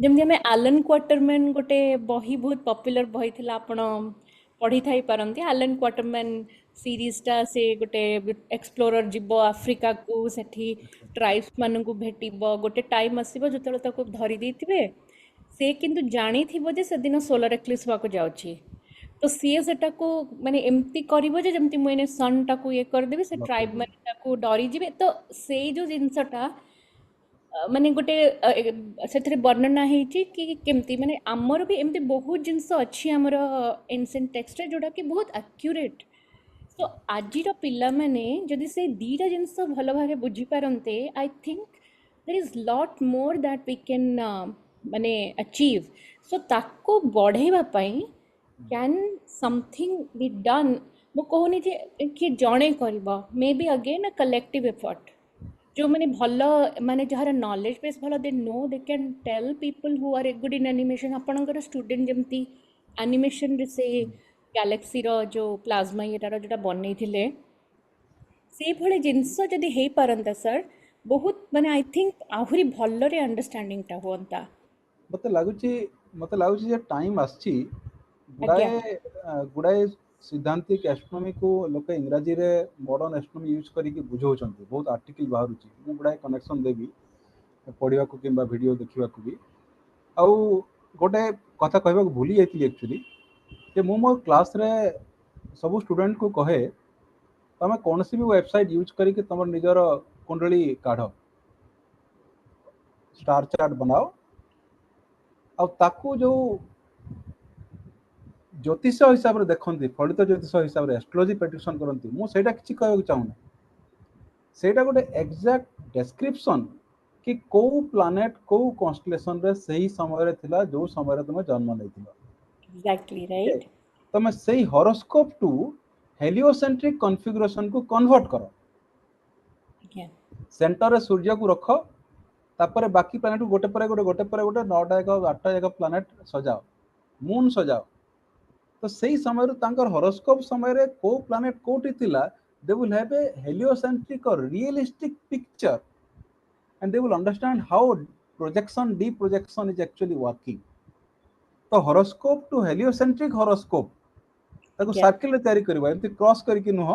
S3: ଯେମିତି ଆମେ Alan କ୍ୱାଟରମ୍ୟାନ୍ ଗୋଟେ ବହି ବହୁତ popular ବହି ଥିଲା, ଆପଣ ପଢ଼ି ଥାଇପାରନ୍ତି। Alan କ୍ୱାଟରମ୍ୟାନ୍ ସିରିଜଟା, ସେ ଗୋଟେ ଏକ୍ସପ୍ଲୋରର ଯିବ ଆଫ୍ରିକାକୁ, ସେଠି ଟ୍ରାଇବ୍ସ ମାନଙ୍କୁ ଭେଟିବ, ଗୋଟେ ଟାଇମ୍ ଆସିବ ଯେତେବେଳେ ତାକୁ ଧରି ଦେଇଥିବେ, ସେ କିନ୍ତୁ ଜାଣିଥିବ ଯେ ସେଦିନ ସୋଲାର ଏକ୍ଲିପ୍ସ ହେବାକୁ ଯାଉଛି, ତ ସିଏ ସେଟାକୁ ମାନେ ଏମିତି କରିବ ଯେ ଯେମିତି ମୁଁ ଏଇନେ ସନ୍ଟାକୁ ଇଏ କରିଦେବି, ସେ ଟ୍ରାଇବ୍ ମାନେ ତାକୁ ଡରିଯିବେ। ତ ସେଇ ଯେଉଁ ଜିନିଷଟା ମାନେ ଗୋଟେ ସେଥିରେ ବର୍ଣ୍ଣନା ହେଇଛି କି କେମିତି ମାନେ ଆମର ବି ଏମିତି ବହୁତ ଜିନିଷ ଅଛି ଆମର ଏନସିଏଣ୍ଟ ଟେକ୍ସଟରେ ଯେଉଁଟାକି ବହୁତ ଆକ୍ୟୁରେଟ୍। ତ ଆଜିର ପିଲାମାନେ ଯଦି ସେ ଦୁଇଟା ଜିନିଷ ଭଲ ଭାବରେ ବୁଝିପାରନ୍ତେ, I think there is lot more that we can ମାନେ ଆଚିଭ୍। ସୋ ତାକୁ ବଢ଼େଇବା ପାଇଁ କ୍ୟାନ୍ ସମଥିଙ୍ଗ ବି ଡନ୍। ମୁଁ କହୁନି ଯେ କିଏ ଜଣେ କରିବ, maybe again a collective effort, जो माने भल माने जहार नॉलेज बेस भल they know they can tell people who are good in animation आपणकर स्टूडेंट जमती एनिमेशन रे से गैलेक्सी रो जो प्लाज्मा येटार जोटा बनै थिले से भले जिंस जदि हे पारंता सर बहुत माने आई थिंक आहुरी भल्लरे अंडरस्टैंडिंग टा होंता
S1: मते लाଗୁଛି जे टाइम आछि
S3: आज्ञा
S1: गुड़ाए सिद्धांतिक एस्ट्रोनॉमी को लोक इंग्राजी रे मॉडर्न एस्ट्रोनॉमी यूज करिक बुझाउछंती बहुत आर्टिकल बाहरुची मु गुड़ाए कनेक्शन देबी पढ़ा को कि वीडियो देखा भी आउ गोटे कथा कहबा भूली जाइए एक्चुअली कि मु मो क्लास रे सब स्टूडेंट को कहे तमें कौन सी भी वेबसाइट यूज करके तुम निजर कुंडली काढ़ स्टार चार्ट बनाओ आ ताकू जो ज्योतिष हिसाब से देखते फलित ज्योतिष हिसाब से एस्ट्रोलॉजी प्रेडिक्शन करती मुझे किसी कहना चाहूना सेटा गोटे एग्जैक्ट डेस्क्रिप्शन कि कौ प्लानेट कौ कन्स्टलेशन रे सही समय रे थिला जो समय रे तुम जन्म नहीं
S3: एग्जैक्टली राइट
S1: तुम सही हॉरोस्कोप टू हेलियोसेंट्रिक कॉन्फ़िगरेशन को कन्वर्ट कर सेंटर रे सूर्य को रख तापर बाकी प्लानेट को गोटे पर गोटे 9टा 8टा एक प्लानेट सजाओ मून सजाओ तो सही समय तांकर हॉरोस्कोप समय रे को प्लानेट कोठी थिला they will have a heliocentric or realistic picture and they will understand how projection deprojection is actually working तो horoscope to heliocentric horoscope ताको सर्किल रे तयारी करबा एमती क्रॉस करके नुह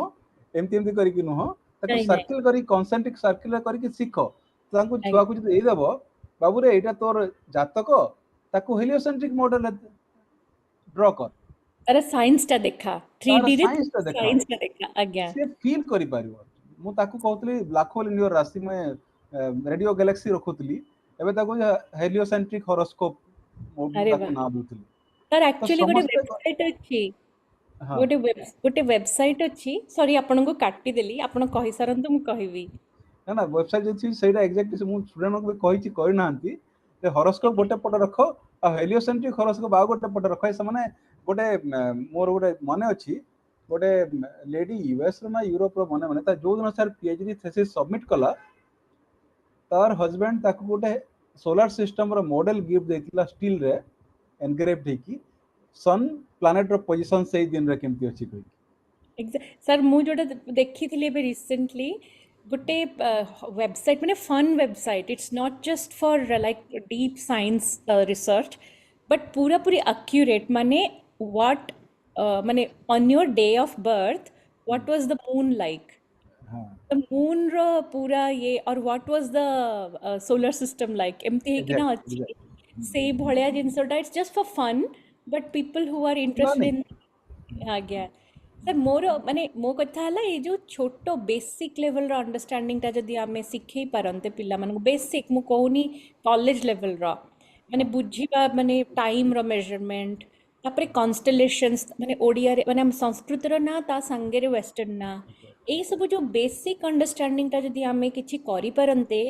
S1: एमती करके नुह ताको सर्किल करी कॉन्सेंट्रिक सर्किल करके सीखो ताको छुआ को जे देबो बाबू रे एटा तोर जातक ताको हेलियोसेंट्रिक मॉडल ड्रा कर
S3: अरे साइंस टा देखा 3D रे
S1: साइंस
S3: टा देखा आज्ञा
S1: से फील करि पारिबो मु ताको कहतली ब्लैक होल इन योर राशि में रेडियो गैलेक्सी रखुतली एबे ताको हेलियोसेंट्रिक हॉरोस्कोप मो ताको ना बुतली
S3: सर एक्चुअली गोटे वेबसाइट अछि गोटे वेबसाइट अछि सॉरी आपन को काटी देली आपन कहि सरंतु मु कहिबी
S1: ना वेबसाइट जे सेटा एग्जैक्टली मु स्टूडेंट को कहि कहि नांती ते हॉरोस्कोप गोटे पट रख आ हेलियोसेंट्रिक हॉरोस्कोप आ गोटे पट रख से माने गोटे मोर गोटे मने अछि गोटे लेडी यूएस रो ना यूरोप रो मने ता जो दिन सर पीएचडी थीसिस सबमिट कला तार हस्बैंड ताको गोटे सोलर सिस्टम रो मॉडल गिफ्ट देतिला स्टील रे एनग्रेव्ड हेकी सन प्लैनेट रो पोजीशन सही दिन रे केमती अछि कहि
S3: सर मु जोटा देखी थिले बे रिसेंटली गोटे वेबसाइट माने fun website it's not just for like deep science research but पूरा पूरी एक्यूरेट माने व्हाट माने on your day of birth what was the moon like the moon रो पूरा ये और what was the solar system like एमती है कि ना अच्छी से भलिया जिंसटा it's just for fun but people who are interested in आज्ञा सर मोर माने मो कथा हला ये जो छोटो बेसिक लेवल रो अंडरस्टैंडिंग ता जदी आमे सिखै पारंते पिल्ला मानको बेसिक मु कहूनी कॉलेज लेवल रो माने बुझीबा माने टाइम रो मेजरमेंट तापरे कॉन्स्टेलेशंस माने ओडिया रे माने हम संस्कृत रो ना ता संगे रे वेस्टर्न ना ए सब जो बेसिक अंडरस्टैंडिंग ता जदी आमे किछि करि पारंते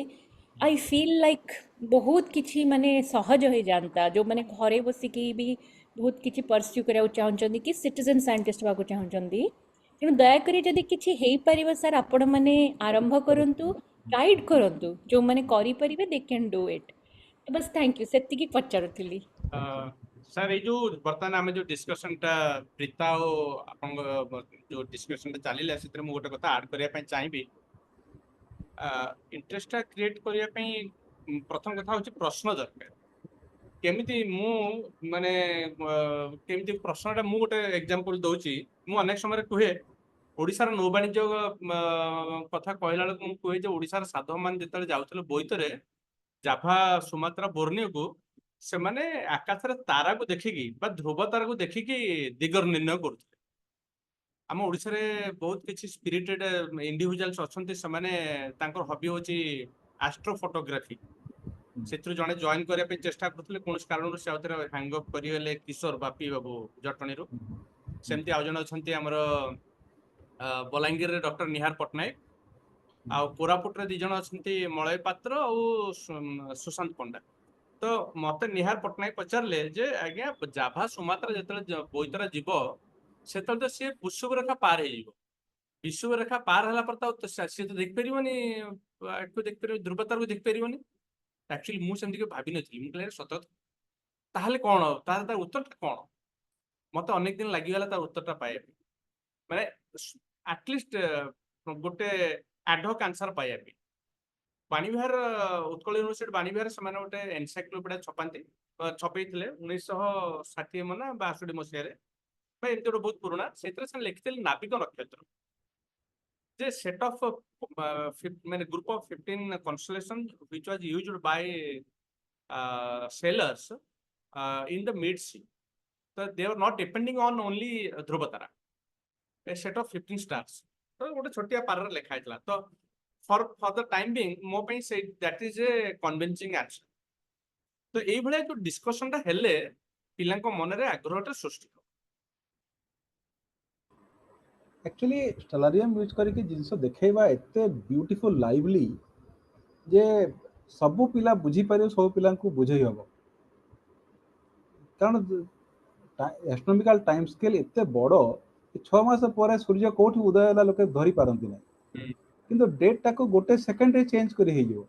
S3: आई फील लाइक बहुत किछि माने सहज हो जानता जो माने घरे बसिकी भी बहुत किछि परस्यू करा चाहउछंदी कि सिटीजन साइंटिस्ट बाको चाहउछंदी तेणु दयाकरी जदि किछि हेई परिबा सर आपण माने आरंभ करंतु गाइड करंतु जो माने करि परिबे दे कैन डू इट बस थैंक यू सेति की पचारथिली
S2: सर ये जो बर्तमान आम जो डिस्कशन टा प्रीता और आपन जो डिस्कशन टा चलिला से मु गोटे कथा ऐड करिया पई चाहिबी इंटरेस्ट क्रिएट करिया पई प्रथम कथा होची प्रश्न दरकार केमिति मु माने केमिति प्रश्नटा मु गोटे एग्जांपल दउची मु अनेक समय कहे ओडिसा रो नौवाणिज्य कथा कहला मु कहे जे ओडिसा रो साधव मान जेतले जाउतले बोइतरे जाभा सुमात्रा बोर्नियो को से माने आकाश रे तारा को देखिकी बा ध्रुव तारा को देखिकी दिगर निर्णय करथले आम ओडिसा रे बहुत किछि स्पिरिटेड इंडिविजुअल्स अछंती से माने तांकर हॉबी होची एस्ट्रो फोटोग्राफी सेथु जने जॉइन करिया पे चेष्टा करथले कोन कारण से आउतरे हैंग अप करियले किशोर बापी बाबू जटणी रो सेमती आ जने अछंती हमर बलांगीर रे डॉक्टर निहार पटनायक आ कोरापुट रे दि जण अछंती मलय पात्र और सुशांत पंडा तो मते निहार पटनायक पचारले जे आज्ञा जाभा सुमात्रा जेतले बोइतरा जीव सेतल तो से पुष्प रेखा पार हे जीव विश्व रेखा पार हला पर तो सी तो देख पारिबनी एठू देख पारिबो ध्रुवतारा को देख पारिबनी एक्चुअली मु सेमती के भाबी नथि मु कहले सत ताहले कोन तार उत्तरटा कोन मते अनेक दिन लागि गला तार उत्तरटा पाए माने एटलिस्ट गोटे एडहॉक आंसर पाए बाणीविहार उत्कल यूनिवर्सिटी बाणीविहार से गोटे एनसाइक्लोपीडिया छपे 1960 मना 62 मसीह एमती गोटे बहुत पुराना से लिखिले नाविक नक्षत्र जे सेट ऑफ माने group of 15 constellation which was used by sailors in the mid sea. So they were not depending on only Dhruvatara, a set of 15 stars. तो गोटे छोटिया पार लिखा है तो for the time being मो पे से that is a convincing answer. तो एई भले जो डिस्कशन टा हेले पिलांको मन रे आग्रहटा सृष्टि हो
S1: एक्चुअली स्टेलारियम यूज करके जिनस देखैबा एते ब्यूटीफुल लाइवली जे सब पिला बुझी पारे सब पिला को बुझे हबो कारण एस्ट्रोनॉमिकल टाइम स्केल एते बड़ो 6 मास पर सूर्य कोठी उदय होला लोके धरि पारंती नै किंतु डेट टा को गोटे सेकंड रे चेंज करी हे जो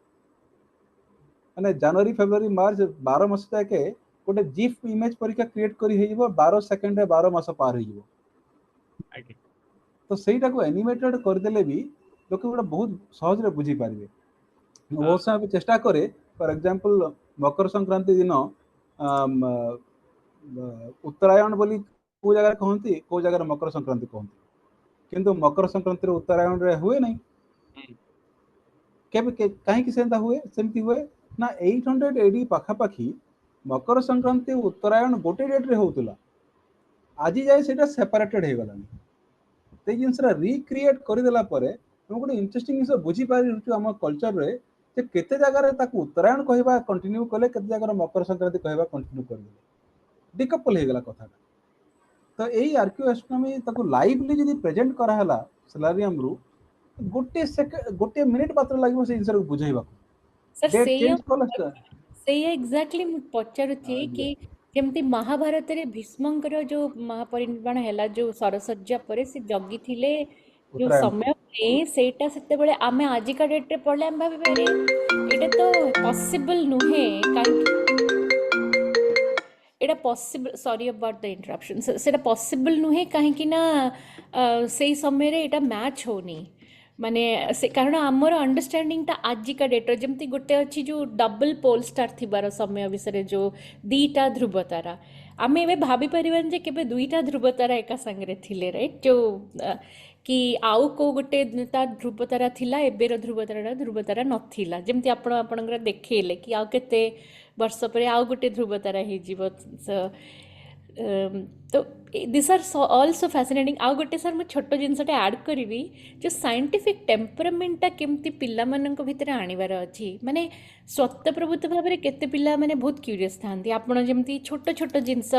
S1: माने जनवरी फरवरी मार्च 12 मास तक गोटे जिफ इमेज परीक्षा क्रिएट करी हे जो 12 सेकंड रे 12 मास पार हे जो तो सेटा को एनिमेटेड कर देले भी लोक गोटे बहुत सहज रे बुझी पारिबे बहुत समय चेष्टा करे फॉर एग्जांपल मकर संक्रांति दिन उत्तरायण बोली को जगह कहती को जगह मकर संक्रांति कहती किंतु मकर संक्रांति उत्तरायण रे हुए नहीं केबे कहीं कि सेंता हुए सेमती हुए ना 800 एडी पाखापाखी मकर संक्रांति उत्तरायण गोटे डेट रे होतला आज जाए सेटा सेपरेटेड हे गलानी ते जिनसरा रिक्रिएट कर देला परे हम गोटे इंटरेस्टिंग जिनस बुझी पारि हम कल्चर रे जे केते जगह रे ताकू उत्तरायण कहबा कंटिन्यू कले केते जगह मकर संक्रांति कहबा कंटिन्यू कर देले डिकपल हे गला कथा तो एई आर्कियो एस्ट्रोनॉमी ताकू लाइवली जदी प्रेजेंट करा हला सेलारियम रु गोटे मिनिट मात्र लागो से जिनस बुझाइबा
S3: सर
S1: डेट चेंज कला
S3: से एग्जैक्टली पचारुथी कि केमती महाभारत रे भीष्मंकर जो महापरिनिर्वाण हैला जो सरसज्जा परे से जगी थिले जो समय में सेटा सेते बेले आमे आजिका डेट रे पड़ले हम भाबे रे एटा तो पॉसिबल नुहे एटा possible sorry about the interruption सेटा पॉसिबल नुहे काहे कि ना से समय रे एटा मैच होनी माने से कारण आमर अंडरस्टैंडिंग ता आजिका डेट जमती गोटे अच्छी जो डबल पोल स्टार थिबार समय विषय जो दीटा ध्रुवतारा आमे एबे भाभी परिबन जे केबे दुईटा ध्रुवतारा एका संगे थिले राइट जो कि आउ को गोटे ता ध्रुवतारा थिला एबेर ध्रुवतारा नथिला जेमती आपण आपणकर देखेले कि आउ केते वर्ष परे आउ गोटे ध्रुवतारा हे जीव तो दिस आर ऑल्सो फैसिनेटिंग आउ गोटे सर मुझे छोट जिनसटा ऐड करी जो साइंटिफिक टेम्परामेंटा केमती पिला मानक भितर आनिबार अछि माने स्वतःप्रभुत्व भाव में केते पिला माने बहुत क्यूरियस थांती आपण जेमती छोट छोट जिनस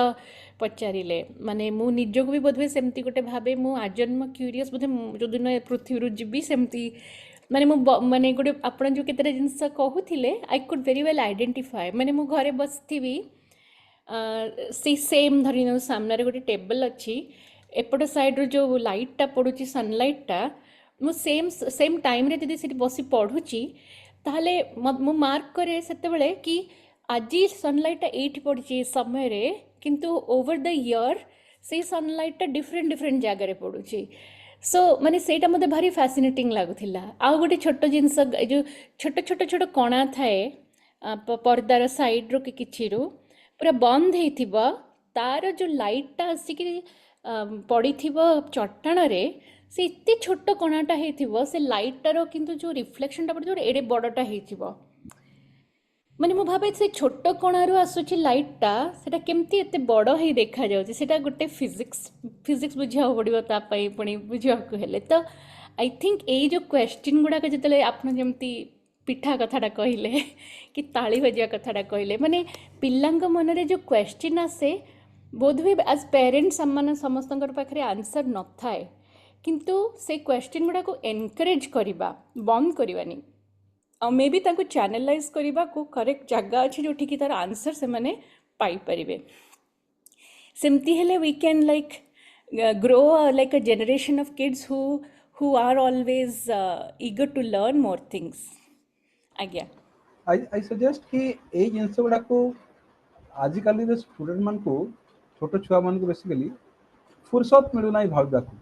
S3: पचारिले माने मु निजको भी बोधवे सेमती गोटे भाबे मु आजन्म क्यूरियस बोधे जो दिन पृथ्वी रु जीवी सेमती माने मु माने गोटे आपण जो केते जिनस कहूथिले I could very well identify माने मु घरे बसथिबी से सेम धरी सामने गोटे टेबल अच्छी एपट साइड जो लाइटा पड़ुची सनलाइटा मु सेम टाइम रे जदि बसी पढ़ुची ताहले मु मार्क करे सेतेबेले कि आज सनलाइटा एठी पड़ुची समय रे किंतु ओवर द ईयर से सनलाइटा डिफरेंट जगह रे पड़ुची सो माने सेटा मते भारी फैसिनेटिंग लागुथिला आ गोटे छोट जिनस जो छोट कणा थाए पर्दार साइड रो कि किछि रो पूरा बंद होइथिबा तार जो लाइटा आसिक पड़ी चट्टाण रे से इतने छोट कणाटा होइथिबा से लाइटार किंतु जो रिफ्लेक्शनटा पड़े एडे बड़टा होइथिबा माने मु भाबे से छोट कणारू आसुची लाइटटा सेटा केमती एते बड़ हे देखा जाउची सेटा गोटे फिजिक्स बुझिया पड़िबो ता पई पुणी बुझिया को हेले तो आई थिंक ए जो क्वेश्चन गुडा के जतले आपन जेमती पिठा कथाटा कहले कि ताली बजिया कथाटा कहले माने पिल्लांग मन रे जो क्वेश्चन आसे बोधवे एज पेरेंट्स हमन समस्तंकर पाखरे आंसर न थाए किंतु से क्वेश्चन गुडा को एनकरेज करिबा बंद करिवानी और मे बी ताको चैनलाइज करिबा को करेक्ट जगह अछि जोठी कि तार आंसर से माने पाई परिबे सेमती हेले we can like grow like a generation of kids who who are always eager to learn more things. Again.
S1: I suggest कि एई जिनस गुड़ा को आजिकाली स्टूडेंट मान को छोट छुआ मान को बेसिकली फुर्सत मिलू ना भावबा को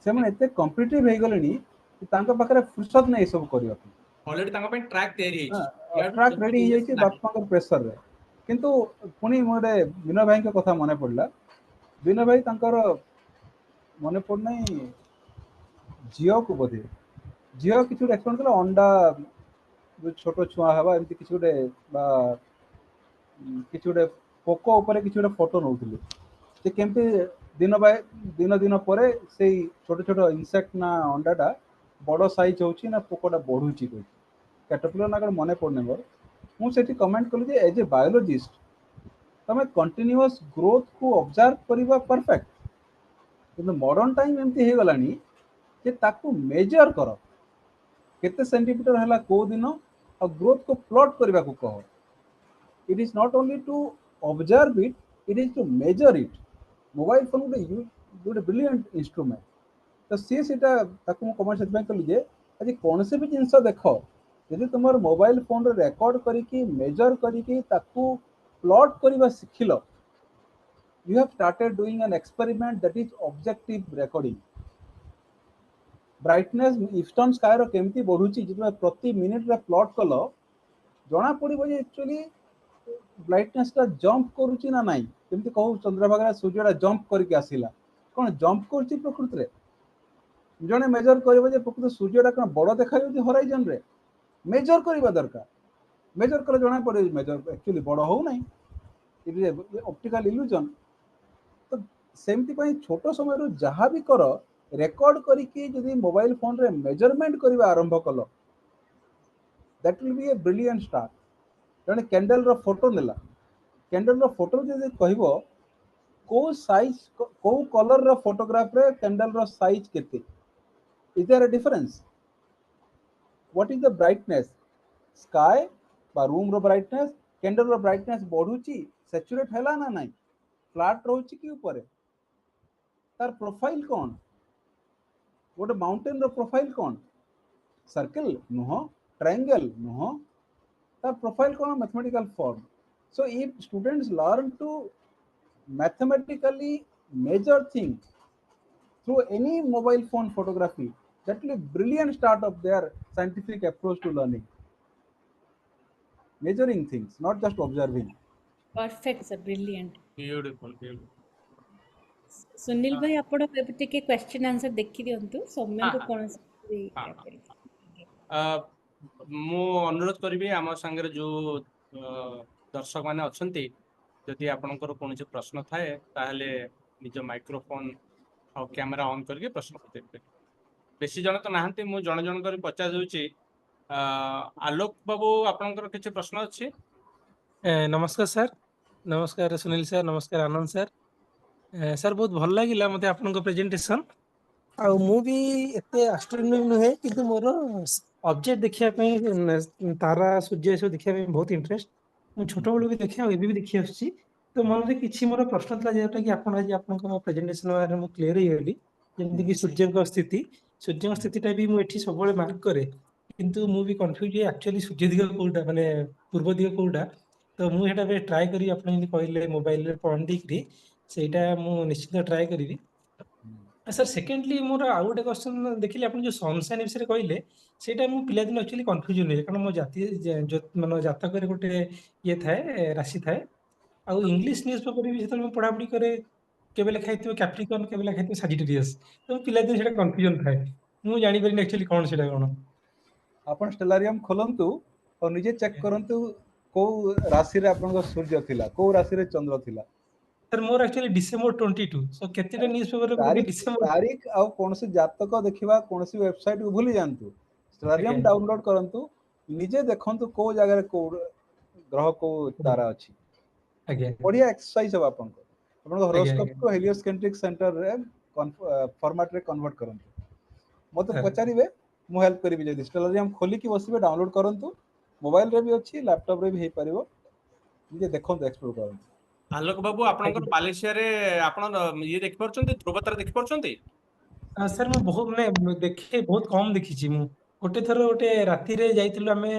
S1: से माने एते कॉम्पिटिटिव हे गलेनी कि तांका पाखरे फुर्सत नै सब करिया
S2: ऑलरेडी तांका पे ट्रैक तयारी हेछि
S1: ट्रैक रेडी हे जाइछि बापा को प्रेशर रे किंतु पुनी मोरे विनय भाई के कथा मने पड़ला विनय भाई तांकर मने पड़ नै जियो को बोधे जियो किछु एक्सपेरिमेंट कला अंडा जो छोट छुआ हवा एमती किछु गोटे बा किछु गोटे पोको ऊपर किछु गोटे फोटो नउथिले से केमती दिन दिन परे से छोट छोट इंसेक्ट ना अंडाटा बड़ साइज होची ना पोकोटा बढ़ुची कोइ कैटरपिलर ना मने पड़ने मोर मु सेठी कमेंट कलु जे एज ए बायोलॉजिस्ट तमे कंटीन्यूअस ग्रोथ को ऑब्जर्व करबा परफेक्ट किंतु मॉडर्न टाइम एमती हे गलानी जे ताकू मेजर करो केते सेंटीमीटर हला को दिन और ग्रोथ को प्लॉट करबा को कहो it is not only to observe it is to measure it mobile phone गोटे ब्रिलियंट इंस्ट्रूमेंट तो सी सीटा ताकू मु कमेंट सेट कली जे आज कौन से भी जिनस देख यदि तुम मोबाइल फोन रे रिकॉर्ड करिकी मेजर करिकी ताकू प्लॉट करबा सिखिलो you have started doing an experiment that is objective recording brightness eastern sky रो केमती बढ़ुची जितमे प्रति मिनिट रे प्लॉट कलो जना पड़िबो जे एक्चुअली ब्राइटनेस ता जंप करूची ना नाही केमती कहू चंद्रभागा सूर्यटा जंप करके आसिला कोन जंप करूची प्रकृति रे जने मेजर करबो जे प्रकृति सूर्यटा कोन बड़ देखा जदी होराइजन रे मेजर करबा दरकार मेजर कर जना पड़े मेजर एक्चुअली बड़ हो नाही इट इज ऑप्टिकल इल्यूजन तो सेमती पई छोटो समय रो जहां भी करो रेकॉर्ड करिकी जदि मोबाइल फोन रे मेजरमेंट करबा आरंभ कलो that will be a brilliant start जने कैंडल रो फोटो नेला कैंडल रो फोटो जदि कहबो को साइज को कलर रो फोटोग्राफ रे कैंडल रो साइज केते is there a difference what is the brightness sky बा रूम रो ब्राइटनेस कैंडल रो ब्राइटनेस बढ़ुची सैचुरेट हैला ना नाही फ्लैट रहउची कि ऊपर तार प्रोफाइल कोन गोटे माउंटेन रो प्रोफाइल कौन सर्कल नुह ट्रायंगल नुह तार प्रोफाइल कौन mathematical form so if students learn to mathematically measure things through any mobile phone photography that will be brilliant start of their scientific approach to learning measuring things not just observing
S3: Perfect, sir. Brilliant.
S2: Beautiful
S3: Sunil भाई आपण टिके question answer देखि दियंतु सौम्य को कोन से
S2: मु अनुरोध करी आम संगे जो दर्शक मैंने अच्छा जदि आपणकर कौन प्रश्न थाए ताहले निज माइक्रोफोन और कैमेरा ऑन करके प्रश्न पचारि बेसी जन तो नहांती मु जन जन कर पचार दूची आलोक बाबू आपणकर किसी प्रश्न अच्छी
S5: नमस्कार सर नमस्कार सुनील सर नमस्कार आनंद सर सर बहुत भल लगिला मते आपन प्रेजेंटेशन आ मु भी एते एस्ट्रोनॉमी नुहे किंतु मोर ऑब्जेक्ट देखिया पई तारा सूर्य सब देखिया पई बहुत इंटरेस्ट मु छोट बळु भी देखिया एबी भी देखि आछि तो मन रे किछि मोर प्रश्न थला जेटा कि आपन आज आपन प्रेजेंटेशन बारे मु क्लियर हे गेली जेंति कि सूर्य को स्थितिटा भी मु एठी सब बळे मार्क करे किंतु मु भी कंफ्यूज एक्चुअली सूर्य दिग कोडा माने पूर्व दिग कोडा तो मु हेटा बे ट्राई करी आपन जेंति कहले मोबाइल रे पॉइंट दिकरी सेटा मु निश्चित ट्राई करी सर सेकेंडली मोर आउ गोटे क्वेश्चन देखिले आपन जो सनसाइन विषय कहले सेटा मु पिला दिन एक्चुअली कंफ्यूजन है कारण मो जाति माने जातक रे गोटे ये थाए राशि थाए आ इंग्लिश न्यूज़पेपर भी जतन पढ़ा पढ़ी करे केबे लिखा हितो कैप्रिकॉर्न केबे लिखा हितो सजिटेरियस तो पिला दिन सेटा कंफ्यूजन थाए मु जानि परिन एक्चुअली कोन सेटा कोन
S1: आपण स्टेलारियम खोलंतु और निजे चेक करंतु को राशि रे आपन सूर्य थिला को राशि रे चंद्र थिला
S5: सर मोर एक्चुअली डिसेंबर 22 सो केतेटा न्यूज़पेपर रे
S1: तारीख
S5: डिसेंबर
S1: तारीख आ कोन से जातक देखिबा कोन से वेबसाइट को भूली जानतु स्टेलारियम डाउनलोड करंतु निजे देखंतु को जगह रे को ग्रह को तारा अछि
S5: आगे
S1: बढ़िया एक्सरसाइज हो आपन को होरोस्कोप को हेलियोसेंट्रिक सेंटर रे फॉर्मेट रे कन्वर्ट करंतु मते पचारिबे मु हेल्प करिबि जदि स्टेलारियम खोली की बसिबे डाउनलोड करंतु मोबाइल रे भी अछि लैपटॉप रे भी हे परिबो निजे देखंतु एक्सप्लोर करंतु
S2: आलोक बाबू आपनकर मालयेशिया रे आपन ये देख परछन्ती ध्रुव तारा देख परछन्ती
S5: ସାର୍ ମୁଁ ବହୁତ ମାନେ ଦେଖେ ବହୁତ କମ ଦେଖିଛି ମୁଁ। ଗୋଟେ ଥର ଗୋଟେ ରାତିରେ ଯାଇଥିଲୁ ଆମେ,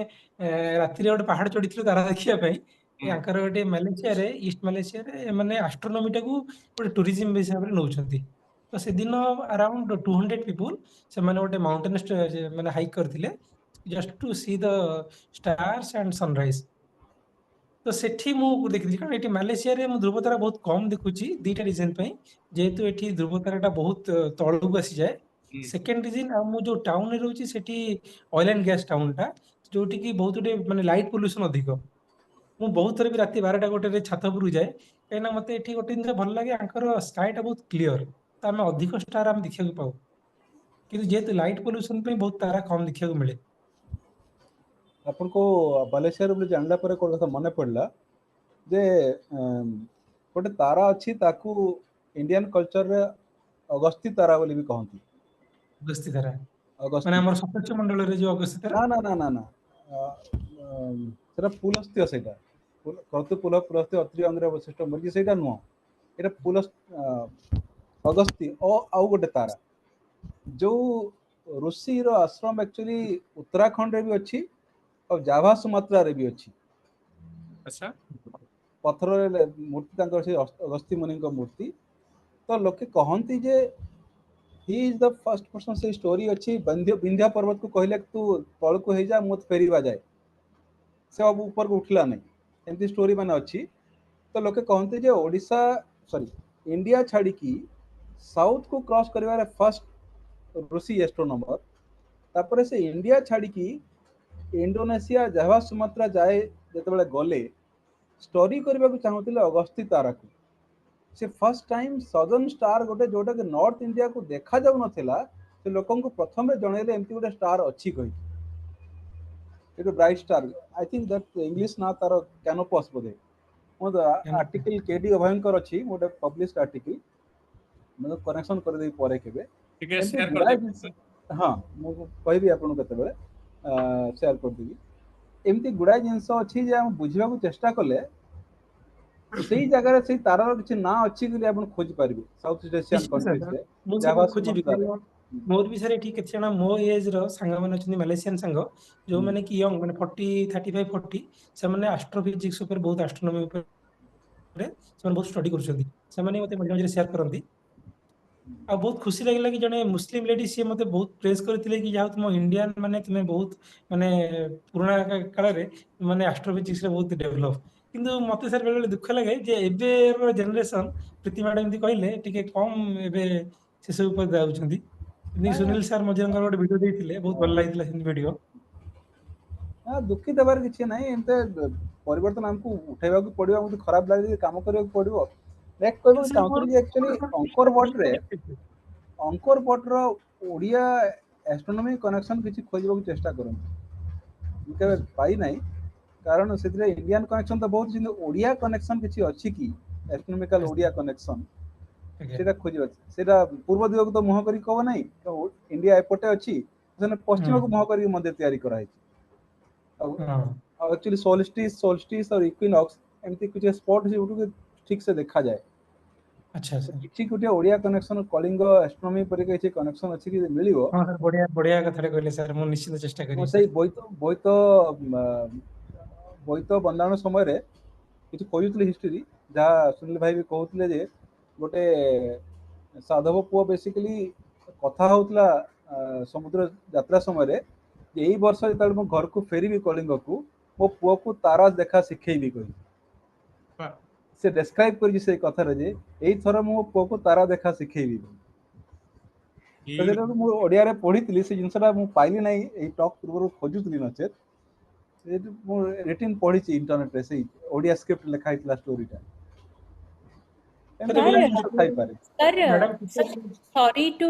S5: ରାତିରେ ଗୋଟେ ପାହାଡ ଚଢିଥିଲୁ ତାରା ଦେଖିବା ପାଇଁ।
S2: ହୁଁ
S5: ୟାଙ୍କର ଗୋଟେ ମାଲେସିଆରେ, ଇଷ୍ଟ ମାଲେସିଆରେ ଏମାନେ ଆଷ୍ଟ୍ରୋନୋମିଟାକୁ ଗୋଟେ ଟୁରିଜିମ ହିସାବରେ ନଉଛନ୍ତି। ତ ସେଦିନ ଆରାଉଣ୍ଡ 200 ପିପୁଲ ସେମାନେ ଗୋଟେ ମାଉଣ୍ଟେନ ମାନେ ହାଇକ୍ କରିଥିଲେ just to see the stars and sunrise. ତ ସେଠି ମୁଁ ଦେଖିଥିଲି, କାରଣ ଏଠି ମାଲେସିଆରେ ମୁଁ ଧ୍ରୁବତାରା ବହୁତ କମ ଦେଖୁଛି ଦିଟା ରିଜନ ପାଇଁ। ଯେହେତୁ ଏଠି ଧ୍ରୁବତାରାଟା ବହୁତ ତଳକୁ ଆସିଯାଏ।
S2: ହୁଁ
S5: ସେକେଣ୍ଡ ରିଜନ, ଆଉ ମୁଁ ଯୋଉ ଟାଉନରେ ରହୁଛି ସେଠି ଅଏଲ ଆଣ୍ଡ ଗ୍ୟାସ ଟାଉନଟା, ଯୋଉଠି କି ବହୁତ ଗୋଟେ ମାନେ ଲାଇଟ ପଲ୍ୟୁସନ ଅଧିକ। ମୁଁ ବହୁତ ଥର ବି ରାତି 12ଟା 1ଟାରେ ଛାତ ଉପରକୁ ଯାଏ, କାହିଁକିନା ମତେ ଏଠି ଗୋଟେ ଜିନିଷ ଭଲ ଲାଗେ, ଆଙ୍କର ସ୍କାଏଟା ବହୁତ କ୍ଲିୟର, ତ ଆମେ ଅଧିକ ଷ୍ଟାର ଆମେ ଦେଖିବାକୁ ପାଉ। କିନ୍ତୁ ଯେହେତୁ ଲାଇଟ ପଲ୍ୟୁସନ ପାଇଁ ବହୁତ ତାରା କମ ଦେଖିବାକୁ ମିଳେ।
S1: ଆପଣଙ୍କୁ ବାଲେଶ୍ୱର ବୋଲି ଜାଣିଲା ପରେ ଗୋଟେ କଥା ମନେ ପଡ଼ିଲା ଯେ ଗୋଟେ ତାରା ଅଛି, ତାକୁ ଇଣ୍ଡିଆନ କଲଚରରେ ଅଗସ୍ତି ତାରା ବୋଲି ବି କହନ୍ତି।
S5: ଅଗସ୍ତି ତାରା ମାନେ
S1: ଅଗସ୍ତି,
S5: ଆମର ସପ୍ତର୍ଷି ମଣ୍ଡଳରେ ଯୋଉ ଅଗସ୍ତି ତାରା।
S1: ନା ନା ନା ନା ନା, ସେଟା ପୁଲସ୍ତ୍ୟ, ସେଇଟା କର୍ତ୍ତୃ ପୁଲ ପୁଲସ୍ତ୍ୟ ଅତ୍ରି ଅଙ୍ଗରେ ଅବଶିଷ୍ଟ ମୂର୍ତ୍ତି, ସେଇଟା ନୁହଁ। ଏଇଟା ଅଗସ୍ତି ଆଉ ଗୋଟେ ତାରା, ଯୋଉ ଋଷିର ଆଶ୍ରମ ଆକ୍ଚୁଆଲି ଉତ୍ତରାଖଣ୍ଡରେ ବି ଅଛି ଆଉ ଜାଭା ସୁମାତ୍ରାରେ ବି ଅଛି।
S2: ଆଚ୍ଛା
S1: ପଥରରେ ମୂର୍ତ୍ତି ତାଙ୍କର, ସେ ଅଗସ୍ତି ମୁନିଙ୍କ ମୂର୍ତ୍ତି। ତ ଲୋକେ କହନ୍ତି ଯେ ହି ଇଜ ଦ ଫର୍ଷ୍ଟ ପର୍ସନ, ସେ ଷ୍ଟୋରି ଅଛି, ବିନ୍ଧ୍ୟା ପର୍ବତକୁ କହିଲେ ତୁ ତଳକୁ ହେଇଯା, ମୁଁ ଫେରିବା ଯାଏ, ସେ ଆଉ ଉପରକୁ ଉଠିଲା ନାହିଁ, ଏମିତି ଷ୍ଟୋରି ମାନେ ଅଛି। ତ ଲୋକେ କହନ୍ତି ଯେ ଓଡ଼ିଶା, ସରି, ଇଣ୍ଡିଆ ଛାଡ଼ିକି ସାଉଥକୁ କ୍ରସ୍ କରିବାରେ ଫର୍ଷ୍ଟ ଋଷି ଏଷ୍ଟ୍ରୋନମର। ତାପରେ ସେ ଇଣ୍ଡିଆ ଛାଡ଼ିକି ଇଣ୍ଡୋନେସିଆ, ଜାଭା ସୁମାତ୍ରା ଯାଏ ଯେତେବେଳେ ଗଲେ, ଷ୍ଟଡି କରିବାକୁ ଚାହୁଁଥିଲେ ଅଗସ୍ତି ତାରାକୁ। ସେ ଫର୍ଷ୍ଟ ଟାଇମ୍ ସଦର୍ନ ଷ୍ଟାର ଗୋଟେ, ଯୋଉଟାକି ନର୍ଥ ଇଣ୍ଡିଆକୁ ଦେଖାଯାଉନଥିଲା, ସେ ଲୋକଙ୍କୁ ପ୍ରଥମେ ଜଣେଇଲେ ଏମିତି ଗୋଟେ ଷ୍ଟାର ଅଛି କହିକି। ଗୋଟେ bright star, I think that English ନା ତାର କ୍ୟାନୋପସ୍ ବୋଧେ। ମୋ ଆର୍ଟିକଲ କେଡି ଅଭୟଙ୍କର ଅଛି, ଗୋଟେ ପବ୍ଲିଶ ଆର୍ଟିକଲ, ମୁଁ କନେକ୍ସନ କରିଦେବି ପରେ କେବେ।
S2: ଟିକେ
S1: ଏମିତି
S2: ସେୟାର
S1: ଗୁଡ଼ାଏ ଜିନିଷ,
S2: କରିଦେବେ।
S1: ହଁ ମୁଁ କହିବି ଆପଣଙ୍କୁ କେତେବେଳେ, ସେୟାର କରିଦେବି। ଏମିତି ଗୁଡ଼ାଏ ଜିନିଷ ଅଛି ଯେ ଆମେ ବୁଝିବାକୁ ଚେଷ୍ଟା କଲେ ସେଇ ଜାଗାରେ ସେଇ ତାରାର କିଛି ନାଁ ଅଛି ବୋଲି ଆପଣ ଖୋଜି ପାରିବେ ସାଉଥ ଇଷ୍ଟ ଏସିଆନ
S5: ନିଶ୍ଚିତ ସାର୍,
S1: କଣ୍ଟ୍ରିଜରେ,
S5: ମୁଁ
S1: ଜାଭା
S5: ସେଟା ଖୋଜିବି।
S1: ସୁମାତ୍ରାରେ।
S5: ମୋର ବି ସାର୍ ଏଠି କେତେ ଜଣ ମୋ ଏଜ ର ସାଙ୍ଗମାନେ ଅଛନ୍ତି, ମାଲେସିଆନ ସାଙ୍ଗ, ଯୋଉମାନେ କି ୟଙ୍ଗ, ମାନେ 35 40, ସେମାନେ ଆଷ୍ଟ୍ରୋଫିଜିକ୍ସ ଉପରେ, ବହୁତ ଆଷ୍ଟ୍ରୋନୋମି ଉପରେ ସେମାନେ ବହୁତ ଷ୍ଟଡି କରୁଛନ୍ତି। ସେମାନେ ମତେ ମଝିରେ ମଝିରେ ସେୟାର କରନ୍ତି। ଆଉ ବହୁତ ଖୁସି ଲାଗିଲା କି ଜଣେ ମୁସଲିମ ଲେଡି, ସିଏ ମତେ ବହୁତ ପ୍ରେସ୍ କରିଥିଲେ କି ଯାହା ହଉ ତୁମ ଇଣ୍ଡିଆନ ମାନେ ତୁମେ ବହୁତ ମାନେ ପୁରୁଣା କାଳରେ ମାନେ ଆଷ୍ଟ୍ରୋଫିଜିକ୍ସ ରେ ବହୁତ ଡେଭଲପ। କିନ୍ତୁ ମତେ ସାର୍ ବେଳେ ବେଳେ ଦୁଃଖ ଲାଗେ ଯେ ଏବେ ଜେନେରେସନ, ପ୍ରୀତି ମ୍ୟାଡାମ ଏମିତି କହିଲେ, ଟିକେ କମ ଏବେ ସେସବୁ ଉପରେ ଯାଉଛନ୍ତି। କିନ୍ତୁ ସୁନିଲ ସାର୍ ମଧ୍ୟ ଗୋଟେ ଭିଡିଓ ଦେଇଥିଲେ, ବହୁତ ଭଲ ଲାଗିଥିଲା ସେମିତି ଭିଡିଓ।
S1: ଦୁଃଖୀ ଦେବାର କିଛି ନାହିଁ, ଏମିତି ପରିବର୍ତ୍ତନ ଆମକୁ ଉଠେଇବାକୁ ପଡିବ, ଆମକୁ ଖରାପ ଲାଗେ କାମ କରିବାକୁ ପଡିବ। ନେକ୍ସଟ
S5: କିନ୍ତୁ
S1: କହିବାକୁ
S5: ସାର୍
S1: ଚାହୁଁଥିଲି ଯେ ଆକ୍ଚୁଆଲି ଅଙ୍କର ବଟର ଓଡ଼ିଆ ଆଷ୍ଟ୍ରୋନୋମି କନେକ୍ସନ କିଛି ଖୋଜିବାକୁ ଚେଷ୍ଟା କରନ୍ତୁ, ମୁଁ କେବେ ପାଇନାହିଁ। କାରଣ ସେଥିରେ ଇଣ୍ଡିଆନ କନେକ୍ସନ ତ ବହୁତ, କିନ୍ତୁ ଓଡ଼ିଆ କନେକ୍ସନ କିଛି ଅଛି କି, ଆଷ୍ଟ୍ରୋନୋମିକାଲ ଓଡ଼ିଆ କନେକ୍ସନ,
S5: ଆଜ୍ଞା।
S1: ସେଇଟା ଖୋଜିବା। ସେଇଟା ପୂର୍ବ ଦିଗକୁ ତ ମୁହଁ କରିକି କବ ନାହିଁ, ଇଣ୍ଡିଆ ଏପଟେ ଅଛି, ପଶ୍ଚିମକୁ ମୁହଁ କରିକି ମଧ୍ୟ ତିଆରି କରାହେଇଛି। ଆଉ ଆକ୍ଚୁଆଲି ସୋଲଷ୍ଟିସ୍ और ଇକ୍ୱିନକ୍ସ ଏମିତି କିଛି ସ୍ପଟ୍ ଅଛି ଯୋଉଠି ଠିକ ସେ ଦେଖାଯାଏ।
S5: ଆଚ୍ଛା ଆଚ୍ଛା।
S1: କିଛି ଗୋଟେ ଓଡ଼ିଆ କନେକ୍ସନ, କଳିଙ୍ଗ ଆଷ୍ଟ୍ରୋନୋମି ପରିକା କିଛି କନେକ୍ସନ ଅଛି କି ମିଳିବ?
S5: ହଁ ସାର୍, ବଢିଆ ବଢିଆ କଥାଟା କହିଲେ ସାର୍, ମୁଁ ନିଶ୍ଚିତ ଚେଷ୍ଟା
S1: ମୁଁ
S5: କରିବି
S1: ସେଇ
S5: ସାର୍।
S1: ବୋଇତ ବନ୍ଦାଣ ସମୟରେ କିଛି ଖୋଜୁଥିଲି ହିଷ୍ଟ୍ରି, ଯାହା ସୁନିଲ ଭାଇ ବି କହୁଥିଲେ ଯେ ଗୋଟେ ସାଧବ ପୁଅ ବେସିକାଲି କଥା ହଉଥିଲା ସମୁଦ୍ର ଯାତ୍ରା ସମୟରେ, ଯେ ଏଇ ବର୍ଷ ଯେତେବେଳେ ମୁଁ ଘରକୁ ଫେରିବି କଳିଙ୍ଗକୁ, ମୋ ପୁଅକୁ ତାରା ଦେଖା ଶିଖେଇବି କହି।
S2: ବାহ,
S1: ସେ ଡେସ୍କ୍ରାଇବ କରିଛି ସେଇ କଥାରେ ଯେ ଏଇଥର ମୁଁ ମୋ ପୁଅକୁ ତାରା ଦେଖା ଶିଖେଇବି। ତ
S2: beautiful।
S1: ସେଟାକୁ ମୁଁ ଓଡ଼ିଆରେ ପଢିଥିଲି, ସେ ଜିନିଷଟା ମୁଁ ପାଇଲି ନାହିଁ, ଏଇ ଟକ୍ ପୂର୍ବରୁ ଖୋଜୁଥିଲି ନଚେତ। ମୁଁ ରିଟିନ୍ ପଢିଛି ଇଣ୍ଟରନେଟରେ, ସେଇ ଓଡ଼ିଆ ସ୍କ୍ରିପ୍ଟ ଲେଖା ହେଇଥିଲା ଷ୍ଟୋରିଟା।
S5: ସାର୍
S1: ଏମିତି
S5: ଏବେ
S1: ଗୁଡ଼ାଏ
S3: ସାର୍
S1: ଜିନିଷ ଥାଇପାରେ।
S3: Sir
S5: madam
S3: sir sorry to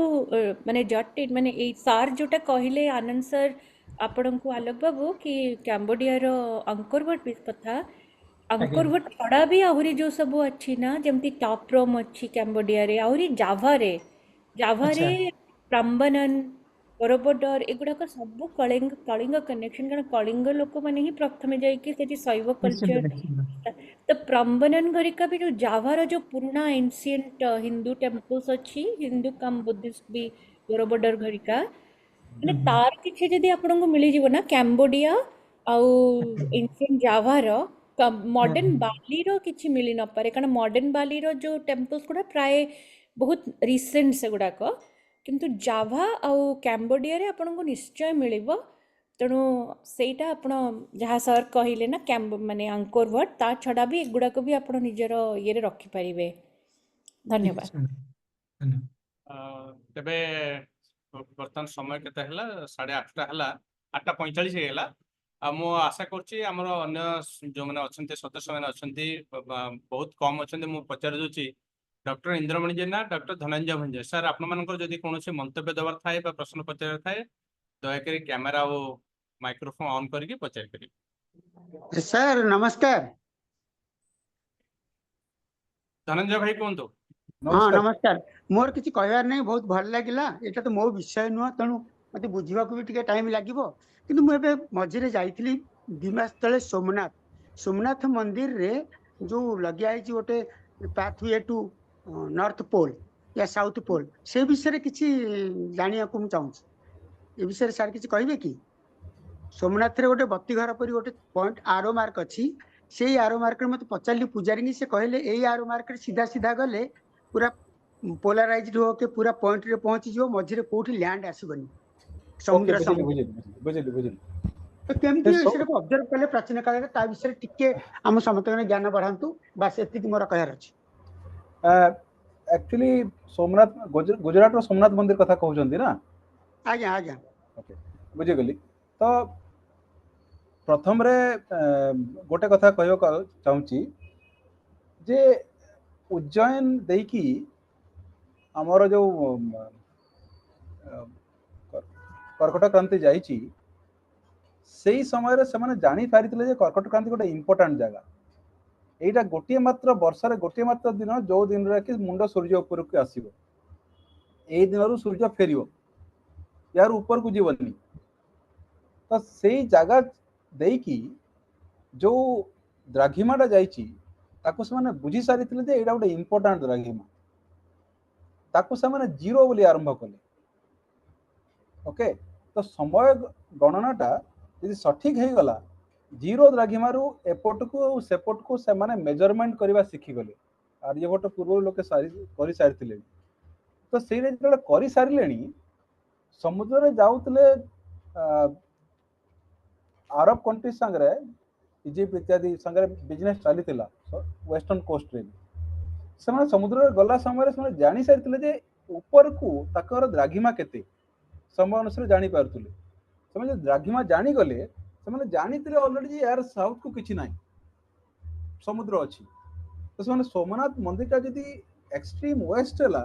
S3: ମାନେ ଜଟ୍ ଇଟ୍, ମାନେ ଏଇ ସାର୍ ଯୋଉଟା କହିଲେ ଆନନ୍ଦ ସାର୍ ଆପଣଙ୍କୁ ଆଲୋକ ବାବୁ, କି କାମ୍ବୋଡିଆର ଅଙ୍କରବଟ କଥା,
S5: ଆଜ୍ଞା
S3: ଅଙ୍କରବଟ ଛଡ଼ା ବି ଆହୁରି ଯୋଉ ସବୁ ଅଛି ନା, ଯେମିତି ଟପରୋମ୍ ଅଛି କାମ୍ବୋଡିଆରେ, ଆହୁରି ଜାଭାରେ,
S5: ଆଚ୍ଛା
S3: ପ୍ରାମ୍ବନନ, ବରୋବଡର, ଏଗୁଡାକ ସବୁ କଳିଙ୍ଗ କନେକ୍ସନ। କାରଣ କଳିଙ୍ଗ ଲୋକମାନେ ହିଁ ପ୍ରଥମେ ଯାଇକି ସେଠି ଶୈବ
S5: ନିଶ୍ଚିନ୍ତ
S3: କଲଚର,
S5: ନିଶ୍ଚିନ୍ତ।
S3: ତ ପ୍ରାମ୍ବନନ ଘରିକା ବି ଯୋଉ ଜାଭାର ଯୋଉ ପୁରୁଣା ଏନସିଏଣ୍ଟ ହିନ୍ଦୁ ଟେମ୍ପଲ୍ସ ଅଛି, ହିନ୍ଦୁ କମ୍ ବୁଦ୍ଧିଷ୍ଟ ବି ବରବଡର ଘରିକା ମାନେ ତାର କିଛି ଯଦି ଆପଣଙ୍କୁ ମିଳିଯିବ ନା କାମ୍ବୋଡିଆ ଆଉ ଏନସିଏଣ୍ଟ ଜାଭାର ମଡର୍ନ ବାଲିର କିଛି ମିଳି ନପାରେ କାରଣ ମଡର୍ନ ବାଲିର ଯୋଉ ଟେମ୍ପଲ୍ସ ଗୁଡା ପ୍ରାୟ ବହୁତ ରିସେଣ୍ଟ ସେଗୁଡାକ କିନ୍ତୁ ଜାଭା ଆଉ କାମ୍ବୋଡିଆରେ ଆପଣଙ୍କୁ ନିଶ୍ଚୟ ମିଳିବ ତେଣୁ ସେଇଟା ଆପଣ ଯାହା ସାର୍ କହିଲେ ନା ମାନେ ଆଙ୍କୋର ୱାଟ ତା ଛଡା ବି ଏଗୁଡାକ ବି ଆପଣ ନିଜର ଇଏରେ ରଖିପାରିବେ
S5: ଠିକ
S3: ଧନ୍ୟବାଦ
S5: ଅଛି ମ୍ୟାଡ଼ାମ ଧନ୍ୟବାଦ।
S2: ତେବେ ବର୍ତ୍ତମାନ ସମୟ କେତେ ହେଲା 8:30 ହେଲା 8:45 ହେଇଗଲା ଆଉ ମୁଁ ଆଶା କରୁଛି ଆମର ଅନ୍ୟ ଯୋଉମାନେ ଅଛନ୍ତି ସଦସ୍ୟମାନେ ଅଛନ୍ତି ବହୁତ କମ ଅଛନ୍ତି ମୁଁ ପଚାରି ଦଉଛି doctor Indramani Jena doctor Dhananjay Bhanj sir ଆପଣମାନଙ୍କର ଯଦି କୌଣସି ମନ୍ତବ୍ୟ ଦେବାର ଥାଏ ବା ପ୍ରଶ୍ନ ପଚାରିବାର ଥାଏ ଦୟାକରି କ୍ୟାମେରା ଆଉ ମାଇକ୍ରୋଫୋନ ଅନ୍ କରିକି ପଚାରିପାରିବେ।
S6: ସାର୍ ନମସ୍କାର।
S2: ଧନଞ୍ଜୟ ଭାଇ କୁହନ୍ତୁ।
S6: ହଁ
S1: ନମସ୍କାର।
S6: ନମସ୍କାର। ମୋର କିଛି କହିବାର ନାହିଁ, ବହୁତ ଭଲ ଲାଗିଲା। ଏଇଟା ତ ମୋ ବିଷୟ ନୁହଁ, ତେଣୁ ମତେ ବୁଝିବାକୁ ବି ଟିକେ ଟାଇମ ଲାଗିବ। କିନ୍ତୁ ମୁଁ ଏବେ ମଝିରେ ଯାଇଥିଲି 2 ମାସ ତଳେ ସୋମନାଥ ମନ୍ଦିରରେ ଯୋଉ ଲଗିଆ ହେଇଛି ଗୋଟେ ପାଥୱେ ଟୁ ନର୍ଥ ପୋଲ ୟା ସାଉଥ ପୋଲ, ସେ ବିଷୟରେ କିଛି ଜାଣିବାକୁ ମୁଁ ଚାହୁଁଛି। ଏ ବିଷୟରେ ସାର୍ କିଛି କହିବେ କି? ସୋମନାଥରେ ଗୋଟେ ବତିଘର ପରି ଗୋଟେ ପଏଣ୍ଟ ଆରୋ ମାର୍କ ଅଛି। ସେଇ ଆରୋ ମାର୍କରେ ମତେ ପଚାରିଲି ପୂଜାରୀ, ସେ କହିଲେ ଏଇ ଆରୋ ମାର୍କରେ ସିଧା ସିଧା ଗଲେ ପୁରା ପୋଲାରାଇଜ୍ଡ हो के पूरा पॉइंट रे पहुंची जो मझिरे कोठी लैंड आसीबनी
S1: ओके,
S6: समुद्र
S1: बुझिली
S6: समुद्र
S1: बुझिली बुझिली।
S6: तो केमती विषय को ऑब्जर्व कले प्राचीन काल रे ता विषय टिके हम समस्त ज्ञान बढ़ांतु। बस एतिक मोर कहर अछि।
S1: एक्चुअली सोमनाथ गुजरात रो सोमनाथ मंदिर कथा कहउछंती ना?
S6: आज्ञा आज्ञा
S1: ओके, बुझि गेली। तो प्रथम रे गोटे कथा कहयो चाहूची जे उज्जैन देकी हमर जो कर्कट क्रांति जाइची सेही समय रे से माने जानी पारिथिले जे कर्कट क्रांति गोटे इंपोर्टेंट जगह। एटा गोटे मात्र वर्ष रे गोटे मात्र दिन जो दिन रे कि मुंड सूर्य ऊपर को आसीबो, एई दिन रु सूर्य फेरियो, यार ऊपर को जीवनी। तो सेही जगह देकी जो द्राघिमाटा जाइची ताको से माने बुझी सारिथिले जे एटा गोटे इंपोर्टेंट द्राघिमा, ताको से माने जीरो बोली आरंभ कले। ओके, तो समय गणनाटा यदि सठिक हे गला जीरो द्राघिमारू एपट को सेपट को से माने मेजरमेंट करबा सिखि गले। आर्यभट्ट पूर्व लोके करि सारिथिले, तो सेही रे जले करि सारिलेनी समुद्र रे जाउतले अरब कंट्री संगरे इजिप्ट इत्यादि संगरे बिजनेस चलीथिला वेस्टर्न कोस्ट रे। से माने समुद्र रे गला समय रे से जानि सारिथिले जे ऊपर को ताकर द्राघिमा केते समय अनुसार जानी पारथुले। से द्राघिमा जानी गले से जानी ऑलरेडी यार साउथ को किछि नाही समुद्र अछि। तो से सोमनाथ मंदिर का जदि एक्सट्रीम वेस्ट हला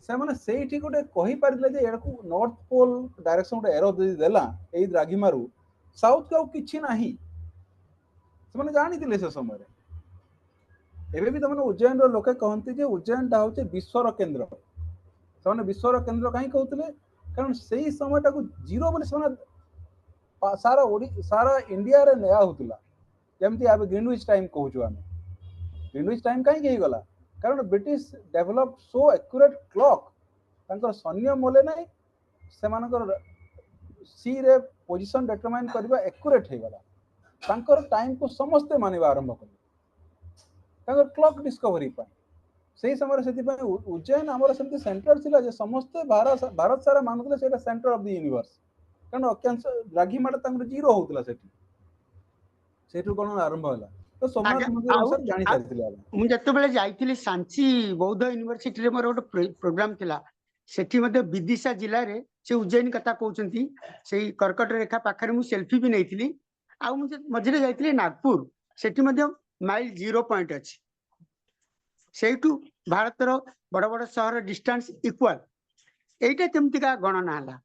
S1: से माने सेठी गोटे कहि पारिले जे एरको नॉर्थ पोल डायरेक्शन गोटे एरो देला एई द्राघिमारू साउथ को किछि नाही से माने जानिथिले से समय रे। एबे भी तमने उज्जैन रो लोके कहंती जे उज्जैन ता होचे विश्वर केंद्र। से माने विश्वर केंद्र काहे कहउतले कारण सेही समयटा को जीरो बोले से माने सारा इंडिया रे नया होतला। जेमती आबे ग्रीनविच टाइम कहउछु आमे, ग्रीनविच टाइम काहे के गला कारण British develop so accurate clock तांकर सैन्य मोले नाही से मानकर सी रे पोजीशन डिटरमाइन करबा एक्यूरेट हे गला। तांकर टाइम को समस्त मानिबा आरंभ करले तांकर क्लॉक डिस्कवरी पर। सेही समय रे सेति पर उज्जैन हमर सेमती सेंटर थिला जे समस्त भारत सारा मानुतले सेटा सेंटर ऑफ द यूनिवर्स कारण अक्षांश द्राघिमाटा तांकर जीरो होतला सेठी सेठु कोन आरंभ होला। तो सोमनाथ मंदिर अनुसार जानि सारिथिले
S6: मु जतबेले जाइथिली सांची बौद्ध यूनिवर्सिटी रे मोर गोटे प्रोग्राम थिला। सेठी मध्ये विदिशा जिल्ला रे से उज्जैन कथा कहउचंती सेही कर्कट रेखा पाखरे मु सेल्फी भी नेइथिली। आ मु मझिरे जाइथिली नागपुर, सेठी मध्ये माइल 0 पॉइंट अछि। सेठू भारत रो बड़ बड़ शहर डिस्टेंस इक्वल। एइटा केमती का गणना हला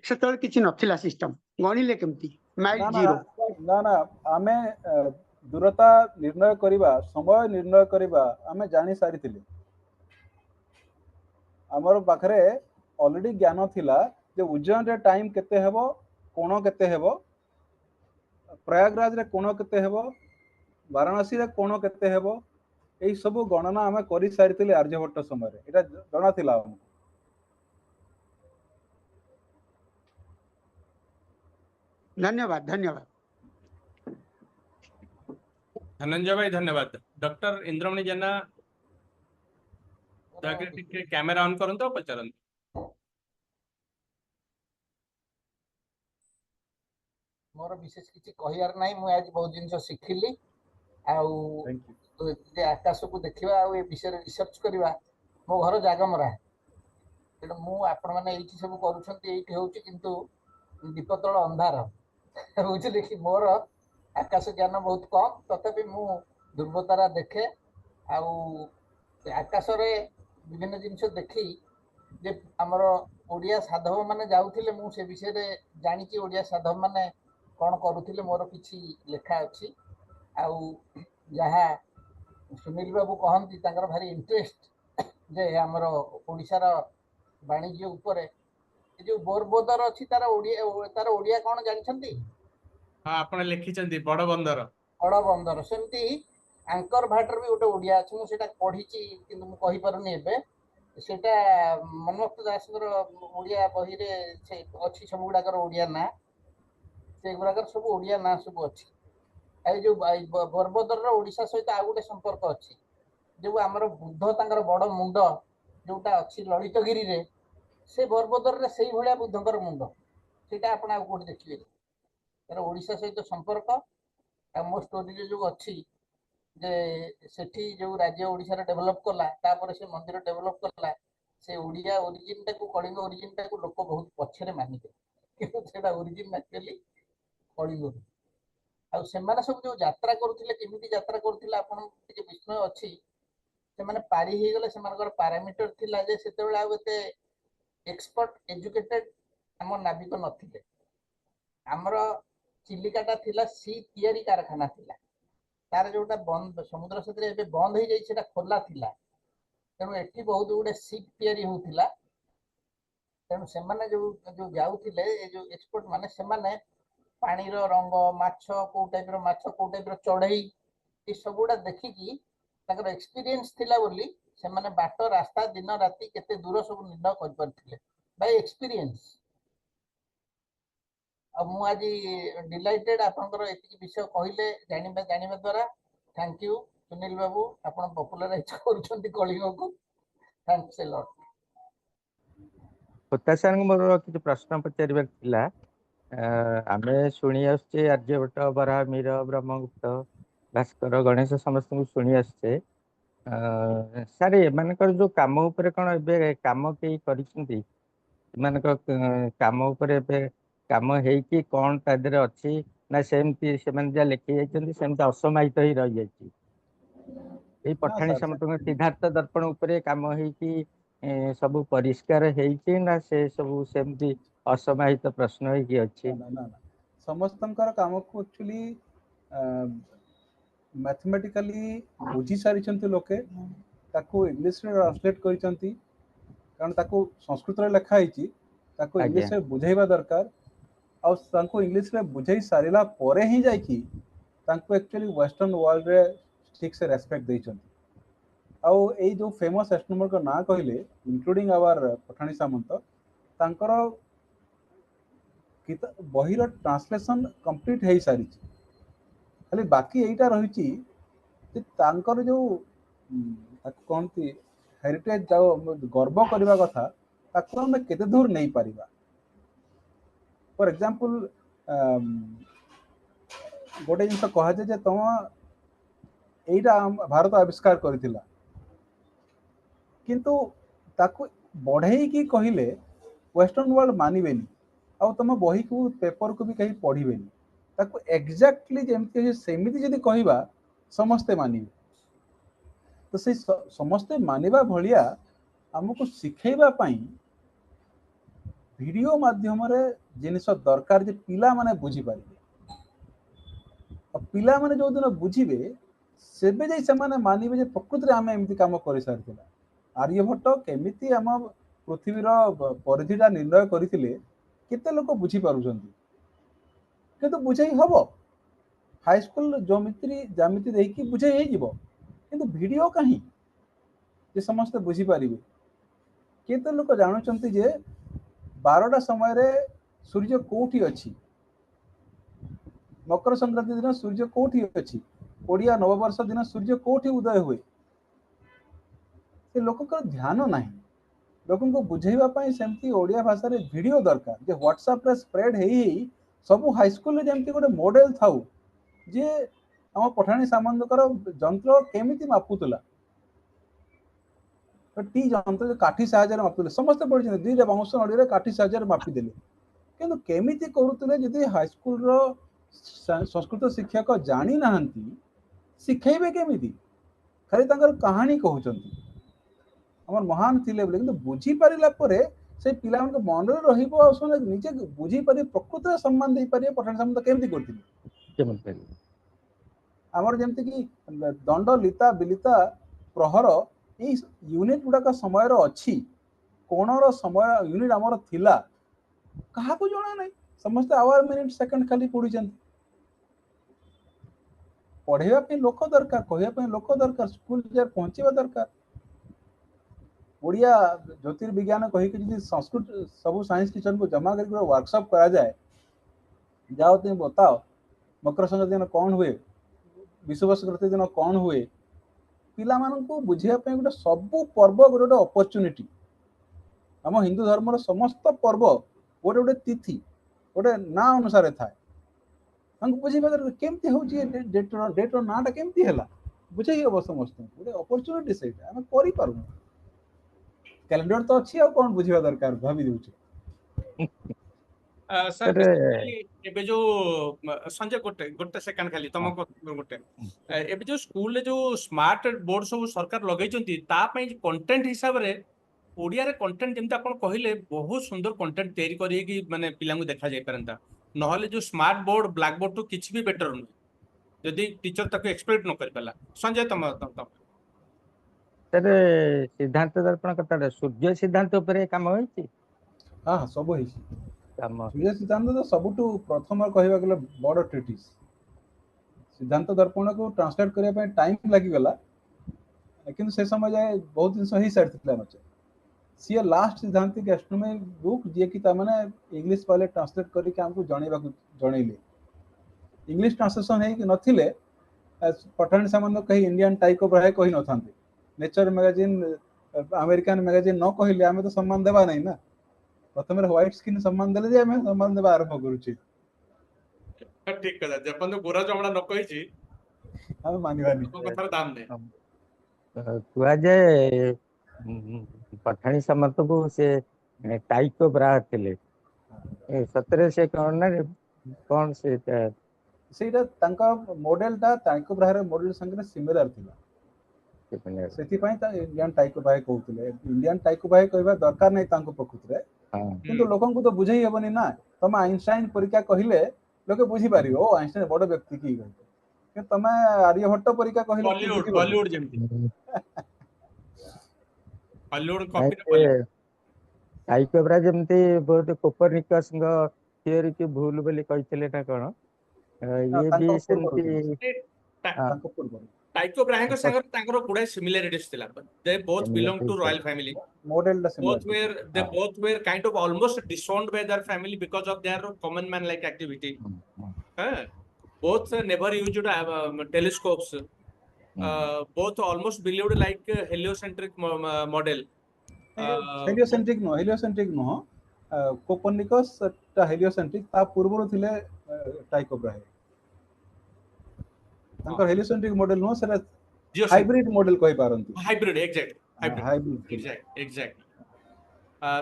S6: सेतल किछि नथिला सिस्टम गणिले केमती माइल
S1: ना
S6: 0
S1: ना ना आमे दूरता निर्णय करिबा समय निर्णय करिबा आमे जानि सारिथिले। हमर पाखरे ऑलरेडी ज्ञान थिला जे उज्जैन रे टाइम केते हेबो, कोण केते हेबो, प्रयागराज रे कोण केते हेबो, वाराणसी रे कोण केते हेबो, एई सब गणना आमे करि सारिथिले आर्यभट्ट समय रे। एटा जणा थिला हमको।
S6: धन्यवाद धन्यवाद
S2: धनंजय भाई धन्यवाद। डॉक्टर इंद्रमणि जेना दयाकरी कैमेरा ऑन करंतु पचारंतु।
S7: मोर विशेष किसी कहर ना मुझे आज बहुत जिन शिखिली आकाश को देखा विषय रिसर्च करवा मो घर जागमरा तेणु मुझे सब करूँ दीपतल अंधार बुझे कि मोर आकाश ज्ञान बहुत कम तथापि मु ध्रुवतारा देखे आकाश विभिन्न जिनस देखी जे आमर ओडिया साधव माने जाउथिले मु से विषय रे जानी कि ओडिया साधव माने कौन करुथिले मोर किछि लेखा अछि जहा सुनील बाबू कहती तांकर भारी इंटरेस्ट जे आमर ओडिशार वाणिज्य उपरे जो बोरबोदर अच्छी तार ओडिया कौन जानछंती?
S2: हाँ आपण लिखिछंती बड़ बंदर
S7: सेमती आंकर भाटर भी गोटे ओडिया अछि मु सेटा पढिछि किंतु मु कहि पारुनी एबे सेटा मनोक्त दासकर ओडिया बही रे से अछि सब गुडाकर ओडिया ना से गुडाकर सब ओडिया ना सब अछि ए जो बोरबोदर रो ओडिशा सहित आ गोटे संपर्क अछि जो हमर बुद्ध तांकर बड़ मुंड जोटा अछि ललितगिरी रे से बोरबोदर रे सेही भलिया बुद्धकर मुंड सेटा आपण आ कोड देखिबे तार ओडिशा सहित संपर्क आ मो स्टोरी रे जो अछि जे सेठी जो राज्य ओडिशा रे डेवलप कला तापर से मंदिर डेवलप कला से ओडिया ओरिजिन टा को कलिंग ओरिजिन टा को लोक बहुत पछरे मानिते किंतु सेटा ओरिजिन एक्चुअली कलिंग आ से माने सब जो यात्रा करथिले केमिति यात्रा करथिले आपण के विस्मय अछि से माने पारी हे गेले से मानकर पैरामीटर थिला जे सेते बेला आते एक्सपर्ट एजुकेटेड हम नाविक नथिले हमर चिलिकाटा थिला सी तियारी कारखाना थिला तार जोटा बंद समुद्र क्षेत्र एबे बंद हो जाई सेटा खोला थिला तेणु एठी बहुत गुडे सीप तियारी होउथिला तेणु से माने जो जो जाउथिले ए जो एक्सपर्ट माने से माने पानी रो रंग माछ को टाइप रो चढ़ई ए सब गुडा देखि कि ताकर एक्सपीरियंस थिला बोली से माने बाट रास्ता दिन राति केते दूर सब निर्णय कर परथिले बाय एक्सपीरियंस मु आज डिलाइटेड आपनकर एति विषय कहले जानिबा द्वारा थैंक यू सुनील बाबू आपण पॉपुलराइज करूछंती कलिंग को थैंक्स ए लॉट।
S8: होता सर मोर किछ प्रश्न पचारिबार थिला आमे शुणी आछे आर्यभट्ट बराहमिर ब्रह्मगुप्त भास्कर गणेश समस्त को शुणी आछे सर एमानकर जो काम ऊपर कोन एबे काम के करिसंती एमानकर काम ऊपर एबे काम हेई कि कोन तादरे अछि ना सेमती सेमान जा लिखि जाइछंती सेमती असमाहित ही रहि जाइछि ए पठाणी समत सिद्धार्थ दर्पण ऊपर काम हेई कि सब परिष्कार हेई ना से सब सेमती असमाहित प्रश्न हेई कि अछि
S1: ना समस्तंकर काम को एक्चुअली मैथमेटिकली बुझी सारी लोके ताको इंग्लिश रे ट्रांसलेट करिसंती कारण ताको संस्कृत रे लिखा हिची ताको इंग्लिश रे बुझाइबा दरकार और ताको इंग्लिश रे बुझाई सारिला परे ही जाई कि ताको एक्चुअली वेस्टर्न वर्ल्ड रे ठीक से रेस्पेक्ट दैछंती आउ ए जो फेमस एस्ट्रोनॉमर का ना कहले इंक्लूडिंग आवर पठानी सामंत तांकर बहिर ट्रांसलेशन कंप्लीट हो सारी खाली बाकी एटा रही तांकर जो कहती हेरिटेज जो गर्व करने कथा ताको हम केते दूर नहीं पारिबा फॉर एग्जांपल गोटे जिन कह जे तुम एटा भारत आविष्कार करथिला किंतु ताको बढ़ई की कहले वेस्टर्न वर्ल्ड मानिबेनी आ तुम बही को पेपर को भी कहीं पढ़िबेनी ताको एग्जैक्टली जेमती सेमिति जदि कहबा समस्ते मानिबे तो से समस्ते मानिबा भलिया हमको सिखेबा पई वीडियो माध्यम रे जिनिस दरकार जे पिला माने बुझी पारिबे पिला माने जो दिन बुझिबे सेबे जे से माने मानिबे जे प्रकृति रे आमे एमती काम करि सारथिला आर्यभट्ट केमिति हम पृथ्वीर परिधिटा निर्णय करथिले केते लोक बुझी पारुछंती किंतु बुझाई हबो हाई स्कूल ज्यामिति देकी बुझाई हे जिवो किंतु वीडियो कहीं जे समस्त बुझी पारिबे केते लोक जानुचंती जे 12टा समय रे सूर्य कोठी अछि मकर संक्रांति दिन सूर्य कोठी अछि ओडिया नववर्ष दिन सूर्य कोठी उदय हुए से लोककर ध्यान नाही लोकन को बुझेइबा पई सेमती ओडिया भाषा रे वीडियो दरकार जे व्हाट्सएप रे स्प्रेड हेई सब हाई स्कूल रे जेमती गोटे मॉडल थाउ जे हम पठाणी सामंतकर जंत्र केमिति मापुतला तो टी जंत्र जो काठी साहाय्य मापुतले समस्त पढ़ी दुईटा बाउंश नड़ीरे काठी साहाय्य मापी देले किंतु केमिति करूतले जदि हाई स्कूल रो संस्कृत शिक्षक जानी नाहंती शिखेबे केमिति खाली तांकर कहानी कहउचंती हमर महान थिले बोले किंतु बुझी पारिला परे से पिला मन मन रे रहिबो आ सुने निजे बुझी पारि प्रकृत सम्मान दे पारि पठाण सामंत केमिति करथिले हमर जेमति कि दंड लिता बिलिता प्रहर ई यूनिट गुडा का समय रो अछि कोण रो समय यूनिट हमर थिला कहा को जणा नै समस्त आवर मिनिट सेकंड खाली पढिचंती पढ़ेवा पे लोक दरकार कहया पे लोक दरकार स्कूल जे पहुंचीबा दरकार ओडिया ज्योतिर्विज्ञान कही कि यदि संस्कृत सब साइंस टीचर को जमा करके वर्कशॉप करा जाए जाओ तुम बताओ मकर संक्रांति दिन कौन हुए विश्व संक्रांति दिन कौन हुए पिला मानन को बुझिया पे गोटे सब पर्व गोटे अपॉर्चुनिटी हम हिंदू धर्म समस्त पर्व गोटे गोटे तिथि गोटे ना अनुसार थाए हमको बुझेबा केमती होची डेट नाटा केमती हैला बुझेई अब समस्त गोटे अपॉर्चुनिटी सेटा हम करि पारु कैलेंडर तो अच्छी और कौन बुझिबा दरकार भाभी देउची
S2: सर बेसिकली एबे जो संजय गोटे गोटे सेकंड खाली तम गोटे एबे जो स्कूल रे जो स्मार्ट बोर्ड सब सरकार लगै चंती ता पई कंटेंट हिसाब रे ओडिया रे कंटेंट जेमता आपण कहिले बहुत सुंदर कंटेंट तैयारी करिए कि माने पिला को देखा जाय परंता नहले जो स्मार्ट बोर्ड ब्लैक बोर्ड तो किछि भी बेटर न जदी टीचर तक एक्सपेक्ट न कर पाला संजय तम
S8: सर सिद्धांत दर्पण कथा सूर्य सिद्धांत ऊपर काम होइछि
S1: हां सब होइछि
S8: काम
S1: सूर्य सिद्धांत तो सबुठु प्रथम कहबा गले बड़ ट्रिटिस सिद्धांत दर्पण को ट्रांसलेट करिया पे टाइम लागि गला लेकिन से समय जाए बहुत दिन सही साइड थिला नचे सी लास्ट सिद्धांतिक एस्ट्रोनॉमी बुक जे कि ता माने इंग्लिश वाले ट्रांसलेट करी के हमको जणेबा जणैले इंग्लिश ट्रांसलेशन है कि नथिले पठाण सामंत कही इंडियन टाइकोग्राफी कही न थांते नेचर मैगजीन अमेरिकन मैगजीन न कहले आमे तो सम्मान देबा नहीं ना प्रथम व्हाइट स्किन सम्मान देले जे आमे सम्मान देबा आरंभ करूची
S2: ठीक कला जपन गोरा चमड़ा न कहि छी
S1: हम मानिबानी
S2: कथार दाम दे
S8: कुआ जाए पठाणी सामंत को से टाइकोग्राह थिले सतरे से कौन से
S1: सेटा तांका मॉडलटा टाइकोग्राह रे मॉडल संगे सिमिलर थिला सेति पई ता इंडियन टाइकोग्राह कहउतले इंडियन टाइकोग्राह कहबा दरकार नै तांको प्रकृति रे किंतु लोकन को तो बुझेई हेबनी ना तम आइंस्टाइन परीक्षा कहिले लोके बुझी पारिबो ओ आइंस्टाइन बड़ व्यक्ति की कहै कि तमे आर्यभट्ट परीक्षा कहिले
S2: बॉलीवुड जेमती हॉलीवुड कॉपी रे बॉलीवुड
S8: टाइकोग्राह जेमती बहुत कोपरनिकस थियरी की भूल बोली कहितले ना कोन ये भी सेमती
S2: टाइकोग्राह के संग तांकर गुडा सिमिलरिटीज थिला they both belong to royal family
S1: model
S2: both were kind of almost disowned by their family because of their common man like activity both never used telescopes both almost believed like heliocentric model
S1: heliocentric no Copernicus ता heliocentric ता पूर्वरो थिले टाइकोग्राह तांकर heliocentric model no सेरा hybrid model कहि पारंती
S2: hybrid exact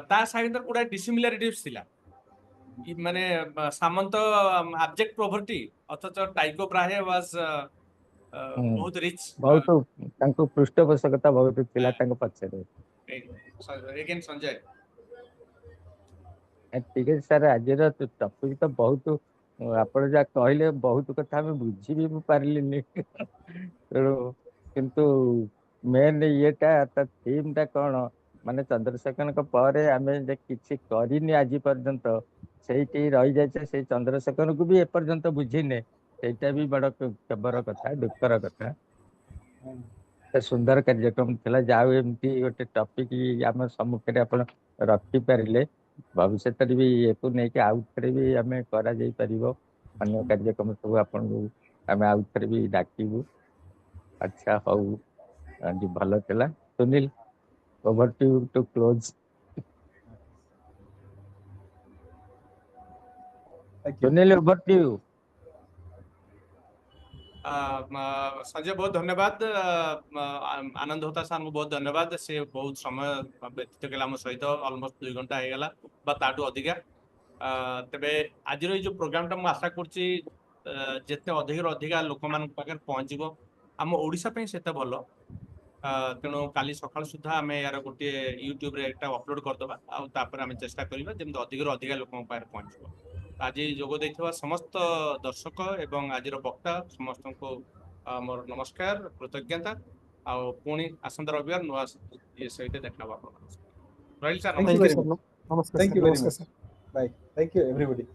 S2: ता side तर गुडा dissimilarities थिला माने सामंत object property अथच टाइकोग्राह was बहुत रिच
S8: बहुत तांको पृष्ठपोषकता बहुत थिला तांको पछरे
S2: अगेन संजय
S8: ठीक है सर आज टॉपिक तो बहुत आप कहले बहुत कथा हमें बुझी भी पारलिनी किंतु मेन येटा थीम टा कौन माने चंद्रशेखर पर आम किसी करनी आज पर्यंत से रही जाए से चंद्रशेखर को भी एपर्यंत बुझीने सेटा भी बड़ खबर कथा दुखर कथा सुंदर कार्यक्रम थिला जाऊ एमती गोटे टॉपिक आम सम्मुखें आप रखी पारे भविष्य भी ये नहीं कि आउ थे भी आम कर अन्य कार्यक्रम सब आपको आम आउ थे भी डाकबू। अच्छा हौ आज भल थिला। Sunil over to close.
S1: Thank you.
S8: Sunil over to you.
S2: Sanjay बहुत धन्यवाद। आनंद होता सार को बहुत धन्यवाद। से बहुत समय व्यतीत कला सहित अलमोस्ट 2 घंटा हो गला बा ताठू अधिका। तेबे आज जो प्रोग्राम मुझे आशा करते अधिक अधिका लोक मान पाखे पहुँचब आम ओडिशा पे से भल। तेणु काली सकाल सुधा आम यार गोटे यूट्यूब रे एक अपलोड करदे आम चेष्टा करवा जमी अधिक अधिका लोक पाखे पहुँचब। आज जोग देथिबा समस्त दर्शक एवं आज वक्ता समस्त को मोर नमस्कार कृतज्ञता। आउ पुणी आसंता रविवार नुआ ये सहित देखा रही sir.
S1: Thank you
S5: thank you
S1: very
S5: sir.
S1: much.
S5: नमस्कार
S1: Thank
S5: सर।
S1: you very
S5: नमस्कार
S1: much.
S5: Sir.
S1: Bye. Thank you everybody.